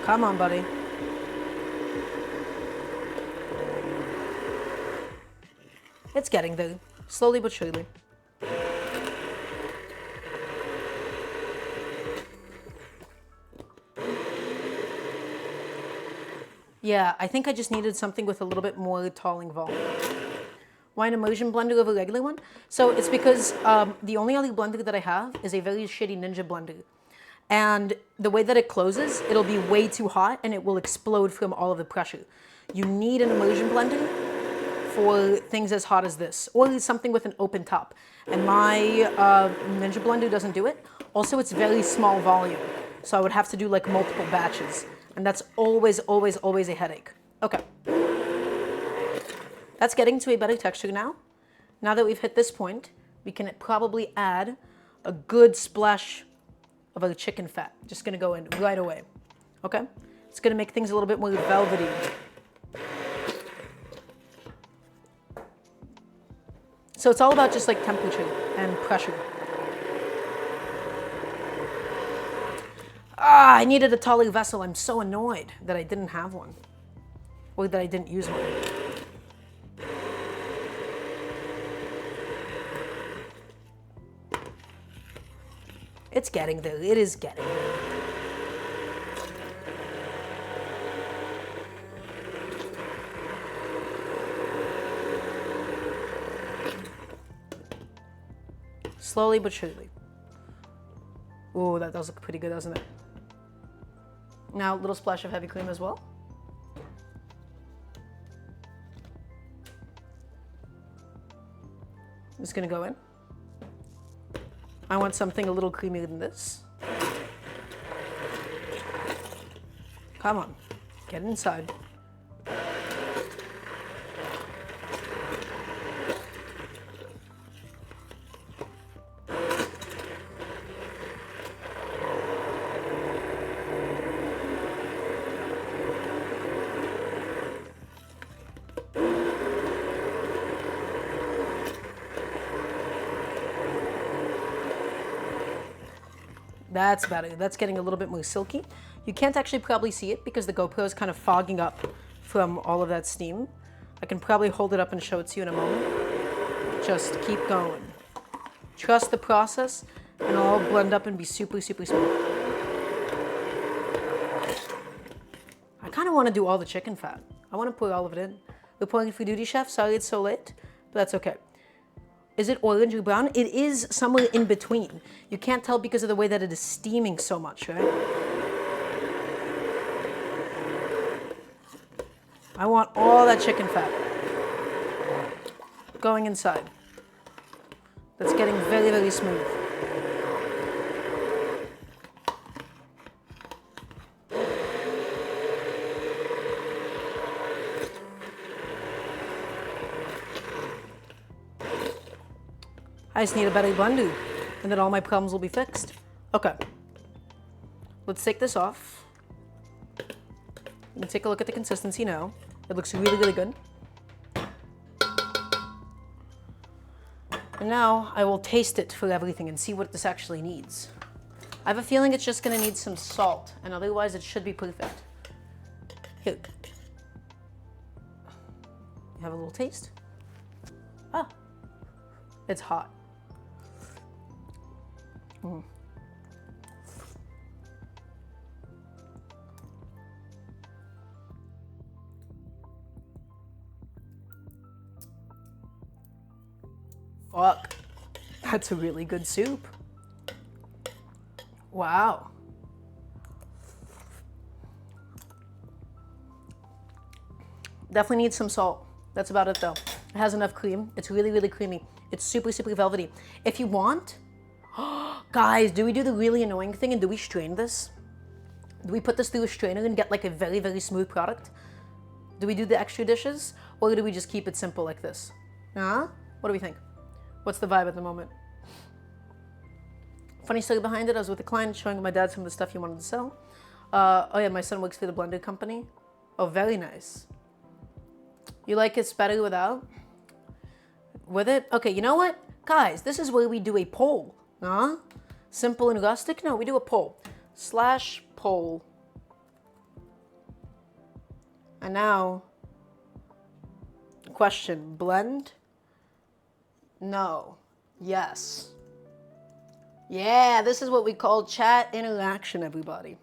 Come on, buddy. It's getting there, slowly but surely. Yeah, I think I just needed something with a little bit more talling volume. Why an immersion blender over a regular one? So it's because the only other blender that I have is a very shitty Ninja blender. And the way that it closes, it'll be way too hot and it will explode from all of the pressure. You need an immersion blender for things as hot as this, or something with an open top. And my Ninja blender doesn't do it. Also, it's very small volume, so I would have to do like multiple batches. And that's always, always, always a headache. Okay. That's getting to a better texture now. Now that we've hit this point, we can probably add a good splash of our chicken fat. Just gonna go in right away, okay? It's gonna make things a little bit more velvety. So it's all about just like temperature and pressure. Ah, I needed a taller vessel. I'm so annoyed that I didn't have one, or that I didn't use one. It's getting there. It is getting there. Slowly but surely. Ooh, that does look pretty good, doesn't it? Now, a little splash of heavy cream as well. Just gonna go in. I want something a little creamier than this. Come on, get inside. That's better. That's getting a little bit more silky. You can't actually probably see it because the GoPro is kind of fogging up from all of that steam. I can probably hold it up and show it to you in a moment. Just keep going. Trust the process and it'll all blend up and be super, super smooth. I kind of want to do all the chicken fat. I want to put all of it in. We're pulling for duty, chef. Sorry it's so late, but that's okay. Is it orange or brown? It is somewhere in between. You can't tell because of the way that it is steaming so much, right? I want all that chicken fat going inside. That's getting very, very smooth. I just need a better blender, and then all my problems will be fixed. Okay. Let's take this off. And take a look at the consistency now. It looks really, really good. And now I will taste it for everything and see what this actually needs. I have a feeling it's just gonna need some salt, and otherwise it should be perfect. Here. You have a little taste? Ah, it's hot. Mm. Fuck, that's a really good soup. Wow. Definitely needs some salt. That's about it though. It has enough cream. It's really, really creamy. It's super, super velvety. If you want, guys, do we do the really annoying thing and do we strain this? Do we put this through a strainer and get like a very, very smooth product? Do we do the extra dishes? Or do we just keep it simple like this? Huh? What do we think? What's the vibe at the moment? Funny story behind it, I was with a client showing my dad some of the stuff he wanted to sell. Oh yeah, my son works for the blender company. Oh, very nice. You like it's better without? With it? Okay, you know what? Guys, this is where we do a poll. Huh? Simple and rustic? No, we do a poll. / poll. And now, question, blend? No. Yes. Yeah, this is what we call chat interaction, everybody.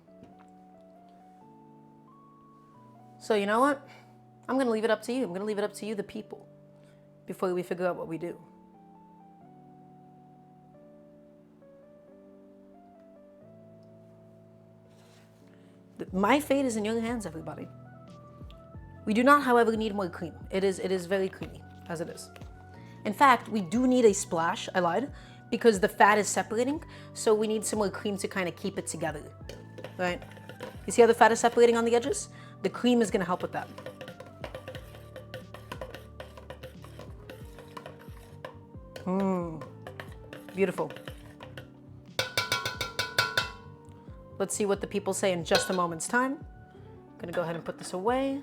So you know what? I'm gonna leave it up to you. I'm gonna leave it up to you, the people, before we figure out what we do. My fate is in your hands, everybody. We do not, however, need more cream. It is very creamy, as it is. In fact, we do need a splash, I lied, because the fat is separating, so we need some more cream to kind of keep it together, right? You see how the fat is separating on the edges? The cream is gonna help with that. Beautiful. Let's see what the people say in just a moment's time. I'm gonna go ahead and put this away.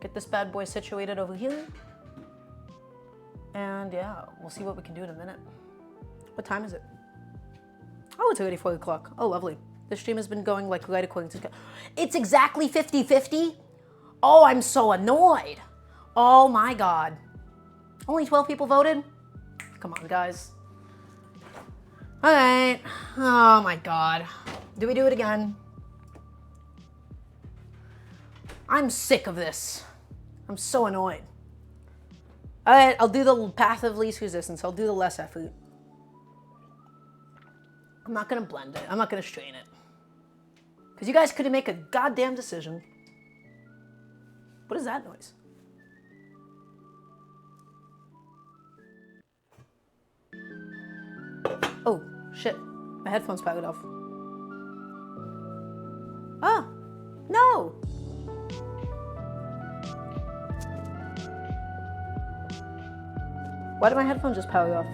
Get this bad boy situated over here. And yeah, we'll see what we can do in a minute. What time is it? Oh, it's already 4 o'clock. Oh, lovely. The stream has been going like right according to... It's exactly 50-50? Oh, I'm so annoyed. Oh my God. Only 12 people voted? Come on, guys. All right. Oh my God. Do we do it again? I'm sick of this. I'm so annoyed. All right, I'll do the path of least resistance. I'll do the less effort. I'm not gonna blend it. I'm not gonna strain it. Because you guys couldn't make a goddamn decision. What is that noise? Oh, shit. My headphones powered off. Ah, no! Why did my headphones just power off?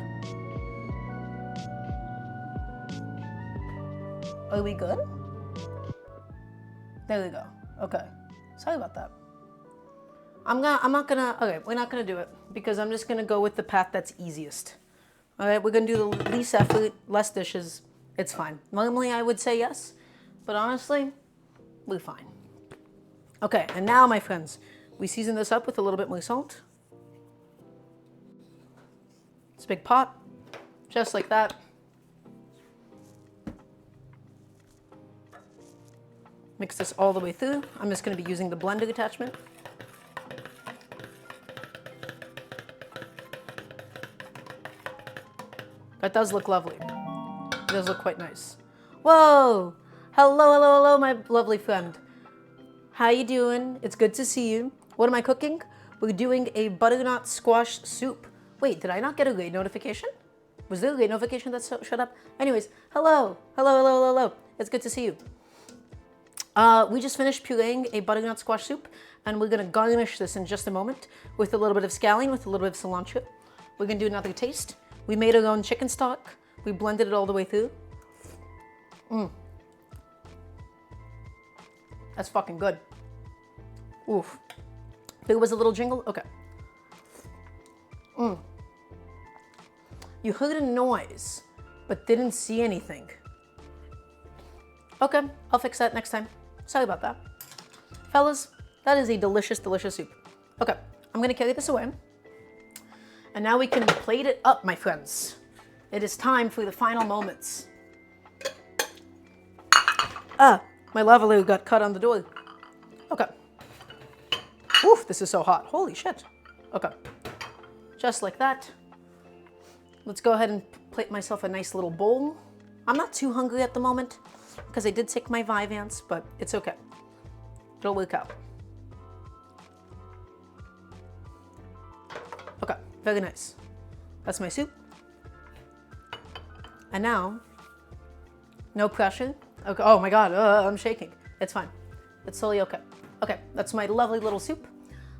Are we good? There we go. Okay. Sorry about that. Okay, we're not gonna do it because I'm just gonna go with the path that's easiest. All right, we're gonna do the least effort, less dishes. It's fine. Normally I would say yes, but honestly, we're fine. Okay, and now my friends, we season this up with a little bit more salt. It's a big pot, just like that. Mix this all the way through. I'm just gonna be using the blender attachment. That does look lovely. It does look quite nice. Whoa! Hello, hello, hello, my lovely friend. How you doing? It's good to see you. What am I cooking? We're doing a butternut squash soup. Wait, did I not get a late notification? Was there a late notification that showed up? Anyways, hello, hello, hello, hello, hello. It's good to see you. We just finished pureeing a butternut squash soup, and we're gonna garnish this in just a moment with a little bit of scallion, with a little bit of cilantro. We're gonna do another taste. We made our own chicken stock. We blended it all the way through. That's fucking good. Oof. There was a little jingle? Okay. You heard a noise, but didn't see anything. Okay, I'll fix that next time. Sorry about that. Fellas, that is a delicious, delicious soup. Okay, I'm gonna carry this away. And now we can plate it up, my friends. It is time for the final moments. Ah, my lava lamp got cut on the door. Okay. Oof, this is so hot. Holy shit. Okay. Just like that. Let's go ahead and plate myself a nice little bowl. I'm not too hungry at the moment because I did take my Vyvanse, but it's okay. It'll work out. Okay, very nice. That's my soup. And now, no pressure. Okay. Oh my God, I'm shaking. It's fine. It's totally okay. Okay, that's my lovely little soup.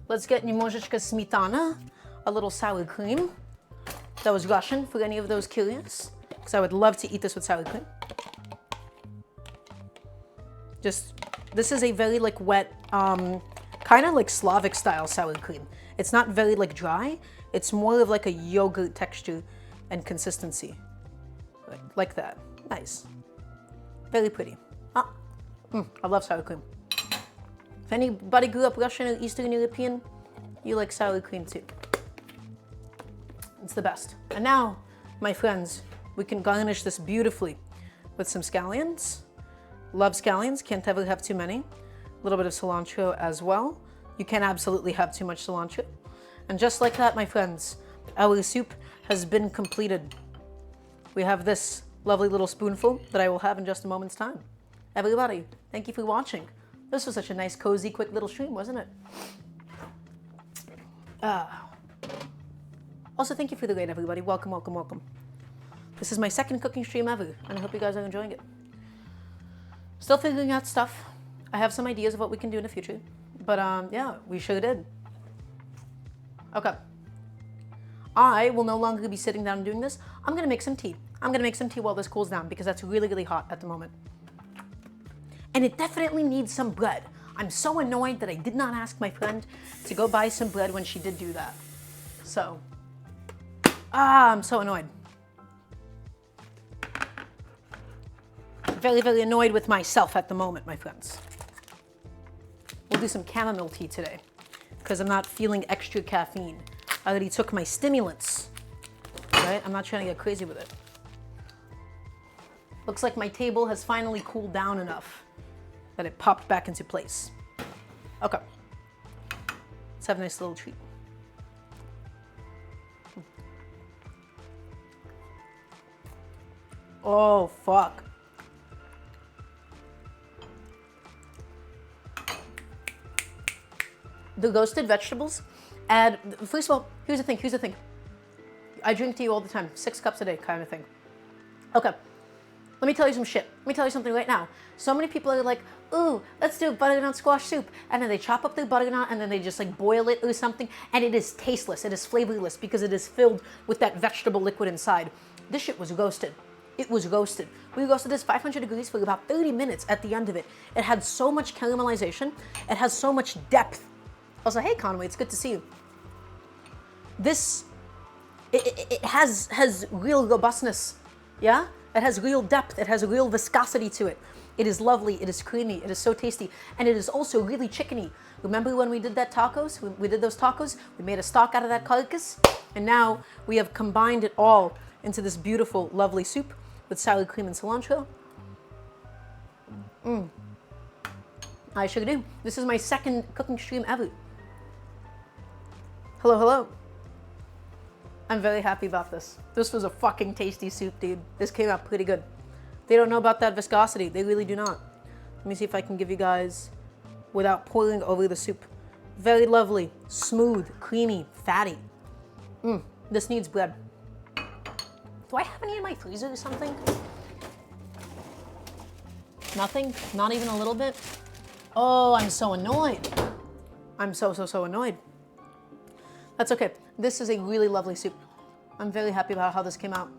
Let's get немножечко smetana, a little sour cream. That was Russian for any of those curious, because I would love to eat this with sour cream. This is a very like wet, kind of like Slavic style sour cream. It's not very like dry. It's more of like a yogurt texture and consistency. Like that. Nice. Very pretty. I love sour cream. If anybody grew up Russian or Eastern European, you like sour cream too. It's the best. And now, my friends, we can garnish this beautifully with some scallions. Love scallions, can't ever have too many. A little bit of cilantro as well. You can absolutely have too much cilantro. And just like that, my friends, our soup has been completed. We have this lovely little spoonful that I will have in just a moment's time. Everybody, thank you for watching. This was such a nice, cozy, quick little stream, wasn't it? Also, thank you for the raid, everybody. Welcome, welcome, welcome. This is my second cooking stream ever, and I hope you guys are enjoying it. Still figuring out stuff. I have some ideas of what we can do in the future, but yeah, we sure did. Okay. I will no longer be sitting down and doing this. I'm gonna make some tea. I'm gonna make some tea while this cools down because that's really, really hot at the moment. And it definitely needs some bread. I'm so annoyed that I did not ask my friend to go buy some bread when she did do that. So, I'm so annoyed. Very, very annoyed with myself at the moment, my friends. We'll do some chamomile tea today because I'm not feeling extra caffeine. I already took my stimulants, right? I'm not trying to get crazy with it. Looks like my table has finally cooled down enough that it popped back into place. Okay. Let's have a nice little treat. Oh, fuck. The roasted vegetables add, first of all, here's the thing. I drink tea all the time, 6 cups a day kind of thing. Okay, let me tell you some shit. Let me tell you something right now. So many people are like, ooh, let's do butternut squash soup. And then they chop up their butternut and then they just like boil it or something. And it is tasteless, it is flavorless because it is filled with that vegetable liquid inside. This shit was roasted. It was roasted. We roasted this 500 degrees for about 30 minutes at the end of it. It had so much caramelization. It has so much depth. Also, hey Conway, it's good to see you. This, it has real robustness, yeah? It has real depth, it has real viscosity to it. It is lovely, it is creamy, it is so tasty, and it is also really chickeny. Remember when we did that tacos? We did those tacos, we made a stock out of that carcass, and now we have combined it all into this beautiful, lovely soup with sour cream and cilantro. I sure do. This is my second cooking stream ever. Hello, hello. I'm very happy about this. This was a fucking tasty soup, dude. This came out pretty good. They don't know about that viscosity. They really do not. Let me see if I can give you guys, without pouring over the soup. Very lovely, smooth, creamy, fatty. This needs bread. Do I have any in my freezer or something? Nothing? Not even a little bit? Oh, I'm so annoyed. I'm so annoyed. That's okay. This is a really lovely soup. I'm very happy about how this came out.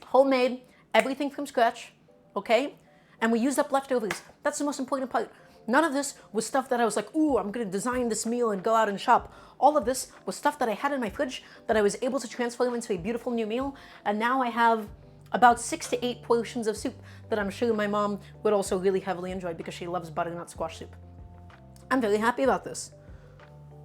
Homemade, everything from scratch, okay? And we used up leftovers. That's the most important part. None of this was stuff that I was like, ooh, I'm gonna design this meal and go out and shop. All of this was stuff that I had in my fridge that I was able to transform into a beautiful new meal. And now I have about 6 to 8 portions of soup that I'm sure my mom would also really heavily enjoy because she loves butternut squash soup. I'm very happy about this.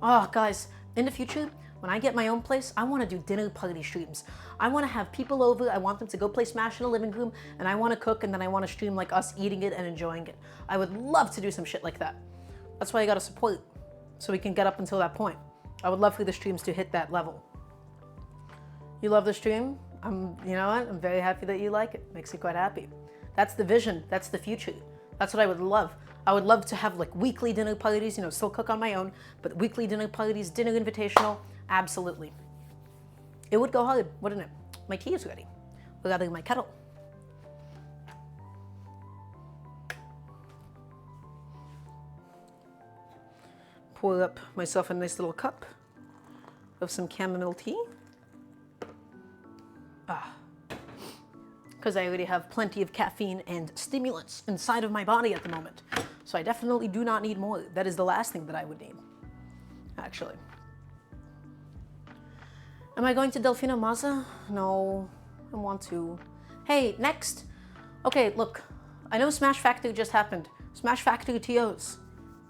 Oh, guys, in the future, when I get my own place, I want to do dinner party streams. I want to have people over, I want them to go play Smash in the living room, and I want to cook, and then I want to stream like us eating it and enjoying it. I would love to do some shit like that. That's why I got to support, so we can get up until that point. I would love for the streams to hit that level. You love the stream? You know what? I'm very happy that you like it. Makes me quite happy. That's the vision. That's the future. That's what I would love. I would love to have like weekly dinner parties, you know, still cook on my own, but weekly dinner parties, dinner invitational, absolutely. It would go hard, wouldn't it? My tea is ready. We gotta do my kettle. Pour up myself a nice little cup of some chamomile tea. Because I already have plenty of caffeine and stimulants inside of my body at the moment. So I definitely do not need more. That is the last thing that I would need, actually. Am I going to Delfino Mazza? No, I want to. Hey, next. Okay, look, I know Smash Factory just happened. Smash Factory TOs.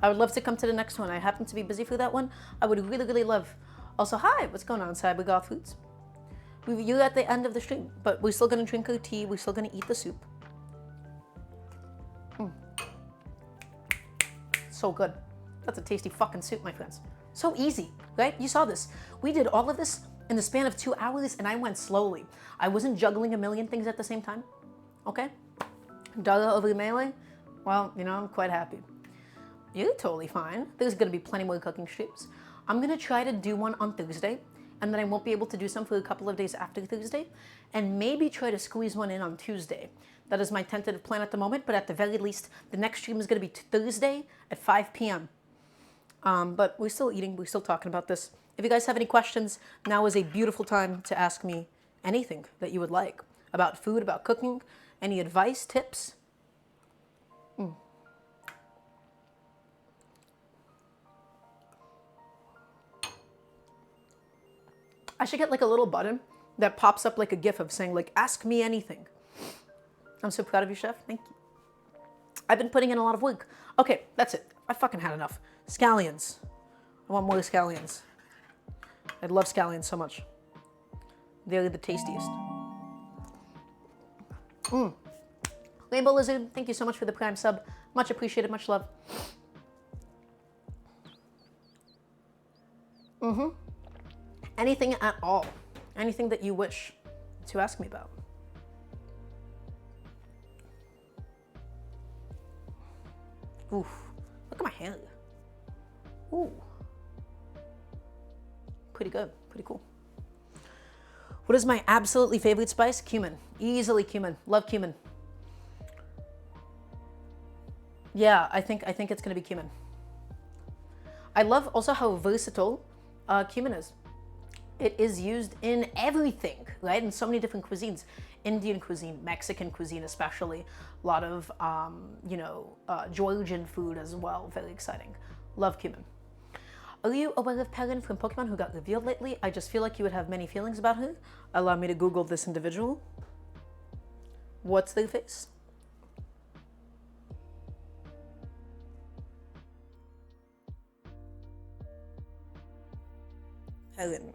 I would love to come to the next one. I happen to be busy for that one. I would really, really love. Also, hi, what's going on, Cybergoth Foods? You're at the end of the stream, but we're still gonna drink our tea. We're still gonna eat the soup. So good. That's a tasty fucking soup, my friends. So easy, right? You saw this. We did all of this in the span of 2 hours, and I went slowly. I wasn't juggling a million things at the same time, okay? Dara over the melee? Well, you know, I'm quite happy. You're totally fine. There's gonna be plenty more cooking streams. I'm gonna try to do one on Thursday, and then I won't be able to do some for a couple of days after Thursday, and maybe try to squeeze one in on Tuesday. That is my tentative plan at the moment, but at the very least, the next stream is going to be Thursday at 5 p.m. But we're still eating, we're still talking about this. If you guys have any questions, now is a beautiful time to ask me anything that you would like about food, about cooking, any advice, tips. I should get like a little button that pops up like a gif of saying like, ask me anything. I'm so proud of you, chef. Thank you. I've been putting in a lot of work. Okay, that's it. I fucking had enough. Scallions. I want more scallions. I love scallions so much. They're the tastiest. Rainbow Lizard, thank you so much for the Prime sub. Much appreciated, much love. Anything at all. Anything that you wish to ask me about. Oof. Look at my hair. Ooh. Pretty good. Pretty cool. What is my absolutely favorite spice? Cumin. Easily cumin. Love cumin. Yeah, I think it's gonna be cumin. I love also how versatile cumin is. It is used in everything, right? In so many different cuisines. Indian cuisine, Mexican cuisine especially. A lot of, Georgian food as well. Very exciting. Love cumin. Are you aware of Perrin from Pokemon who got revealed lately? I just feel like you would have many feelings about her. Allow me to Google this individual. What's their face? Perrin.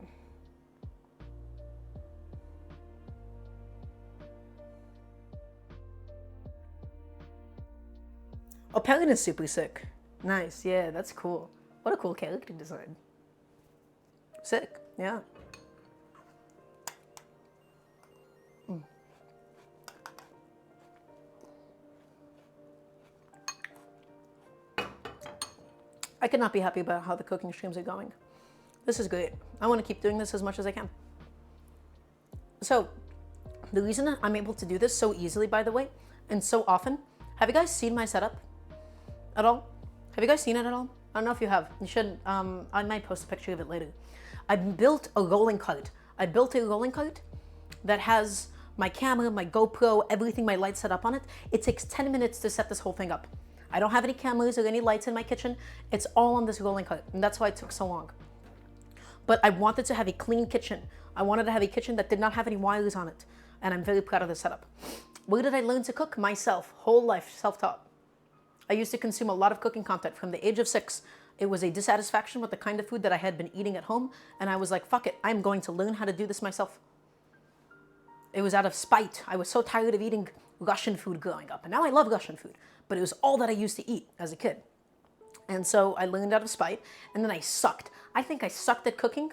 Oh, Perrin is super sick. Nice, yeah, that's cool. What a cool character design. Sick, yeah. I could not be happy about how the cooking streams are going. This is great. I want to keep doing this as much as I can. So, the reason I'm able to do this so easily, by the way, and so often, have you guys seen my setup at all? Have you guys seen it at all? I don't know if you have. You should. I might post a picture of it later. I built a rolling cart. I built a rolling cart that has my camera, my GoPro, everything, my lights set up on it. It takes 10 minutes to set this whole thing up. I don't have any cameras or any lights in my kitchen. It's all on this rolling cart, and that's why it took so long. But I wanted to have a clean kitchen. I wanted to have a kitchen that did not have any wires on it, and I'm very proud of the setup. Where did I learn to cook? Myself, whole life, self-taught. I used to consume a lot of cooking content from the age of 6. It was a dissatisfaction with the kind of food that I had been eating at home, and I was like, fuck it, I'm going to learn how to do this myself. It was out of spite. I was so tired of eating Russian food growing up, and now I love Russian food, but it was all that I used to eat as a kid. And so I learned out of spite, and then I sucked. I think I sucked at cooking.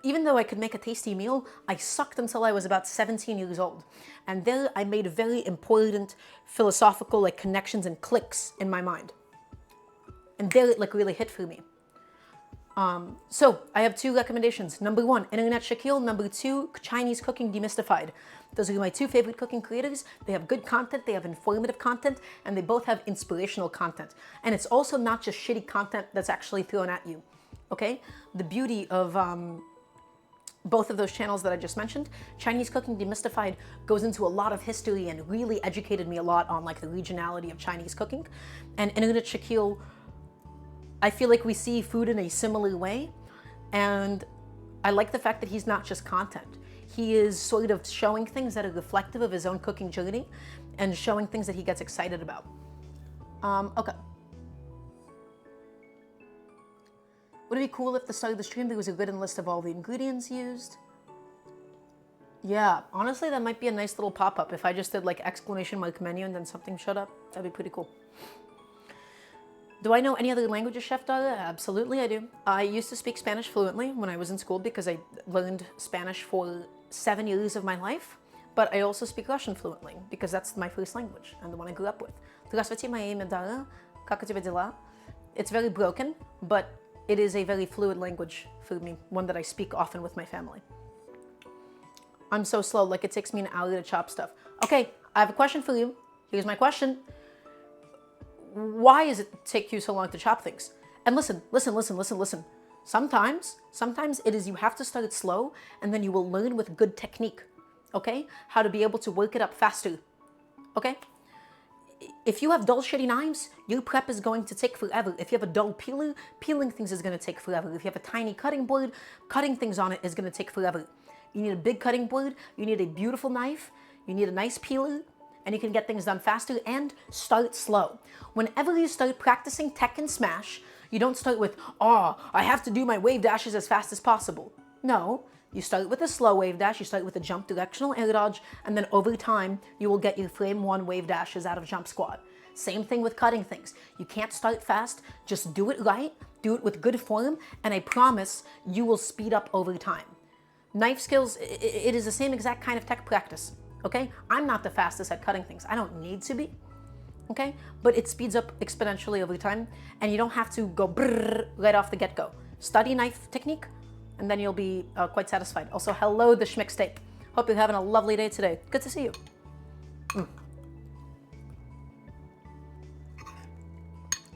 Even though I could make a tasty meal, I sucked until I was about 17 years old. And there I made very important philosophical connections and clicks in my mind. And there it really hit for me. So I have 2 recommendations. Number 1, Internet Shaquille. Number 2, Chinese Cooking Demystified. Those are my 2 favorite cooking creators. They have good content, they have informative content, and they both have inspirational content. And it's also not just shitty content that's actually thrown at you. Okay? The beauty of both of those channels that I just mentioned, Chinese Cooking Demystified goes into a lot of history and really educated me a lot on the regionality of Chinese cooking. And Internet Shaquille, I feel like we see food in a similar way, and I like the fact that he's not just content. He is sort of showing things that are reflective of his own cooking journey and showing things that he gets excited about. Okay. Would it be cool if at the start of the stream there was a written list of all the ingredients used? Yeah, honestly, that might be a nice little pop-up if I just did exclamation mark menu and then something showed up. That'd be pretty cool. Do I know any other languages, Chef Dara? Absolutely, I do. I used to speak Spanish fluently when I was in school because I learned Spanish for 7 years of my life. But I also speak Russian fluently because that's my first language and the one I grew up with. Здравствуйте, моё имя Дара. Как у тебя дела? It's very broken, but it is a very fluid language for me, one that I speak often with my family. I'm so slow, it takes me an hour to chop stuff. Okay, I have a question for you. Here's my question. Why does it take you so long to chop things? And listen. Sometimes it is you have to start it slow, and then you will learn with good technique, okay? How to be able to work it up faster, okay? If you have dull, shitty knives, your prep is going to take forever. If you have a dull peeler, peeling things is going to take forever. If you have a tiny cutting board, cutting things on it is going to take forever. You need a big cutting board, you need a beautiful knife, you need a nice peeler, and you can get things done faster, and start slow. Whenever you start practicing Tekken Smash, you don't start with, oh, I have to do my wave dashes as fast as possible. No, you start with a slow wave dash, you start with a jump directional air dodge, and then over time, you will get your frame 1 wave dashes out of jump squat. Same thing with cutting things. You can't start fast, just do it right, do it with good form, and I promise you will speed up over time. Knife skills, it is the same exact kind of tech practice, okay? I'm not the fastest at cutting things. I don't need to be, okay? But it speeds up exponentially over time, and you don't have to go brrr right off the get-go. Study knife technique, and then you'll be quite satisfied. Also, hello, the Schmick Steak. Hope you're having a lovely day today. Good to see you.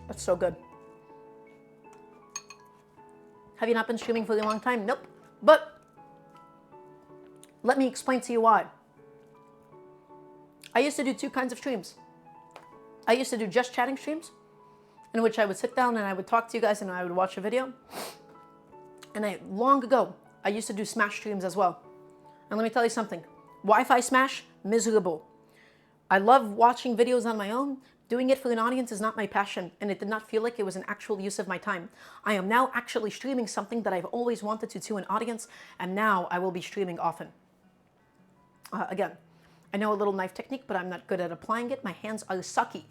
That's so good. Have you not been streaming for a long time? Nope. But let me explain to you why. I used to do two kinds of streams. I used to do just chatting streams, in which I would sit down and I would talk to you guys and I would watch a video. And long ago, I used to do Smash streams as well. And let me tell you something. Wi-Fi Smash, miserable. I love watching videos on my own. Doing it for an audience is not my passion, and it did not feel like it was an actual use of my time. I am now actually streaming something that I've always wanted to an audience, and now I will be streaming often. Again, I know a little knife technique, but I'm not good at applying it. My hands are sucky.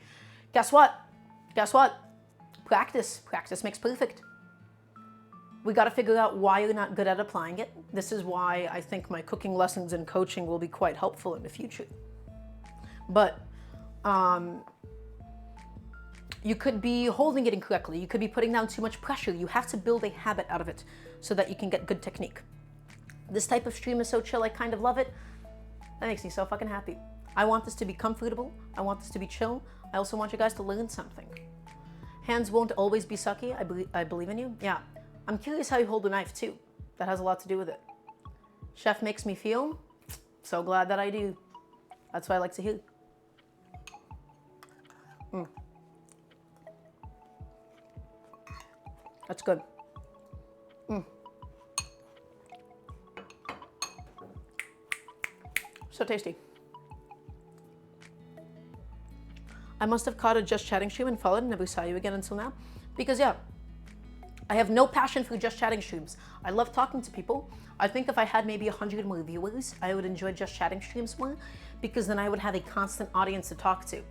Guess what? Guess what? Practice. Practice makes perfect. We got to figure out why you're not good at applying it. This is why I think my cooking lessons and coaching will be quite helpful in the future. But you could be holding it incorrectly. You could be putting down too much pressure. You have to build a habit out of it so that you can get good technique. This type of stream is so chill. I kind of love it. That makes me so fucking happy. I want this to be comfortable. I want this to be chill. I also want you guys to learn something. Hands won't always be sucky. I believe in you. Yeah. I'm curious how you hold a knife too. That has a lot to do with it. Chef makes me feel. So glad that I do. That's what I like to hear. That's good. So tasty. I must have caught a Just Chatting stream and followed and never saw you again until now. Because yeah, I have no passion for Just Chatting streams. I love talking to people. I think if I had maybe 100 more viewers, I would enjoy Just Chatting streams more, because then I would have a constant audience to talk to.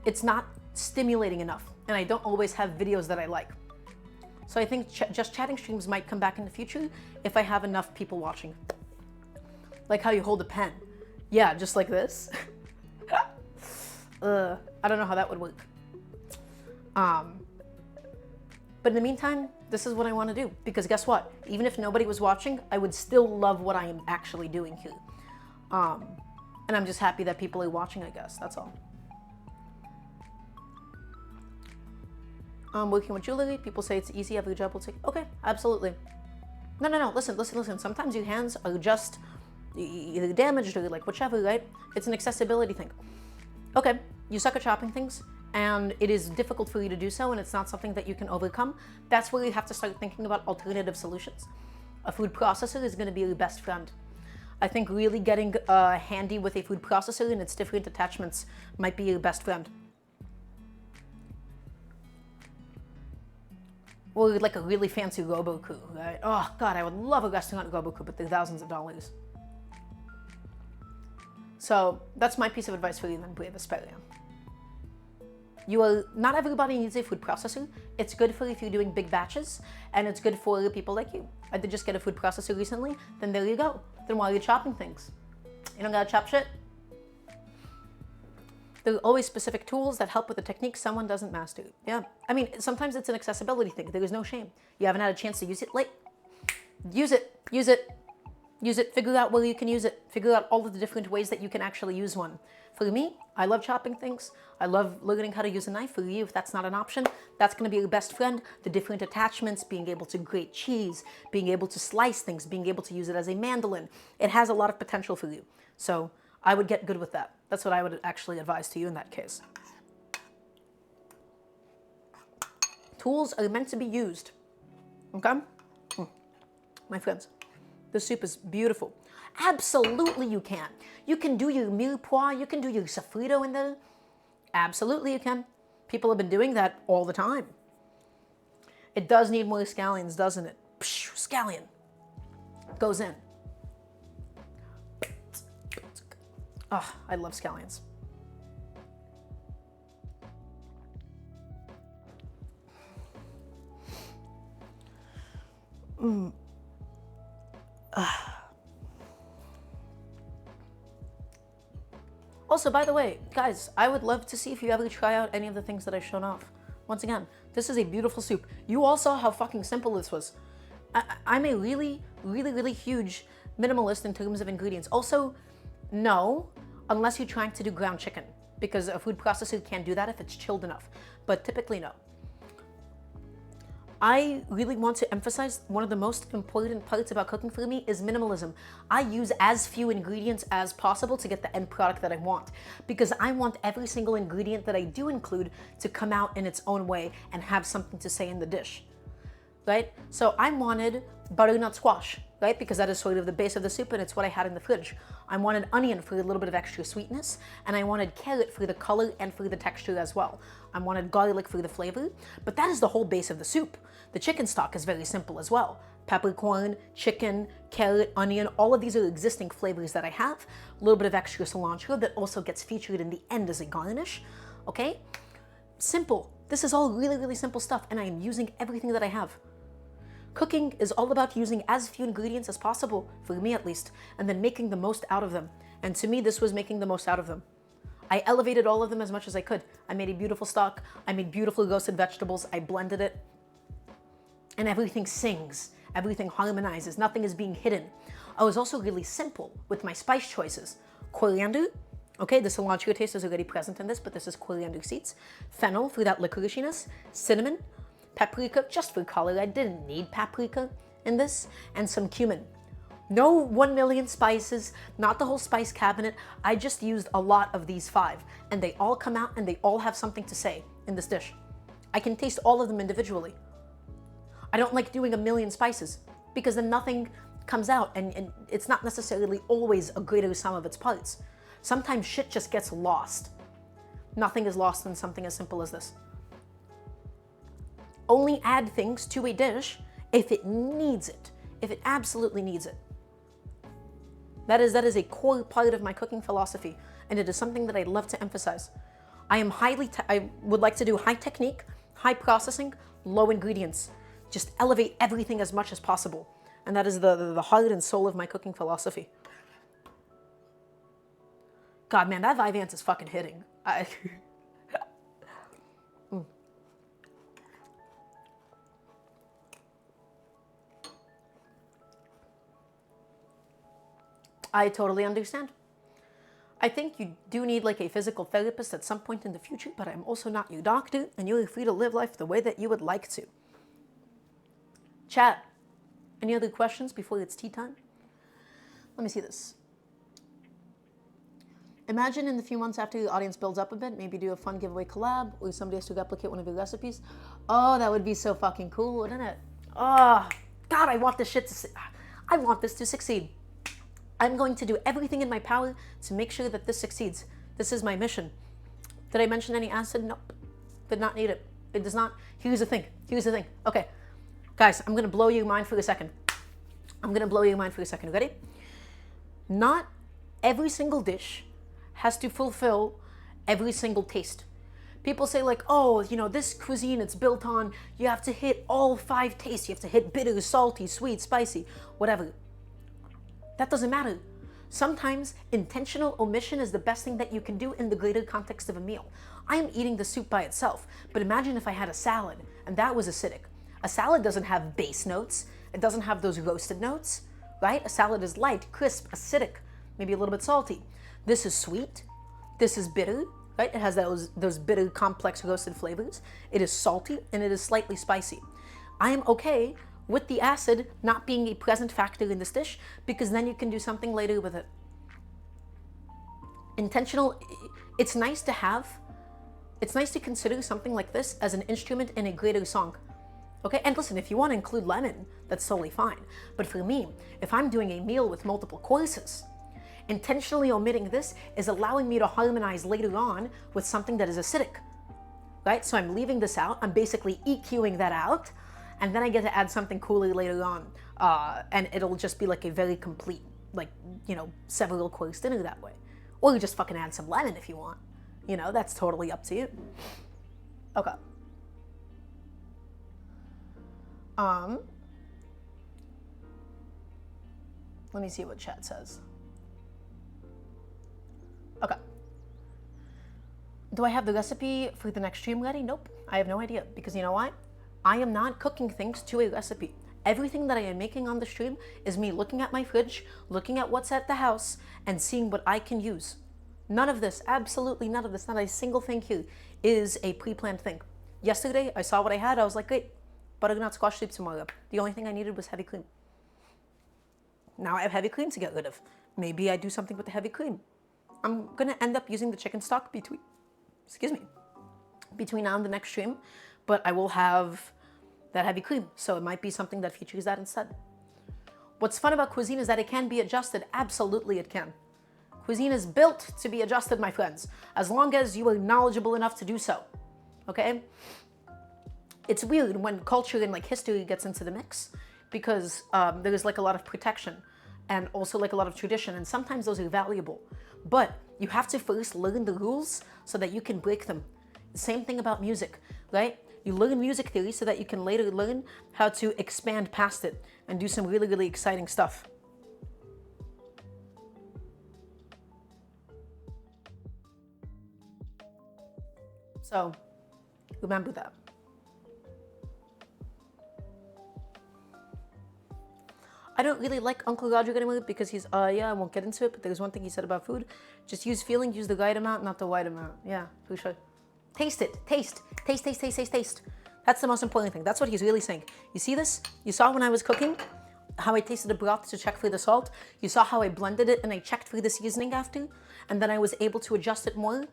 It's not stimulating enough, and I don't always have videos that I like. So I think Just Chatting streams might come back in the future if I have enough people watching. Like how you hold a pen. Yeah, just like this. I don't know how that would work. But in the meantime, this is what I want to do. Because guess what? Even if nobody was watching, I would still love what I am actually doing here. And I'm just happy that people are watching, I guess. That's all. Working with jewelry, people say it's easy, every job will take. Okay, absolutely. No. Listen. Sometimes your hands are just either damaged or like whichever, right? It's an accessibility thing. Okay, you suck at chopping things, and it is difficult for you to do so, and it's not something that you can overcome. That's where you have to start thinking about alternative solutions. A food processor is going to be your best friend. I think really getting handy with a food processor and its different attachments might be your best friend. Or like a really fancy Roboku, right? Oh God, I would love a restaurant Roboku, but they're thousands of dollars. So that's my piece of advice for you then, Brave Asperia. Not everybody needs a food processor. It's good for if you're doing big batches, and it's good for people like you. I did just get a food processor recently, then there you go. Then while you're chopping things, you don't gotta chop shit. There are always specific tools that help with the technique someone doesn't master. Yeah, I mean, sometimes it's an accessibility thing. There is no shame. You haven't had a chance to use it, like, use it. Figure out where you can use it. Figure out all of the different ways that you can actually use one. For me, I love chopping things. I love learning how to use a knife. For you, if that's not an option, that's going to be your best friend. The different attachments, being able to grate cheese, being able to slice things, being able to use it as a mandolin. It has a lot of potential for you. So I would get good with that. That's what I would actually advise to you in that case. Tools are meant to be used. Okay? My friends, the soup is beautiful. Absolutely you can. You can do your mirepoix, you can do your sofrito in there. Absolutely you can. People have been doing that all the time. It does need more scallions, doesn't it? Scallion goes in. Oh, I love scallions. Also, by the way, guys, I would love to see if you ever try out any of the things that I've shown off. Once again, this is a beautiful soup. You all saw how fucking simple this was. I'm a really, really, really huge minimalist in terms of ingredients. Also, no, unless you're trying to do ground chicken, because a food processor can't do that if it's chilled enough. But typically, no. I really want to emphasize one of the most important parts about cooking for me is minimalism. I use as few ingredients as possible to get the end product that I want, because I want every single ingredient that I do include to come out in its own way and have something to say in the dish, right? So I wanted butternut squash, right? Because that is sort of the base of the soup and it's what I had in the fridge. I wanted onion for a little bit of extra sweetness, and I wanted carrot for the color and for the texture as well. I wanted garlic for the flavor, but that is the whole base of the soup. The chicken stock is very simple as well. Peppercorn, chicken, carrot, onion, all of these are existing flavors that I have. A little bit of extra cilantro that also gets featured in the end as a garnish, okay? Simple. This is all really, really simple stuff, and I am using everything that I have. Cooking is all about using as few ingredients as possible, for me at least, and then making the most out of them. And to me, this was making the most out of them. I elevated all of them as much as I could. I made a beautiful stock. I made beautiful roasted vegetables. I blended it. And everything sings. Everything harmonizes. Nothing is being hidden. I was also really simple with my spice choices. Coriander. Okay, the cilantro taste is already present in this, but this is coriander seeds. Fennel for that licoriceiness. Cinnamon. Paprika, just for color. I didn't need paprika in this. And some cumin. No 1 million spices, not the whole spice cabinet. I just used a lot of these 5. And they all come out and they all have something to say in this dish. I can taste all of them individually. I don't like doing 1 million spices because then nothing comes out and it's not necessarily always a greater sum of its parts. Sometimes shit just gets lost. Nothing is lost in something as simple as this. Only add things to a dish if it needs it, if it absolutely needs it. That is a core part of my cooking philosophy, and it is something that I love to emphasize. I would like to do high technique, high processing, low ingredients. Just elevate everything as much as possible. And that is the heart and soul of my cooking philosophy. God, man, that Vyvanse is fucking hitting. I totally understand. I think you do need like a physical therapist at some point in the future, but I'm also not your doctor, and you're free to live life the way that you would like to. Chat, any other questions before it's tea time? Let me see this. Imagine in the few months after your audience builds up a bit, maybe do a fun giveaway collab, or somebody has to replicate one of your recipes. Oh, that would be so fucking cool, wouldn't it? Oh, God, I want this to succeed. I'm going to do everything in my power to make sure that this succeeds. This is my mission. Did I mention any acid? Nope. Did not need it. It does not. Here's the thing. Okay. Guys, I'm going to blow your mind for a second. Ready? Not every single dish has to fulfill every single taste. People say like, oh, this cuisine, it's built on, you have to hit all 5 tastes. You have to hit bitter, salty, sweet, spicy, whatever. That doesn't matter. Sometimes intentional omission is the best thing that you can do in the greater context of a meal. I am eating the soup by itself, but imagine if I had a salad and that was acidic. A salad doesn't have base notes. It doesn't have those roasted notes, right? A salad is light, crisp, acidic, maybe a little bit salty. This is sweet. This is bitter, right? It has those bitter, complex roasted flavors. It is salty and it is slightly spicy. I am okay with the acid not being a present factor in this dish, because then you can do something later with it. Intentional, it's nice to consider something like this as an instrument in a greater song. Okay, and listen, if you want to include lemon, that's totally fine. But for me, if I'm doing a meal with multiple courses, intentionally omitting this is allowing me to harmonize later on with something that is acidic, right? So I'm leaving this out, I'm basically EQing that out, and then I get to add something cooler later on, and it'll just be like a very complete, several course dinner that way. Or you just fucking add some lemon if you want. That's totally up to you. Okay. Let me see what chat says. Okay. Do I have the recipe for the next stream ready? Nope. I have no idea. Because you know what? I am not cooking things to a recipe. Everything that I am making on the stream is me looking at my fridge, looking at what's at the house, and seeing what I can use. None of this, absolutely none of this, not a single thing here is a pre-planned thing. Yesterday, I saw what I had. I was like, great, butternut squash soup tomorrow. The only thing I needed was heavy cream. Now I have heavy cream to get rid of. Maybe I do something with the heavy cream. I'm going to end up using the chicken stock between now and the next stream, but I will have that heavy cream. So it might be something that features that instead. What's fun about cuisine is that it can be adjusted. Absolutely it can. Cuisine is built to be adjusted, my friends, as long as you are knowledgeable enough to do so. Okay? It's weird when culture and like history gets into the mix because there is like a lot of protection and also like a lot of tradition, and sometimes those are valuable. But you have to first learn the rules so that you can break them. Same thing about music, right? You learn music theory so that you can later learn how to expand past it and do some really, really exciting stuff. So, remember that. I don't really like Uncle Roger anymore because he's, yeah, I won't get into it, but there's one thing he said about food. Just use feeling, use the right amount, not the right amount. Yeah, for sure. Taste it, taste. That's the most important thing. That's what he's really saying. You see this? You saw when I was cooking how I tasted the broth to check for the salt. You saw how I blended it and I checked for the seasoning after, and then I was able to adjust it more.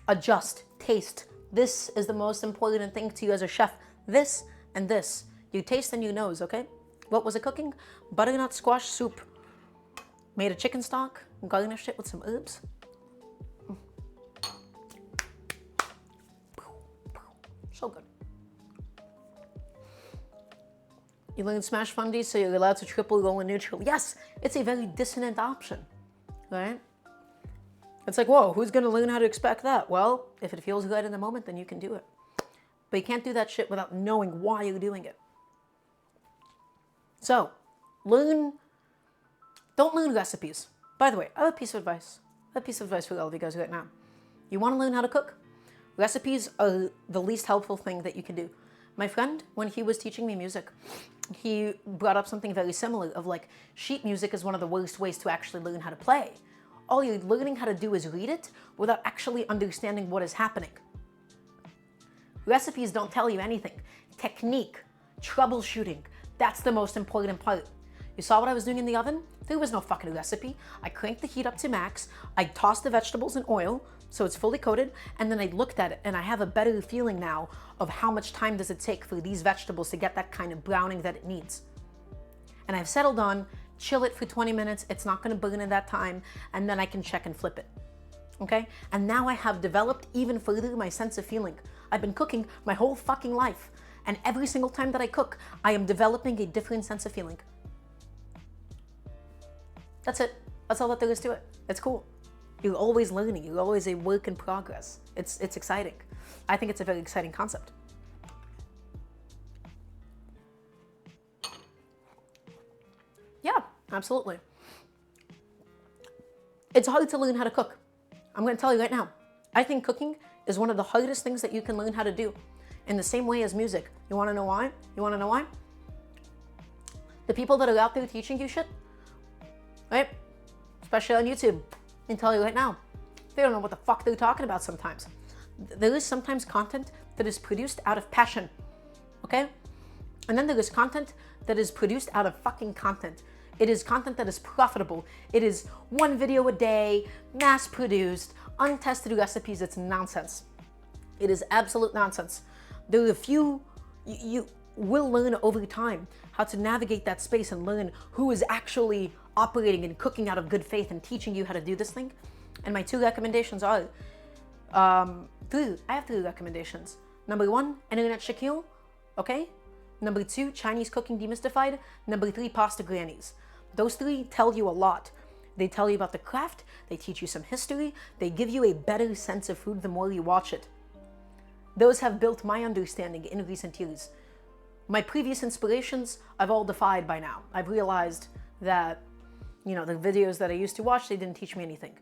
Adjust, taste. This is the most important thing to you as a chef. This and this. You taste and you nose, okay? What was it cooking? Butternut squash soup. Made a chicken stock, garnished it with some herbs. So good. You learn smash fundies so you're allowed to triple roll in neutral. Yes, it's a very dissonant option, right? It's like, whoa, who's gonna learn how to expect that? Well, if it feels good in the moment, then you can do it. But you can't do that shit without knowing why you're doing it. So, don't learn recipes. By the way, I have a piece of advice. I have a piece of advice for all of you guys right now. You wanna learn how to cook? Recipes are the least helpful thing that you can do. My friend, when he was teaching me music, he brought up something very similar of like, sheet music is one of the worst ways to actually learn how to play. All you're learning how to do is read it without actually understanding what is happening. Recipes don't tell you anything. Technique, troubleshooting, that's the most important part. You saw what I was doing in the oven? There was no fucking recipe. I cranked the heat up to max, I tossed the vegetables in oil, so it's fully coated, and then I looked at it and I have a better feeling now of how much time does it take for these vegetables to get that kind of browning that it needs. And I've settled on, chill it for 20 minutes, it's not gonna burn in that time, and then I can check and flip it, okay? And now I have developed even further my sense of feeling. I've been cooking my whole fucking life, and every single time that I cook, I am developing a different sense of feeling. That's it. That's all that there is to it. It's cool. You're always learning. You're always a work in progress. It's exciting. I think it's a very exciting concept. Yeah, absolutely. It's hard to learn how to cook. I'm going to tell you right now. I think cooking is one of the hardest things that you can learn how to do. In the same way as music. You want to know why? You want to know why? The people that are out there teaching you shit, right? Especially on YouTube. I can tell you right now, they don't know what the fuck they're talking about sometimes. There is sometimes content that is produced out of passion, okay? And then there is content that is produced out of fucking content. It is content that is profitable. It is one video a day, mass produced, untested recipes. It's nonsense. It is absolute nonsense. There are a few, you will learn over time how to navigate that space and learn who is actually operating and cooking out of good faith and teaching you how to do this thing. And my two recommendations are, I have three recommendations. Number one, Internet Shaquille, okay? Number two, Chinese Cooking Demystified. Number three, Pasta Grannies. Those three tell you a lot. They tell you about the craft, they teach you some history, they give you a better sense of food the more you watch it. Those have built my understanding in recent years. My previous inspirations, I've all defied by now. I've realized that You know, the videos that I used to watch, they didn't teach me anything.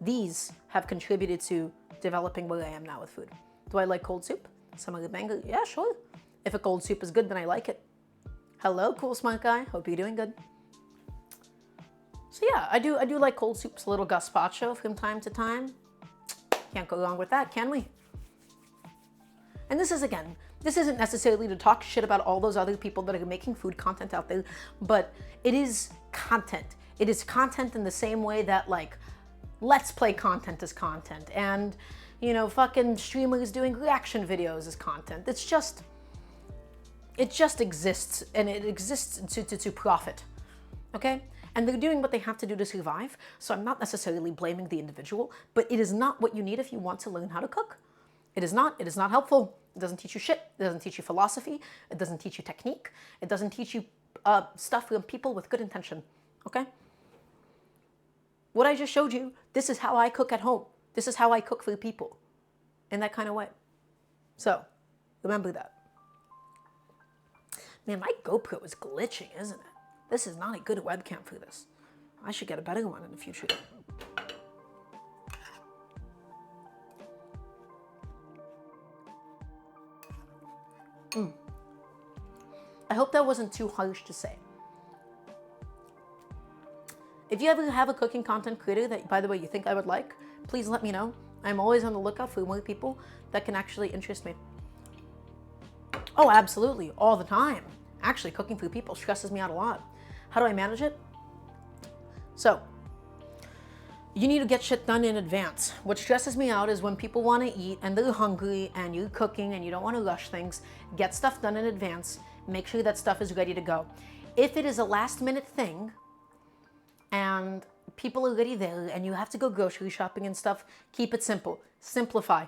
These have contributed to developing where I am now with food. Do I like cold soup? Some of the mango? Yeah, sure. If a cold soup is good, then I like it. Hello, cool smart guy. Hope you're doing good. So yeah, I do like cold soups, a little gazpacho from time to time. Can't go wrong with that, can we? And this isn't necessarily to talk shit about all those other people that are making food content out there, but it is content. It is content in the same way that, like, let's play content is content, and, you know, fucking streamers doing reaction videos is content. It just exists, and it exists to profit, okay? And they're doing what they have to do to survive, so I'm not necessarily blaming the individual, but it is not what you need if you want to learn how to cook. It is not helpful. It doesn't teach you shit. It doesn't teach you philosophy. It doesn't teach you technique. It doesn't teach you stuff from people with good intention, okay? What I just showed you, this is how I cook at home. This is how I cook for people, in that kind of way. So, remember that. Man, my GoPro is glitching, isn't it? This is not a good webcam for this. I should get a better one in the future. I hope that wasn't too harsh to say. If you ever have a cooking content creator that, by the way, you think I would like, please let me know. I'm always on the lookout for more people that can actually interest me. Oh, absolutely, all the time. Actually, cooking for people stresses me out a lot. How do I manage it? So, you need to get shit done in advance. What stresses me out is when people want to eat and they're hungry and you're cooking and you don't want to rush things. Get stuff done in advance. Make sure that stuff is ready to go. If it is a last minute thing and people are already there and you have to go grocery shopping and stuff, keep it simple. Simplify.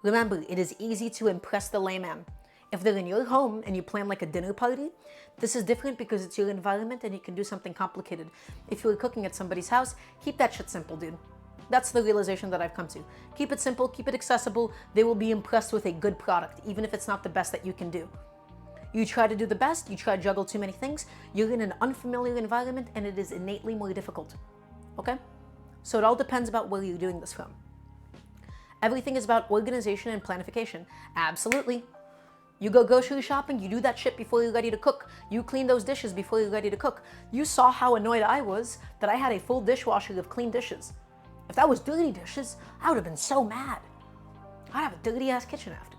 Remember, it is easy to impress the layman. If they're in your home and you plan like a dinner party, this is different because it's your environment and you can do something complicated. If you're cooking at somebody's house, keep that shit simple, dude. That's the realization that I've come to. Keep it simple, keep it accessible. They will be impressed with a good product, even if it's not the best that you can do. You try to do the best, you try to juggle too many things, you're in an unfamiliar environment and it is innately more difficult, okay? So it all depends about where you're doing this from. Everything is about organization and planification. Absolutely. You go grocery shopping, you do that shit before you're ready to cook. You clean those dishes before you're ready to cook. You saw how annoyed I was that I had a full dishwasher of clean dishes. If that was dirty dishes, I would have been so mad. I'd have a dirty ass kitchen after.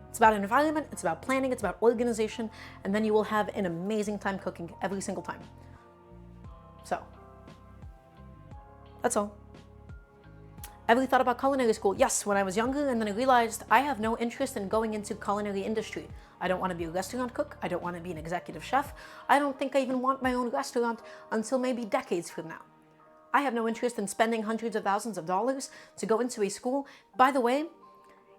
It's about environment, it's about planning, it's about organization, and then you will have an amazing time cooking every single time. So, that's all. Ever thought about culinary school? Yes, when I was younger, and then I realized I have no interest in going into culinary industry. I don't want to be a restaurant cook. I don't want to be an executive chef. I don't think I even want my own restaurant until maybe decades from now. I have no interest in spending hundreds of thousands of dollars to go into a school. By the way,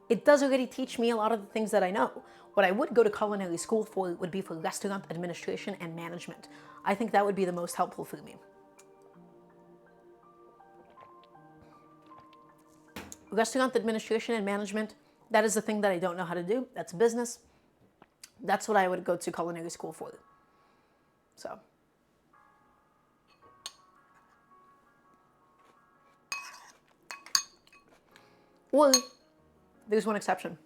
it does already teach me a lot of the things that I know. What I would go to culinary school for would be for restaurant administration and management. I think that would be the most helpful for me. Restaurant administration and management, that is the thing that I don't know how to do. That's business. That's what I would go to culinary school for. So. Or, there's one exception.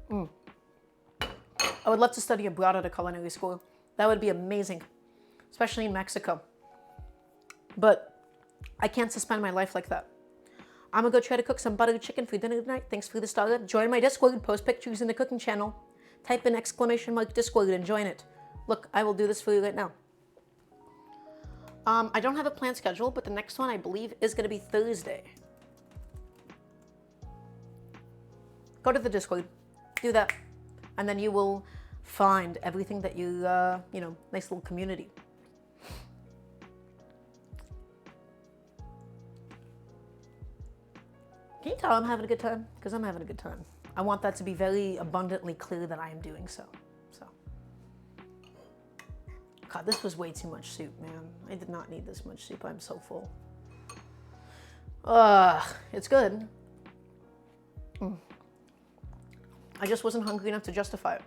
I would love to study abroad at a culinary school. That would be amazing, especially in Mexico. But I can't suspend my life like that. I'm gonna go try to cook some buttered chicken for dinner tonight. Thanks for the startup. Join my Discord, post pictures in the cooking channel. Type in ! Discord and join it. Look, I will do this for you right now. I don't have a planned schedule, but the next one I believe is gonna be Thursday. Go to the Discord, do that, and then you will find everything that you, nice little community. Can you tell I'm having a good time? Because I'm having a good time. I want that to be very abundantly clear that I am doing so. God, this was way too much soup, man. I did not need this much soup. I'm so full. It's good. I just wasn't hungry enough to justify it.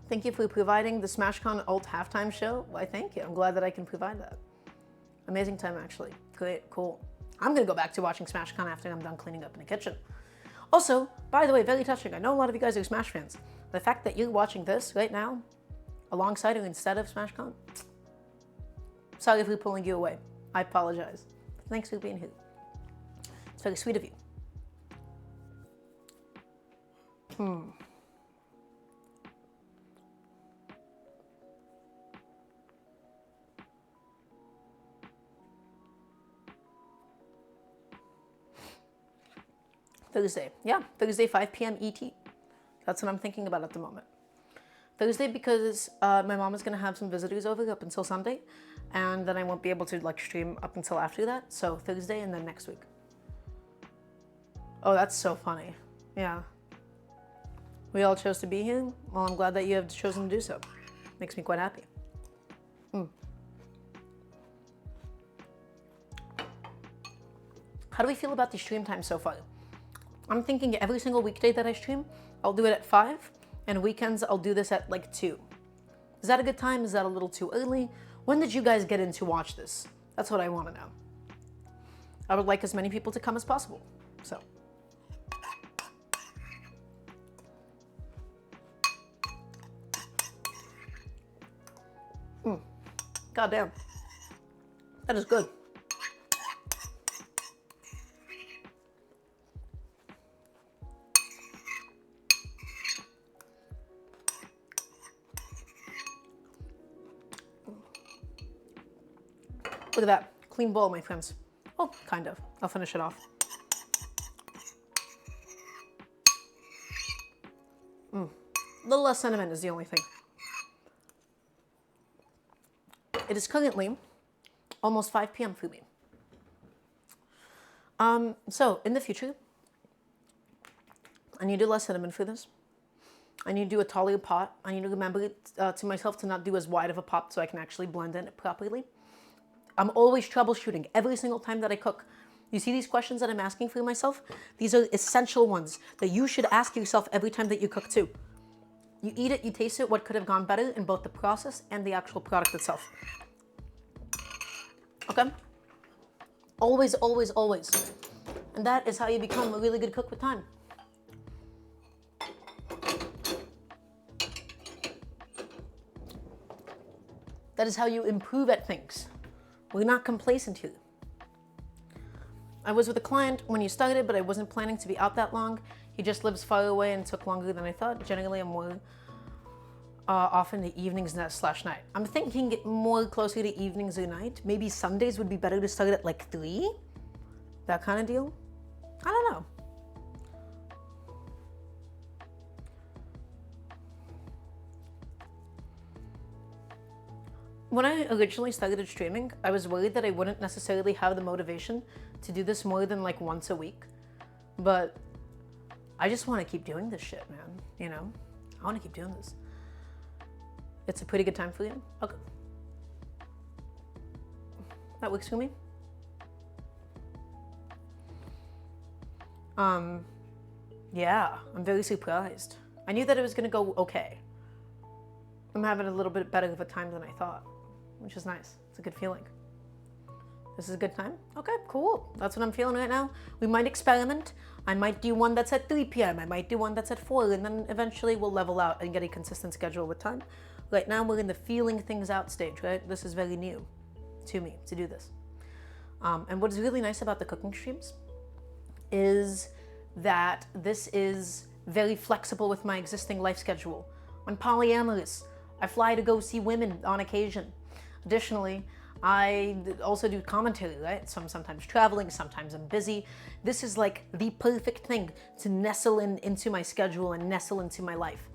Thank you for providing the SmashCon alt halftime show. Why, thank you. I'm glad that I can provide that. Amazing time, actually. Great, cool. I'm gonna go back to watching SmashCon after I'm done cleaning up in the kitchen. Also, by the way, very touching. I know a lot of you guys are Smash fans. The fact that you're watching this right now, alongside or instead of SmashCon, sorry for pulling you away. I apologize. Thanks for being here. It's very sweet of you. Thursday. Yeah, Thursday, 5 p.m. ET. That's what I'm thinking about at the moment. Thursday because my mom is going to have some visitors over up until Sunday, and then I won't be able to like stream up until after that. So Thursday and then next week. Oh, that's so funny. Yeah. We all chose to be here. Well, I'm glad that you have chosen to do so. Makes me quite happy. How do we feel about the stream time so far? I'm thinking every single weekday that I stream, I'll do it at 5, and weekends I'll do this at like 2. Is that a good time? Is that a little too early? When did you guys get in to watch this? That's what I want to know. I would like as many people to come as possible. So. God damn. That is good. Look at that. Clean bowl, my friends. Oh, kind of. I'll finish it off. A little less cinnamon is the only thing. It is currently almost 5 p.m. for me. So, in the future, I need to do less cinnamon for this. I need to do a taller pot. I need to remember to myself to not do as wide of a pot so I can actually blend in it properly. I'm always troubleshooting every single time that I cook. You see these questions that I'm asking for myself? These are essential ones that you should ask yourself every time that you cook too. You eat it, you taste it, what could have gone better in both the process and the actual product itself. Okay? Always, always, always. And that is how you become a really good cook with time. That is how you improve at things. We're not complacent here. I was with a client when you started, but I wasn't planning to be out that long. He just lives far away and took longer than I thought. Generally, I'm more off in the evenings / night. I'm thinking more closer to evenings or night. Maybe Sundays would be better to start at like 3. That kind of deal. I don't know. When I originally started streaming, I was worried that I wouldn't necessarily have the motivation to do this more than like once a week. But I just want to keep doing this shit, man. You know? I want to keep doing this. It's a pretty good time for you? Okay. That works for me. Yeah, I'm very surprised. I knew that it was going to go okay. I'm having a little bit better of a time than I thought, which is nice. It's a good feeling. This is a good time? Okay, cool. That's what I'm feeling right now. We might experiment. I might do one that's at 3 p.m. I might do one that's at 4, and then eventually we'll level out and get a consistent schedule with time. Right now we're in the feeling things out stage, right? This is very new to me to do this. And what is really nice about the cooking streams is that this is very flexible with my existing life schedule. I'm polyamorous. I fly to go see women on occasion. Additionally, I also do commentary, right? So I'm sometimes traveling, sometimes I'm busy. This is like the perfect thing to nestle into my schedule and nestle into my life.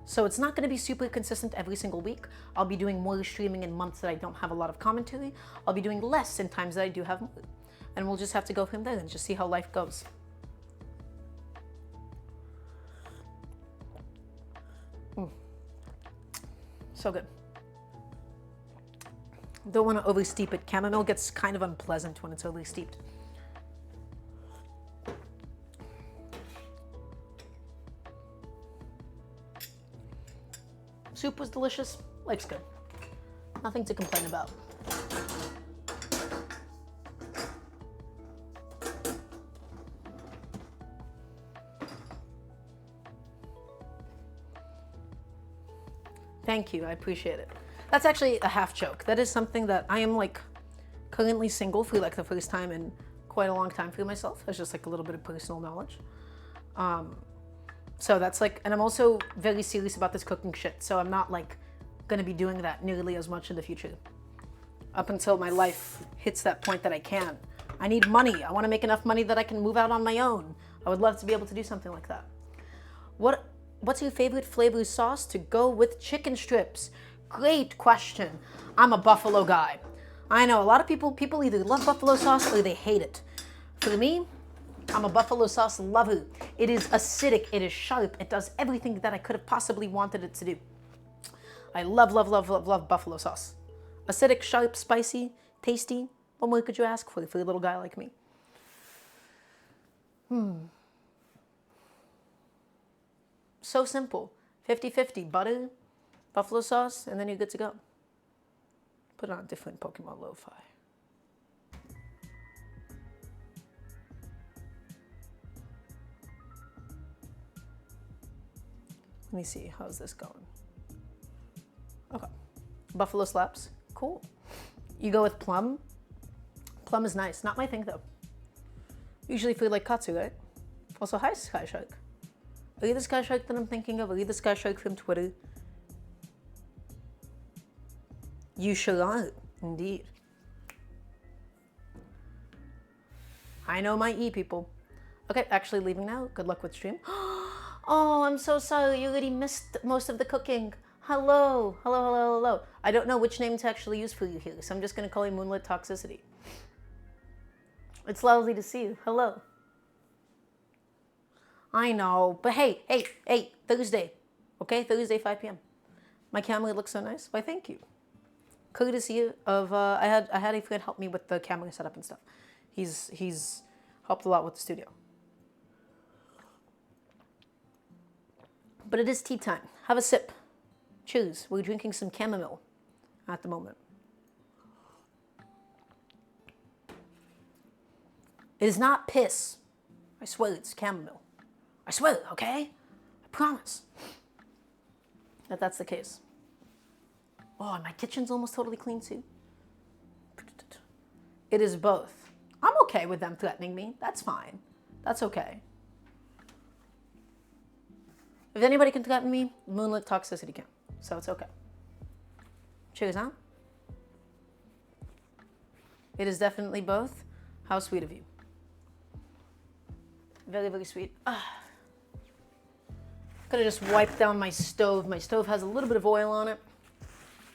So it's not going to be super consistent every single week. I'll be doing more streaming in months that I don't have a lot of commentary. I'll be doing less in times that I do have more. And we'll just have to go from there and just see how life goes. So good. Don't want to oversteep it. Chamomile gets kind of unpleasant when it's overly steeped. Soup was delicious. Life's good. Nothing to complain about. Thank you, I appreciate it. That's actually a half joke. That is something that I am like currently single for like the first time in quite a long time for myself. It's just like a little bit of personal knowledge. So that's like, and I'm also very serious about this cooking shit. So I'm not like gonna be doing that nearly as much in the future. Up until my life hits that point that I can. I need money. I wanna make enough money that I can move out on my own. I would love to be able to do something like that. What's your favorite flavor sauce to go with chicken strips? Great question. I'm a buffalo guy. I know a lot of people either love buffalo sauce or they hate it. For me, I'm a buffalo sauce lover. It is acidic, it is sharp, it does everything that I could have possibly wanted it to do. I love, love, love, love, love buffalo sauce. Acidic, sharp, spicy, tasty. What more could you ask for a little guy like me? So simple. 50-50, butter, buffalo sauce, and then you're good to go. Put on different Pokemon lo-fi. Let me see, how's this going? Okay. Buffalo slaps, cool. You go with plum. Plum is nice, not my thing though. Usually food like katsu, right? Also, hi Sky Shark. Are you the Sky Shark that I'm thinking of? Are you the Sky Shark from Twitter? You sure are, indeed. I know my E people. Okay, actually leaving now. Good luck with stream. Oh, I'm so sorry. You already missed most of the cooking. Hello, hello, hello, hello. I don't know which name to actually use for you here, so I'm just gonna call you Moonlit Toxicity. It's lovely to see you. Hello. I know, but hey, Thursday. Okay, Thursday, 5 p.m. My camera looks so nice. Why, thank you. Courtesy of I had a friend help me with the camera setup and stuff. He's helped a lot with the studio. But it is tea time. Have a sip. Cheers. We're drinking some chamomile at the moment. It is not piss. I swear it's chamomile. I swear, okay? I promise that that's the case. Oh, and my kitchen's almost totally clean too. It is both. I'm okay with them threatening me. That's fine. That's okay. If anybody can threaten me, Moonlit Toxicity can. So it's okay. Cheers, huh? It is definitely both. How sweet of you. Very, very sweet. Could have just wiped down my stove. My stove has a little bit of oil on it.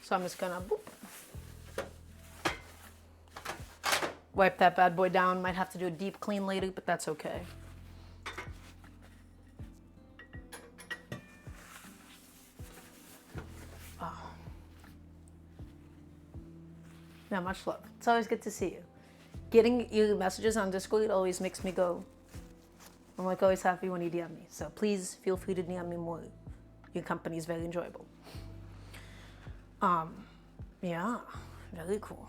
So I'm just gonna boop. Wipe that bad boy down. Might have to do a deep clean later, but that's okay. Oh. Yeah, much love. It's always good to see you. Getting your messages on Discord always makes me go, I'm like always happy when you DM me. So please feel free to DM me more. Your company is very enjoyable. Yeah, very cool.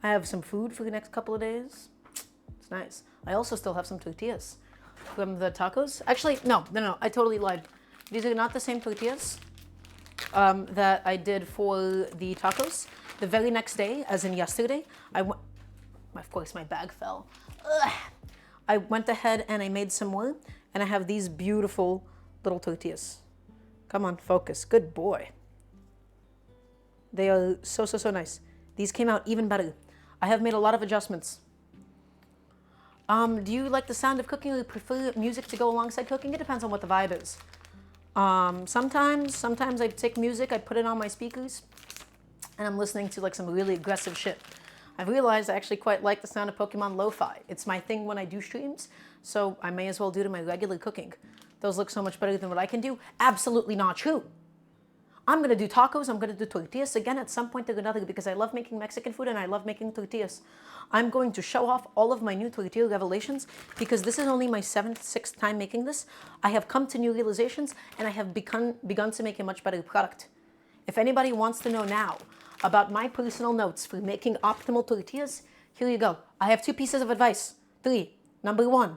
I have some food for the next couple of days. It's nice. I also still have some tortillas from the tacos. Actually, no, I totally lied. These are not the same tortillas that I did for the tacos. The very next day, as in yesterday, of course my bag fell. Ugh. I went ahead and I made some more, and I have these beautiful little tortillas. Come on, focus. Good boy. They are so nice. These came out even better. I have made a lot of adjustments. Do you like the sound of cooking or prefer music to go alongside cooking? It depends on what the vibe is. Sometimes I take music, I put it on my speakers, and I'm listening to like some really aggressive shit. I've realized I actually quite like the sound of Pokemon lo-fi. It's my thing when I do streams, so I may as well do to my regular cooking. Those look so much better than what I can do. Absolutely not true. I'm going to do tacos. I'm going to do tortillas again at some point or another because I love making Mexican food and I love making tortillas. I'm going to show off all of my new tortilla revelations because this is only my sixth time making this. I have come to new realizations and I have begun to make a much better product. If anybody wants to know now about my personal notes for making optimal tortillas, here you go. I have 2 pieces of advice. 3. Number 1,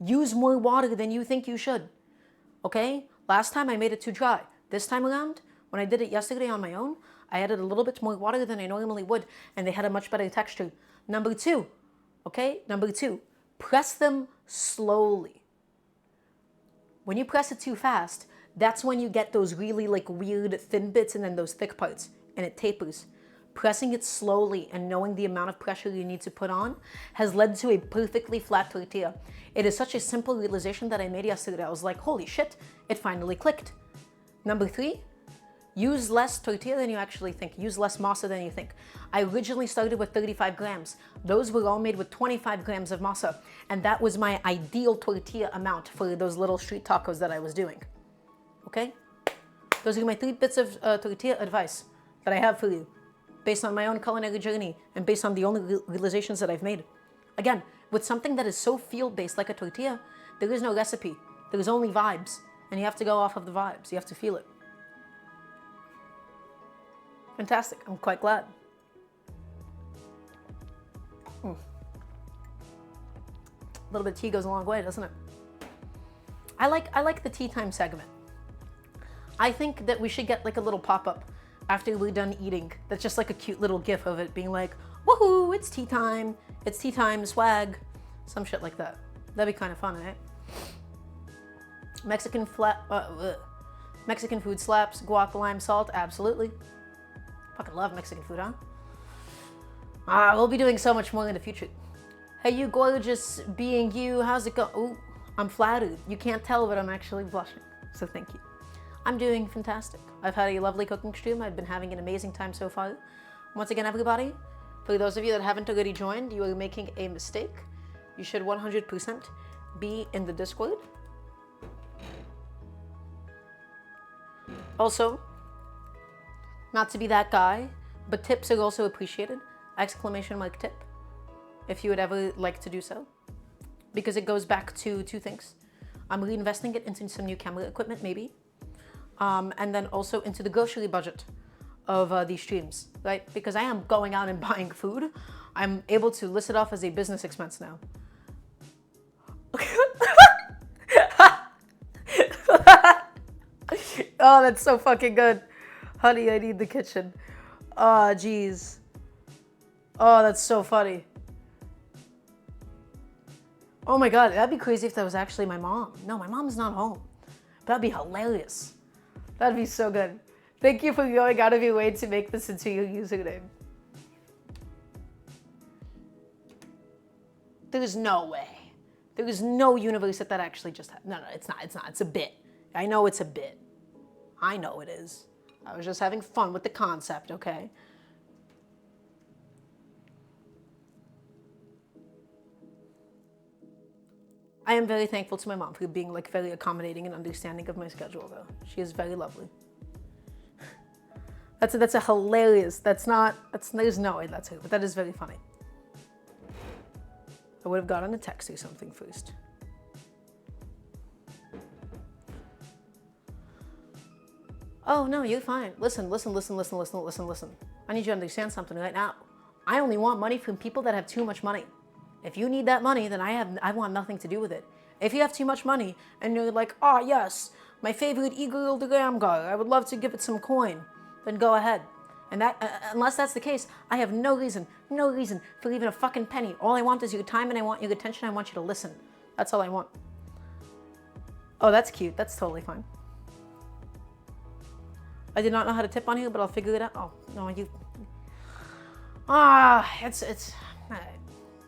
use more water than you think you should. Okay? Last time I made it too dry. This time around, when I did it yesterday on my own, I added a little bit more water than I normally would, and they had a much better texture. Number 2, okay? Number 2, press them slowly. When you press it too fast, that's when you get those really like weird thin bits and then those thick parts, and it tapers. Pressing it slowly and knowing the amount of pressure you need to put on has led to a perfectly flat tortilla. It is such a simple realization that I made yesterday. I was like, holy shit, it finally clicked. Number 3, use less tortilla than you actually think. Use less masa than you think. I originally started with 35 grams. Those were all made with 25 grams of masa. And that was my ideal tortilla amount for those little street tacos that I was doing. Okay? Those are my 3 bits of tortilla advice that I have for you, based on my own culinary journey and based on the only realizations that I've made. Again, with something that is so field-based like a tortilla, there is no recipe. There's only vibes. And you have to go off of the vibes. You have to feel it. Fantastic. I'm quite glad. A little bit of tea goes a long way, doesn't it? I like the tea time segment. I think that we should get like a little pop-up after we're done eating. That's just like a cute little gif of it being like, woohoo, it's tea time. It's tea time swag. Some shit like that. That'd be kind of fun, eh? Mexican food slaps, guac, lime, salt, absolutely. Fucking love Mexican food, huh? We'll be doing so much more in the future. Hey, you gorgeous being you, how's it going? Ooh, I'm flattered. You can't tell, but I'm actually blushing, so thank you. I'm doing fantastic. I've had a lovely cooking stream. I've been having an amazing time so far. Once again, everybody, for those of you that haven't already joined, you are making a mistake. You should 100% be in the Discord. Also, not to be that guy, but tips are also appreciated. Exclamation mark tip, if you would ever like to do so. Because it goes back to 2 things. I'm reinvesting it into some new camera equipment, maybe. And then also into the grocery budget of these streams, right? Because I am going out and buying food. I'm able to list it off as a business expense now. Oh, that's so fucking good. Honey, I need the kitchen. Oh, jeez. Oh, that's so funny. Oh my God, that'd be crazy if that was actually my mom. No, my mom's not home. That'd be hilarious. That'd be so good. Thank you for going out of your way to make this into your username. There's no way. There is no universe that actually just happened. No, it's not. It's a bit. I know it's a bit. I know it is. I was just having fun with the concept, okay? I am very thankful to my mom for being like very accommodating and understanding of my schedule though. She is very lovely. That's a hilarious, there's no way that's her, but that is very funny. I would have gotten a text or something first. Oh no, you're fine. Listen. I need you to understand something right now. I only want money from people that have too much money. If you need that money, then I want nothing to do with it. If you have too much money and you're like, oh yes, my favorite eagle Daramgar, I would love to give it some coin, then go ahead. And that, unless that's the case, I have no reason for even a fucking penny. All I want is your time and I want your attention. I want you to listen. That's all I want. Oh, that's cute. That's totally fine. I did not know how to tip on here, but I'll figure it out. Oh, no, you... it's...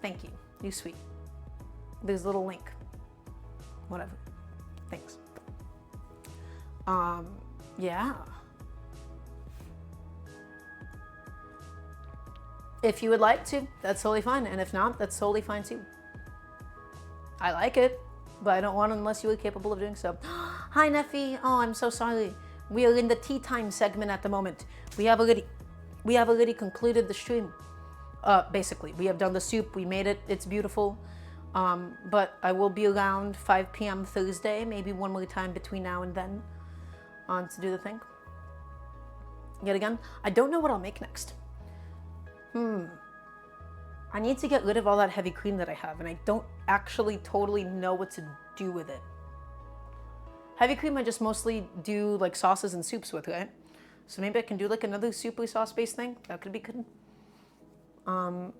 Thank you. You're sweet. There's a little link. Whatever. Thanks. Yeah. If you would like to, that's totally fine. And if not, that's totally fine too. I like it, but I don't want it unless you are capable of doing so. Hi, Neffy. Oh, I'm so sorry. We are in the tea time segment at the moment. We have already concluded the stream. Basically, we have done the soup. We made it. It's beautiful. But I will be around 5 p.m. Thursday, maybe one more time between now and then, to do the thing. Yet again, I don't know what I'll make next. I need to get rid of all that heavy cream that I have, and I don't actually totally know what to do with it. Heavy cream I just mostly do like sauces and soups with, right? So maybe I can do like another soupy sauce-based thing. That could be good. In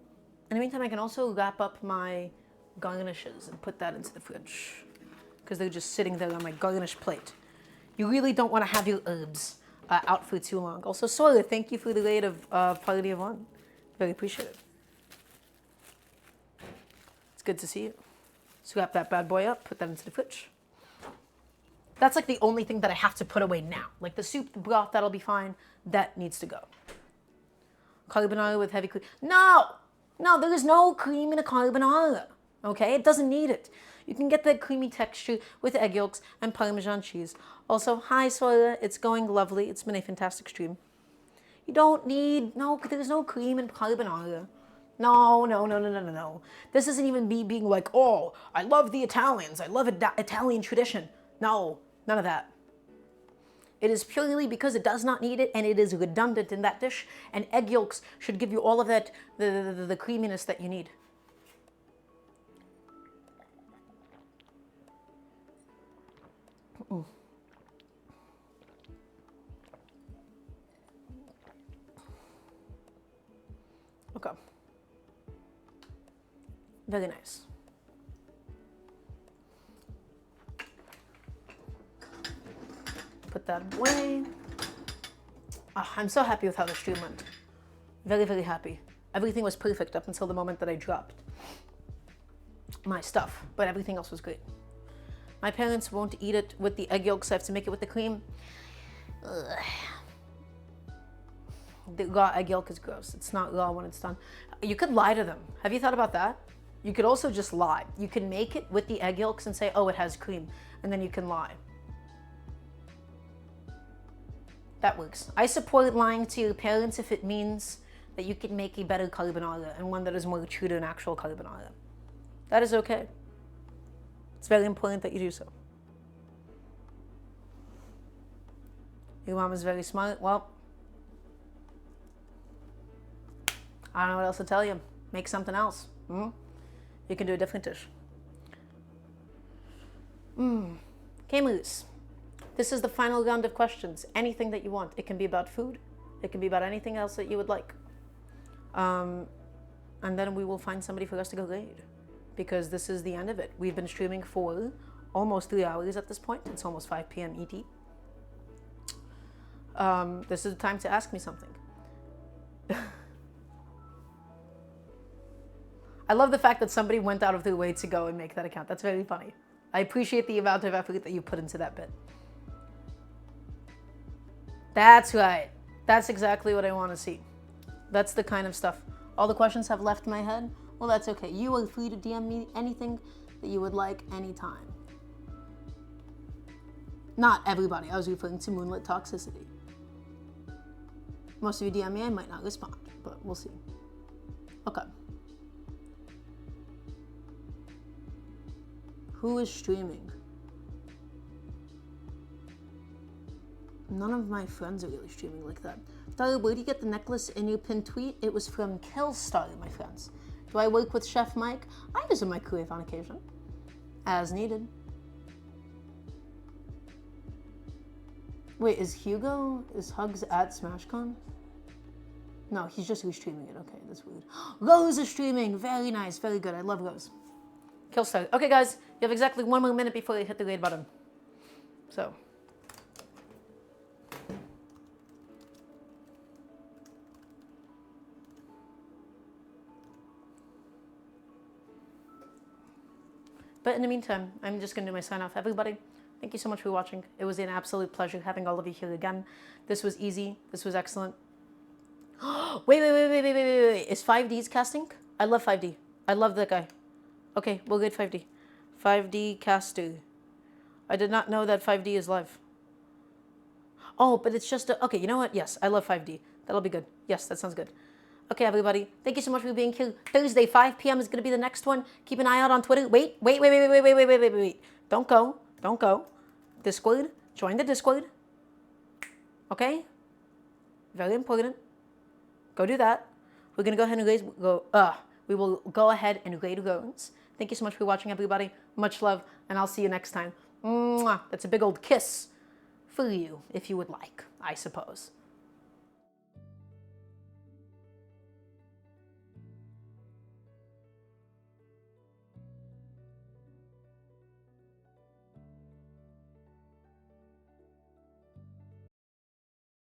the meantime, I can also wrap up my garnishes and put that into the fridge because they're just sitting there on my garnish plate. You really don't want to have your herbs out for too long. Also, Sawyer, thank you for the raid of Party of One. Very appreciative. It's good to see you. So wrap that bad boy up, put that into the fridge. That's like the only thing that I have to put away now. Like the soup, the broth, that'll be fine. That needs to go. Carbonara with heavy cream. No, there is no cream in a carbonara. Okay, it doesn't need it. You can get that creamy texture with egg yolks and Parmesan cheese. Also, hi Sawyer, it's going lovely. It's been a fantastic stream. You don't need, no, there's no cream in carbonara. No. This isn't even me being like, oh, I love the Italians. I love Italian tradition. No, none of that. It is purely because it does not need it and it is redundant in that dish. And egg yolks should give you all of that, the creaminess that you need. Okay. Very nice. Put that away. Oh, I'm so happy with how the stream went. Very, very happy. Everything was perfect up until the moment that I dropped my stuff, but everything else was great. My parents won't eat it with the egg yolks. I have to make it with the cream. Ugh. The raw egg yolk is gross. It's not raw when it's done. You could lie to them. Have you thought about that? You could also just lie. You can make it with the egg yolks and say, oh, it has cream, and then you can lie. That works. I support lying to your parents if it means that you can make a better carbonara and one that is more true to an actual carbonara. That is okay. It's very important that you do so. Your mom is very smart. Well, I don't know what else to tell you. Make something else. You can do a different dish. K-Moose. This is the final round of questions. Anything that you want. It can be about food. It can be about anything else that you would like. And then we will find somebody for us to go raid. Because this is the end of it. We've been streaming for almost 3 hours at this point. It's almost 5 p.m. ET. This is the time to ask me something. I love the fact that somebody went out of their way to go and make that account. That's very funny. I appreciate the amount of effort that you put into that bit. That's right. That's exactly what I want to see. That's the kind of stuff. All the questions have left my head. Well, that's okay. You are free to DM me anything that you would like anytime. Not everybody. I was referring to Moonlit Toxicity. Most of you DM me, I might not respond, but we'll see. Okay. Who is streaming? None of my friends are really streaming like that. Dara, where do you get the necklace in your pinned tweet? It was from Killstar, my friends. Do I work with Chef Mike? I use a microwave on occasion, as needed. Wait, is Hugs at SmashCon? No, he's just restreaming it. Okay, that's weird. Rose is streaming. Very nice, very good. I love Rose. Killstar. Okay, guys, you have exactly 1 more minute before you hit the raid button. So. But in the meantime, I'm just going to do my sign off. Everybody, thank you so much for watching. It was an absolute pleasure having all of you here again. This was easy. This was excellent. Wait. Is 5D's casting? I love 5D. I love that guy. Okay, we'll get 5D. 5D caster. I did not know that 5D is live. Oh, but it's just okay. You know what? Yes, I love 5D. That'll be good. Yes, that sounds good. Okay, everybody. Thank you so much for being here. Thursday, 5 p.m. is going to be the next one. Keep an eye out on Twitter. Wait. Don't go. Don't go. Discord. Join the Discord. Okay? Very important. Go do that. We're going to go ahead and we will go ahead and grade rounds. Thank you so much for watching, everybody. Much love, and I'll see you next time. Mwah. That's a big old kiss for you, if you would like, I suppose.